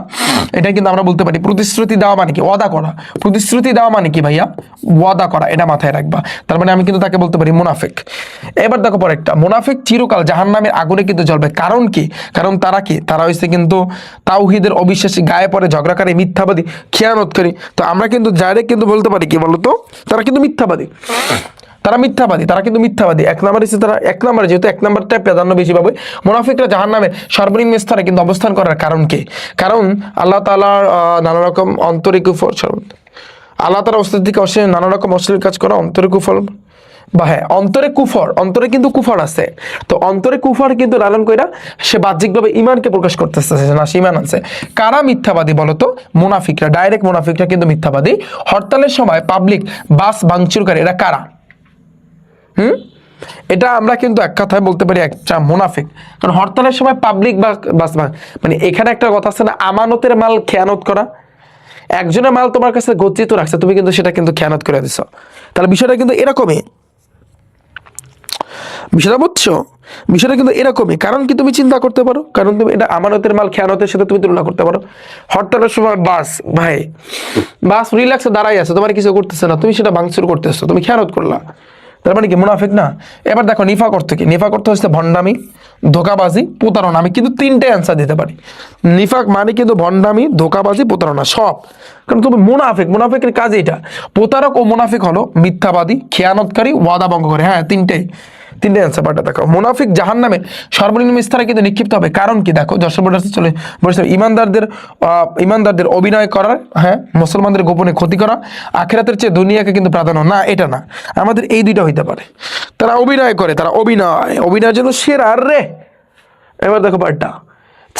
এটা কিন্তু আমরা বলতে পারি প্রতিশ্রুতি দেওয়া মানে কি? ওয়াদা করা। প্রতিশ্রুতি দেওয়া মানে কি ভাইয়া? ওয়াদা করা। এটা মাথায় রাখবা। তার মানে আমি কিন্তু তাকে বলতে পারি মুনাফিক। এবার দেখো পরেরটা, মুনাফিক চিরকাল জাহান্নামের আগুনে কিন্তু জ্বলবে। কারণ কি? কারণ তারা কি? তারা হচ্ছে কিন্তু তাওহীদের অবিশ্বাসী, গায়ে পড়ে ঝগড়াকারী, মিথ্যাবাদী, খেয়ানতকারী। তো আমরা কিন্তু ডাইরেক্ট কিন্তু বলতে পারি কি বলতো? তারা কিন্তু মিথ্যাবাদী। তারা মিথ্যাবাদী, তারা কিন্তু মিথ্যাবাদী। 1 নম্বরে তারা 1 নম্বরে, যেহেতু 1 নম্বরটা প্রাধান্য বেশি পাবে। মুনাফিকরা জাহান্নামের সর্বনিম্ন স্তরে কিন্তু অবস্থান করার কারণ কি? কারণ আল্লাহ তাআলার নানা রকম অন্তরে কুফর, আল্লাহ তাআলার অস্তিত্বকে অস্বীকার, নানা রকম অশ্লীল কাজ করা, অন্তরে কুফর, বা হ্যাঁ অন্তরে কুফর, অন্তরে কিন্তু কুফর আছে। তো অন্তরে কুফর কিন্তু লালন কইরা সে বাহ্যিকভাবে ঈমানকে প্রকাশ করতেছে না, সে ঈমান আছে। কারা মিথ্যাবাদী বলতো? মুনাফিকরা। ডাইরেক্ট মুনাফিকরা কিন্তু মিথ্যাবাদী। হরতালের সময় পাবলিক বাস ভাঙচুরকারী, এরা কারা? এটা আমরা কিন্তু এক কথায় বলতে পারি একটা মুনাফিক। কারণ হরতালের সময় পাবলিক বাস মানে এখানে একটা কথা আছে না, আমানতের মাল খেয়ানত করা। একজনের মাল তোমার কাছে গচ্ছিত রাখছে, তুমি কিন্তু সেটা কিন্তু খেয়ানত করে দিছো। তাহলে বিষয়টা কিন্তু এরকমই, বিষয়টা বুঝছো? বিষয়টা কিন্তু এরকমই। কারণ কি? তুমি চিন্তা করতে পারো, কারণ তুমি এটা আমানতের মাল খেয়ানতের সাথে তুমি তুলনা করতে পারো। হরতালের সময় বাস রিল্যাক্সে দাঁড়াই আছে, তোমার কিছু করতেছে না, তুমি সেটা ভাঙচুর করতেছো, তুমি খেয়ানত করলা। তার মানে কি? মুনাফিক না? এবার দেখো নিফাক অর্থ কি? নিফাক অর্থ হচ্ছে ভণ্ডামি, ধোকাবাজি, প্রতারণা। আমি কিন্তু 3টে অ্যান্সার দিতে পারি। নিফাক মানে কিন্তু ভণ্ডামি, ধোকাবাজি, প্রতারণা, সব। কারণ তুমি মুনাফিক, মুনাফিকের কাজ এটা। প্রতারক ও মুনাফিক হলো মিথ্যাবাদী, খেয়ানতকারী, ওয়াদা ভঙ্গ করে। হ্যাঁ, তিনটে অ্যান্সার পাল্টা দেখো। মুনাফিক জাহান্নামে সর্বনিম্ন স্তরে কিন্তু নিক্ষিপ্ত হবে। কারণ কি? দেখো যশোর চলে বলেছে, ইমানদারদের অভিনয় করার, হ্যাঁ মুসলমানদের গোপনে ক্ষতি করা, আখিরাতের চেয়ে দুনিয়াকে কিন্তু প্রাধান্য না, এটা না, আমাদের এই 2টা হইতে পারে। তারা অভিনয় করে, তারা অভিনয়ের জন্য সেরা রে। এবার দেখো পাল্টা।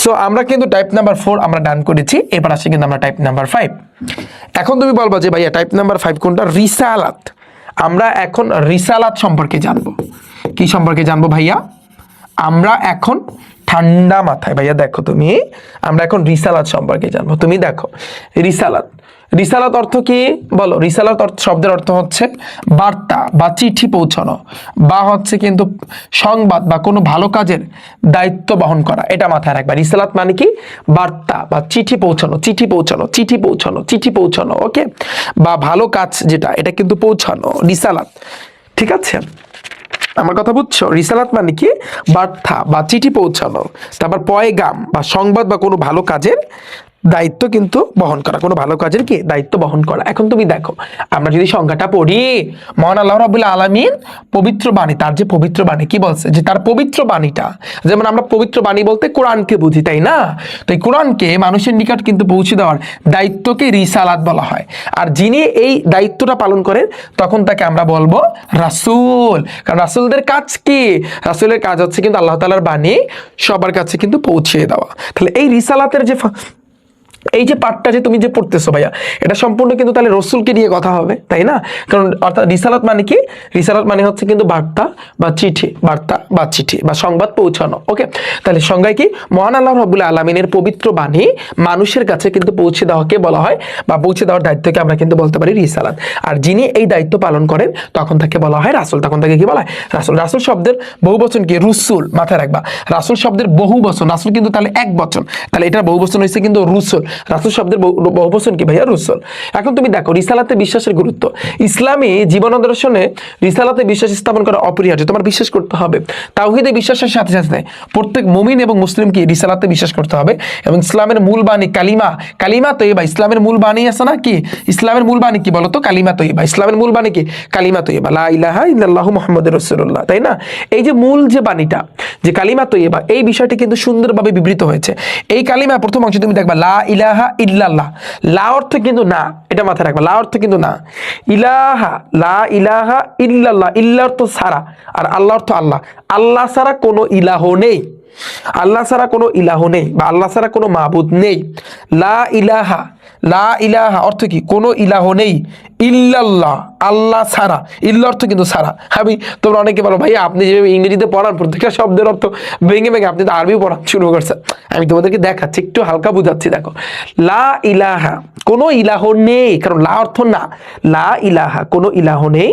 সো আমরা কিন্তু টাইপ নাম্বার 4 আমরা ডান করেছি। এবার আসি কিন্তু আমরা টাইপ নাম্বার 5। এখন তুমি বলবা যে ভাইয়া টাইপ নাম্বার 5 কোনটা? রিসালাত। আমরা এখন রিসালাত সম্পর্কে জানবো। কি সম্পর্কে জানবো ভাইয়া? আমরা এখন ঠান্ডা মাথায়, ভাইয়া দেখো তুমি, আমরা এখন রিসালাত সম্পর্কে জানবো। তুমি দেখো রিসালাত অর্থ কি বলো? রিসালাত শব্দের অর্থ হচ্ছে বার্তা বা চিঠি পৌঁছানো, বা হচ্ছে কিন্তু সংবাদ বা কোনো ভালো কাজের দায়িত্ব বহন করা। এটা মাথায় রাখবা। রিসালাত মানে কি? বার্তা বা চিঠি পৌঁছানো, ওকে, বা ভালো কাজ যেটা, এটা কিন্তু পৌঁছানো রিসালাত। ঠিক আছে, আমার কথা বুঝছো? রিসালাত মানে কি? বার্তা বা চিঠি পৌঁছানো, তারপর পয়গাম বা সংবাদ বা কোনো ভালো কাজের দায়িত্ব কিন্তু বহন করা, কোনো ভালো কাজের কি দায়িত্ব বহন করা। এখন তুমি দেখো, আমরা যদি সংখ্যাটা পড়ি, মহান আল্লাহ রাব্বুল আলামিন পবিত্র বাণী, তার যে পবিত্র বাণী কি বলছে? যে তার পবিত্র বাণীটা, যেমন আমরা পবিত্র বাণী বলতে কোরআনকে বুঝি, তাই না? তো এই কোরআনকে মানুষের নিকট কিন্তু পৌঁছে দেওয়ার দায়িত্বকে রিসালাত বলা হয়। আর যিনি এই দায়িত্বটা পালন করেন, তখন তাকে আমরা বলবো রাসূল। কারণ রাসূলদের কাজ কি? রাসূলের কাজ হচ্ছে কিন্তু আল্লাহ তাআলার বাণী সবার কাছে কিন্তু পৌঁছে দেওয়া। তাহলে এই রিসালাতের যে এই যে পাঠটা যে তুমি যে পড়তেছো ভাইয়া, এটা সম্পূর্ণ কিন্তু তাহলে রসুলকে নিয়ে কথা হবে, তাই না? কারণ অর্থাৎ রিসালাত মানে কি? রিসালাত মানে হচ্ছে কিন্তু বার্তা বা চিঠি বা সংবাদ পৌঁছানো। ওকে, তাহলে সংজ্ঞায় কি? মহান আল্লাহ রাব্বুল আলামিনের পবিত্র বাণী মানুষের কাছে কিন্তু পৌঁছে দেওয়াকে বলা হয়, বা পৌঁছে দেওয়ার দায়িত্বকে আমরা কিন্তু বলতে পারি রিসালাত। আর যিনি এই দায়িত্ব পালন করেন, তখন তাকে বলা হয় রাসূল। তখন তাকে কি বলা হয়? রাসূল। রাসূল শব্দের বহু বচন কি? রুসুল। মাথায় রাখবা, রাসূল শব্দের বহু বচন, রাসূল কিন্তু তাহলে এক বচন, তাহলে এটার বহু বচন হয়েছে কিন্তু রুসুল। রাসূল শব্দের বহুবচন কি ভাইয়া? রসুল। এখন তুমি দেখো রিসালাতে বিশ্বাসের গুরুত্ব। ইসলামী জীবন দর্শনে রিসালাতে বিশ্বাস স্থাপন করা অপরিহার্য। তোমার বিশ্বাস করতে হবে। তাওহীদে বিশ্বাসের সাথে সাথে প্রত্যেক মুমিন এবং মুসলিমকে রিসালাতে বিশ্বাস করতে হবে। এবং ইসলামের মূল বাণী কালিমা তৈয়বা। ইসলামের মূল বাণী আছে না কি? ইসলামের মূল বাণী কি বলতো? কালিমা তৈয়বা। ইসলামের মূল বাণী কি? কালিমা তৈয়বা, লা ইলাহা ইল্লাল্লাহু মুহাম্মাদুর রাসূলুল্লাহ, তাই না? এই যে মূল যে বাণীটা, যে কালিমা তৈয়বা, এই বিষয়টি কিন্তু সুন্দরভাবে বিবৃত হয়েছে। এই কালিমা প্রথম অংশে তুমি দেখবা লা ইলাহা ইল্লাল্লাহ। লা অর্থ কিন্তু না, এটা মাথায় রাখবা। লা অর্থ কিন্তু না। ইলাহা, লা ইলাহা ইল্লাল্লাহ, ইল্লা অর্থ ছাড়া, আর আল্লাহ অর্থ আল্লাহ। আল্লাহ ছাড়া কোনো ইলাহ নেই। আল্লাহ ছাড়া কোনো ইলাহ নেই, বা আল্লাহ ছাড়া কোনো মাবুদ নেই। লা ইলাহা, লা ইলাহা অর্থ কি? কোনো ইলাহ নেই, ইল্লাল্লাহ, আল্লাহ ছাড়া। ইল্লা অর্থ কিন্তু ছাড়া। আমি, তোমরা অনেকে বলো ভাই আপনি যেভাবে ইংরেজিতে পড়ান প্রত্যেকটা শব্দের অর্থ ভেঙে ভেঙে, আপনি তো আরবিও পড়ান শুরু করছেন। আমি তোমাদেরকে দেখাচ্ছি, একটু হালকা বুঝাচ্ছি। দেখো, লা ইলাহা, কোনো ইলাহ নেই, কারণ লা অর্থ না। লা ইলাহা, কোনো ইলাহ নেই,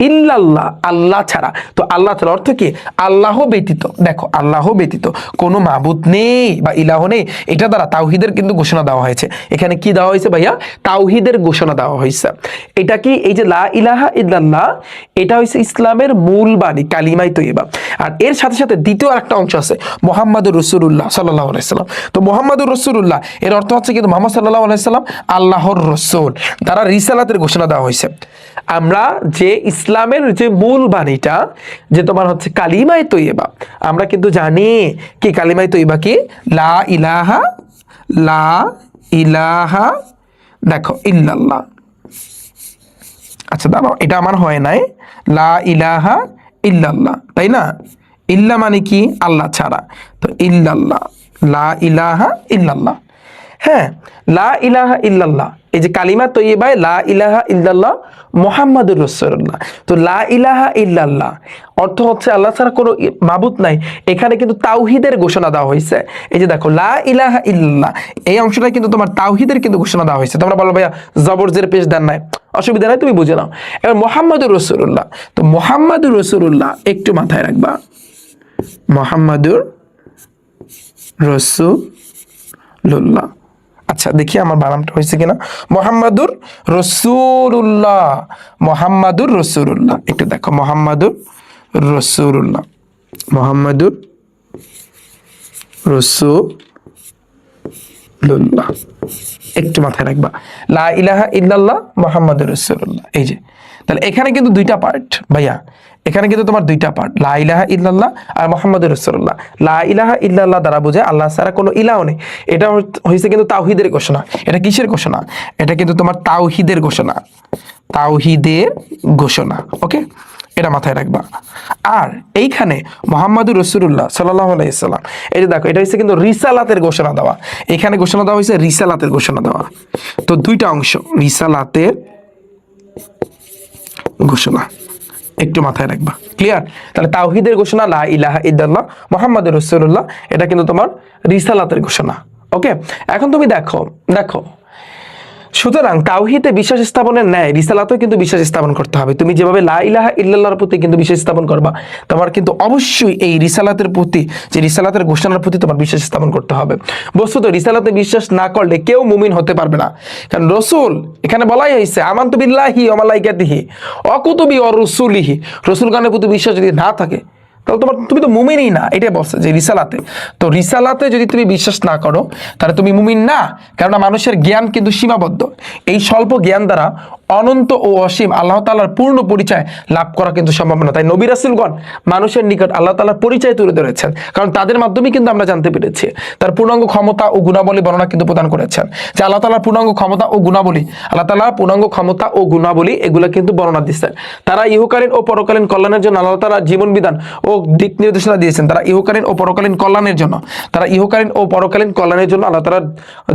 ইল্লাল্লাহ, আল্লাহ ছাড়া। তো আল্লাহ ছাড়া অর্থ কি? আল্লাহ ব্যতীত। দেখো, আল্লাহ ব্যতীত কোনো মাবুদ নেই বা ইলাহ নেই। এটা দ্বারা তাওহীদের কিন্তু ঘোষণা দেওয়া হয়েছে। এখানে কি দেওয়া হয়েছে ভাইয়া? তাওহীদের ঘোষণা দেওয়া হয়েছে। এটা কি? এই যে লা ইলাহা ইল্লাল্লাহ, এটা হচ্ছে ইসলামের মূল বাণী, কালিমাই তৈয়বা। আর এর সাথে সাথে দ্বিতীয় আরেকটা অংশ আছে, মুহাম্মাদুর রাসূলুল্লাহ সাল্লাল্লাহু আলাইহি সাল্লাম। তো মুহাম্মাদুর রাসূলুল্লাহ এর অর্থ হচ্ছে কিন্তু মুহাম্মদ সাল্লাল্লাহু আলাইহি সাল্লাম আল্লাহর রাসূল, তারা রিসালাতের ঘোষণা দেওয়া হয়েছে। আমরা যে ইসলামের যে মূল বাণীটা, যে তোমার হচ্ছে কালিমায়ে তৈয়বা, আমরা কিন্তু জানি কি কালিমায়ে তৈয়বা কি? লা ইলাহা, লা ইলাহা, দেখো ইল্লাল্লাহ। আচ্ছা দাঁড়াও, এটা আমার হয় নাই। লা ইলাহা ইল্লাল্লাহ, তাই না? ইল্লা মানে কি? আল্লাহ ছাড়া। তো ইল্লাল্লাহ, লা ইলাহা ইল্লাল্লাহ। হ্যাঁ, লা ইলাহা ইল্লাল্লাহ, এই যে কালিমা তৈয়বায় লা ইলাহা ইল্লাল্লাহ মুহাম্মাদুর রাসূলুল্লাহ। তো লা ইলাহা ইল্লাল্লাহ অর্থ হচ্ছে আল্লাহ ছাড়া কোনো মাবুদ নাই। এখানে কিন্তু তাওহীদের ঘোষণা দেওয়া হয়েছে। এই যে দেখো, লা ইলাহা ইল্লাল্লাহ, এই অংশটা কিন্তু তোমার তাওহীদের কিন্তু ঘোষণা দেওয়া হয়েছে। তোমরা বলো ভাইয়া জবর জের পেশ দেন নাই, অসুবিধা নাই, তুমি বুঝে নাও। এবার মুহাম্মাদুর রাসূলুল্লাহ, তো মুহাম্মাদুর রাসূলুল্লাহ একটু মাথায় রাখবা, মুহাম্মাদুর রাসূলুল্লাহ। আচ্ছা দেখি আমার বানানটা হয়েছে কিনা। মুহাম্মাদুর রাসূলুল্লাহ, মুহাম্মাদুর রাসূলুল্লাহ, একটু দেখো, মুহাম্মাদুর রাসূলুল্লাহ, মুহাম্মাদুর রাসূলুল্লাহ, একটু মাথায় রাখবা। লা ইলাহা ইল্লাল্লাহ মুহাম্মাদুর রাসূলুল্লাহ। এই যে, তাহলে এখানে কিন্তু দুইটা পার্ট ভাইয়া, এখানে কিন্তু তোমার দুইটা পার্ট, লা ইলাহা ইল্লাল্লাহ আর মুহাম্মাদুর রাসূলুল্লাহ। লা ইলাহা ইল্লাল্লাহ দ্বারা বোঝায় আল্লাহ ছাড়া কোনো ইলাহ নেই। এটা হয়েছে কিন্তু তাওহীদের ঘোষণা। এটা কিসের ঘোষণা? এটা কিন্তু তোমার তাওহীদের ঘোষণা, তাওহীদের ঘোষণা। ওকে, এটা মাথায় রাখবা। আর এইখানে মুহাম্মাদুর রাসূলুল্লাহ সাল্লাল্লাহু আলাইহি সাল্লাম, এই যে দেখো, এটা হচ্ছে কিন্তু রিসালাতের ঘোষণা দেওয়া। এখানে ঘোষণা দেওয়া হয়েছে রিসালাতের ঘোষণা দেওয়া। তো দুইটা অংশ, রিসালাতের ঘোষণা, একটু মাথায় রাখবা। ক্লিয়ার? তাহলে তাওহীদের ঘোষণা লা ইলাহা ইল্লাল্লাহ মুহাম্মাদুর রাসূলুল্লাহ, এটা কিন্তু তোমার রিসালাতের ঘোষণা। ওকে, এখন তুমি দেখো, সুতরাং তাওহীদে বিশ্বাস স্থাপনের ন্যায় রিসালাতেও কিন্তু বিশ্বাস স্থাপন করতে হবে। তুমি যেভাবে লা ইলাহা ইল্লাল্লাহর প্রতি কিন্তু বিশ্বাস স্থাপন করবা, তোমার কিন্তু অবশ্যই এই রিসালাতের প্রতি, যে রিসালাতের ঘোষণার প্রতি তোমার বিশ্বাস স্থাপন করতে হবে। বস্তুত রিসালাতে বিশ্বাস না করলে কেউ মুমিন হতে পারবে না। কারণ রসুল এখানে বলাই হয়েছে আমানতু বিল্লাহি ওয়া মালাইকাতিহি ওয়া কুতুবিহি ওয়া রুসুলিহি, রসুলগণের প্রতি বিশ্বাস যদি না থাকে তাহলে তুমি তো মুমিনই না। এটাই বলছে যে রিসালাতে। তো রিসালাতে যদি তুমি বিশ্বাস না করো তাহলে তুমি মুমিন না। কেননা মানুষের জ্ঞান কিন্তু সীমাবদ্ধ। এই স্বল্প জ্ঞান দ্বারা অনন্ত ও অসীম আল্লাহ তাআলার পূর্ণ পরিচয় লাভ করা কিন্তু সম্ভব না। তাই নবী রাসূলগণ মানুষের নিকট আল্লাহ তাআলার পরিচয় তুলে ধরেছেন, কারণ তাদের মাধ্যমে কিন্তু আমরা জানতে পেরেছি। তার পূর্ণাঙ্গ ক্ষমতা ও গুণাবলী বর্ণনা কিন্তু প্রদান করেছেন, যে আল্লাহ তাআলার পূর্ণাঙ্গ ক্ষমতা ও গুণাবলী, আল্লাহ তাআলার পূর্ণাঙ্গ ক্ষমতা ও গুণাবলী এগুলো কিন্তু বর্ণনা দিচ্ছেন। তারা ইহকালীন ও পরকালীন কল্যাণের জন্য আল্লাহ তাআলা জীবন বিধান ও দিক নির্দেশনা দিয়েছেন। তারা ইহকালীন ও পরকালীন কল্যাণের জন্য, আল্লাহ তাআলা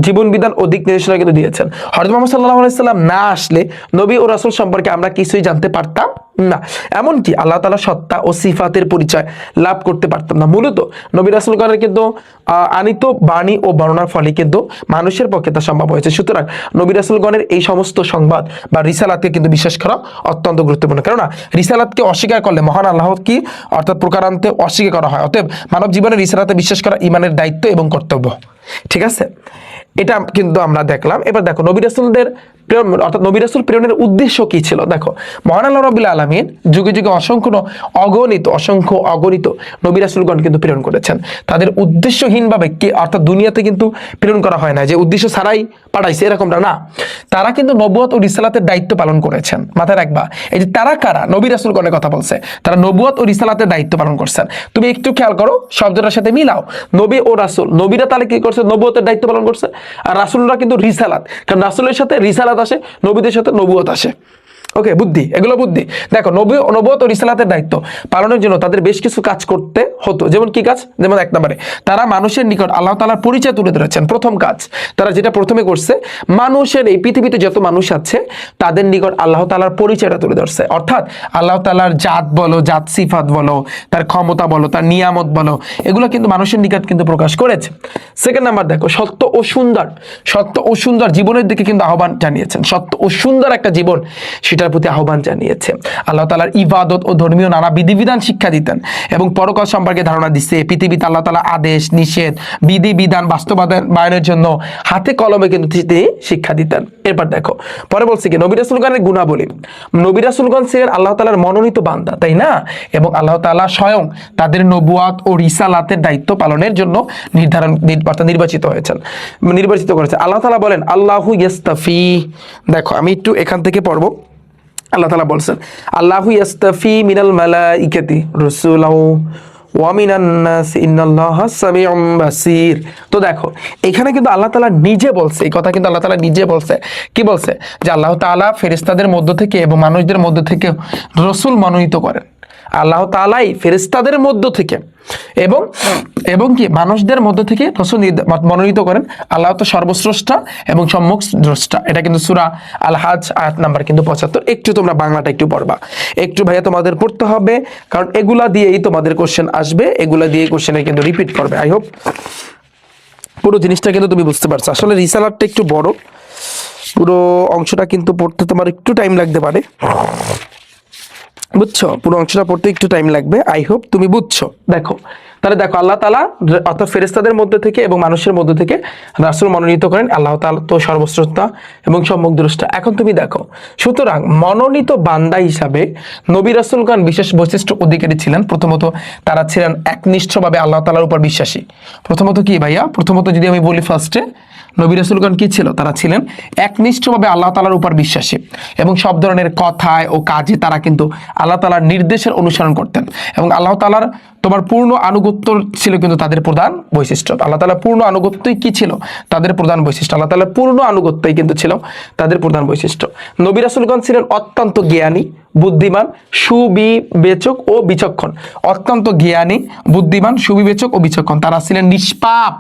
জীবন বিধান ও দিক নির্দেশনা কিন্তু দিয়েছেন। হযরত মুহাম্মদ সাল্লাল্লাহু আলাইহি সাল্লাম না আসলে নবী ও রাসূল সম্পর্কে আমরা কিছুই জানতে পারতাম না। এমনকি আল্লাহ তাআলা সত্তা ও সিফাতের পরিচয় লাভ করতে পারতাম না। মূলত নবী রাসূলগণের কিন্তু আনিত বাণী ও বর্ণনার ফলে কিন্তু মানুষের পক্ষে তা সম্ভব হয়েছে। সুতরাং নবী রাসূলগণের এই সমস্ত সংবাদ বা রিসালাতকে কিন্তু বিশ্বাস করা অত্যন্ত গুরুত্বপূর্ণ। কেননা রিসালাতকে অস্বীকার করলে মহান আল্লাহ কি অর্থাৎ প্রকারান্তে অস্বীকার করা হয়। অতএব মানব জীবনে রিসালাতে বিশ্বাস করা ঈমানের দায়িত্ব এবং কর্তব্য। ঠিক আছে, এটা কিন্তু আমরা দেখলাম। এবার দেখো নবী রাসূলদের প্রেরণ অর্থাৎ নবী রাসূল প্রেরণের উদ্দেশ্য কি ছিল। দেখো মহান আল্লাহ রাব্বুল আলামিন যুগে যুগে অসংখ্য অগণিত নবী রাসূলগণ কিন্তু প্রেরণ করেছেন। তাদের উদ্দেশ্যহীনভাবে কি অর্থাৎ দুনিয়াতে কিন্তু প্রেরণ করা হয় না যে উদ্দেশ্য ছাড়াই পাঠাইছে এরকমটা না। তারা কিন্তু নবুয়ত ও রিসালাতের দায়িত্ব পালন করেছেন। মাথায় রাখবা, এই যে তারা কারা, নবী রাসূলগণের কথা বলছে, তারা নবুয়ত ও রিসালাতের দায়িত্ব পালন করছেন। তুমি একটু খেয়াল করো, শব্দটার সাথে মিলাও, নবী ও রাসূল। নবীরা তাহলে কি করছে, নবুয়তের দায়িত্ব পালন করছে, আর রাসূলরা কিন্তু রিসালাত, কারণ রাসূলের সাথে রিসালাত আসে, নবীদের সাথে নবুয়ত আসে। ওকে, বুদ্ধি, এগুলো বুদ্ধি। দেখো নবুয়ত ও রিসালাতের দায়িত্ব পালনের জন্য তাদের বেশ কিছু কাজ করতে হতো। যেমন কি কাজ? যেমন এক নম্বরে তারা মানুষের নিকট আল্লাহ তাআলার পরিচয় তুলে ধরেছেন। প্রথম কাজ তারা যেটা প্রথমে করছে, মানুষের এই পৃথিবীতে যত মানুষ আছে তাদের নিকট আল্লাহ তাআলার পরিচয়টা তুলে ধরছে। অর্থাৎ আল্লাহ তাআলার জাত বলো, জাত সিফাত বলো, তার ক্ষমতা বলো, তার নিয়ামত বলো, এগুলো কিন্তু মানুষের নিকট কিন্তু প্রকাশ করেছে। সেকেন্ড নাম্বার দেখো, সত্য ও সুন্দর জীবনের দিকে কিন্তু আহ্বান জানিয়েছেন। সত্য ও সুন্দর একটা জীবন, সেটার প্রতি আহ্বান জানিয়েছে। আল্লাহ তাআলার ইবাদত ও ধর্মীয় নানা বিধিবিধান শিক্ষা দিতেন এবং পরকাল সম্পর্কে ধারণা দিচ্ছে। পৃথিবীতে আল্লাহ তাআলা আদেশ নিষেধ বিধিবিধান বাস্তবায়নের জন্য হাতে কলমে কিন্তু তিনি শিক্ষা দিতেন। এরপর দেখো পরে বলছে কি, নবী রাসূলগণের গুণাবলী। নবী রাসূলগণ ছিলেন আল্লাহ তাআলার মনোনীত বান্দা, তাই না? এবং আল্লাহ তাআলা স্বয়ং তাদের নবুয়াত ও রিসালাতের দায়িত্ব পালনের জন্য নির্বাচিত করেছে। আল্লাহ তাআলা বলেন আল্লাহু ইয়াস্তাফি। দেখো আমি একটু এখান থেকে পড়বো। আল্লাহ তাআলা বলছেন আল্লাহু ইয়াস্তাফি মিনাল মালাইকাতি রাসূলাও ওয়া মিনান নাস ইন্নাল্লাহা সামিউম বাসীর। তো দেখো এখানে কিন্তু আল্লাহ তাআলা নিজে বলছে, এই কথা কিন্তু আল্লাহ তাআলা নিজে বলছে। কি বলছে? যে আল্লাহ তাআলা ফেরেশতাদের মধ্য থেকে এবং মানুষদের মধ্য থেকে রাসূল মনোনীত করেন। আল্লাহ তাআলাই ফেরেশতাদের মধ্য থেকে এবং কি মানুষদের মধ্য থেকে রাসূল মনোনীত করেন। আল্লাহ তো সর্বশ্রেষ্ঠ এবং সম্যক দ্রষ্টা। এটা কিন্তু সূরা আল হাজ আয়াত নাম্বার কিন্তু 75। একটু তোমরা বাংলাটা একটু পড়বা, একটু ভাইয়া তোমাদের পড়তে হবে, কারণ এগুলা দিয়েই তোমাদের কোশ্চেন আসবে, এগুলা দিয়ে কোশ্চেনে কিন্তু রিপিট করবে। আই হোপ পুরো জিনিসটা কিন্তু তুমি বুঝতে পারছো। আসলে রিসালাতটা একটু বড়, পুরো অংশটা কিন্তু পড়তে তোমার একটু টাইম লাগতে পারে, বুঝছো? পুরো অংশটা পড়তে একটু টাইম লাগবে। আই হোপ তুমি বুঝছো। দেখো তাহলে দেখো আল্লাহ তাআলা অর্থাৎ ফেরেশতাদের মধ্যে থেকে এবং মানুষের মধ্যে থেকে রাসূল মনোনীত করেন। আল্লাহ তাআলা তো সর্বশ্রেষ্ঠ এবং সম্যক দ্রষ্টা। এখন তুমি দেখো, সুতরাং মনোনীত বান্দা হিসাবে নবী রাসূলগণ বিশেষ বৈশিষ্ট্য অধিকারী ছিলেন। প্রথমত তারা ছিলেন একনিষ্ঠভাবে আল্লাহ তাআলার উপর বিশ্বাসী। প্রথমত কি ভাইয়া? প্রথমত যদি আমি বলি ফার্স্টে, নবী রাসূলগণ কি ছিল? তারা ছিলেন একনিষ্ঠভাবে আল্লাহ তাআলার উপর বিশ্বাসী এবং সব ধরনের কথায় ও কাজে তারা কিন্তু আল্লাহ তাআলার নির্দেশের অনুসরণ করতেন এবং আল্লাহ তাআলার তোমার পূর্ণ আনুগত্য ছিল কিন্তু তাদের প্রধান বৈশিষ্ট্য। আল্লাহ তাআলার পূর্ণ আনুগত্যই কি ছিল? তাদের প্রধান বৈশিষ্ট্য। আল্লাহ তাআলার পূর্ণ আনুগত্যই কিন্তু ছিল তাদের প্রধান বৈশিষ্ট্য। নবী রাসূলগণ ছিলেন অত্যন্ত জ্ঞানী, বুদ্ধিমান, সুবিবেচক ও বিচক্ষণ। অত্যন্ত জ্ঞানী, বুদ্ধিমান, সুবিবেচক ও বিচক্ষণ। তারা ছিলেন নিষ্পাপ।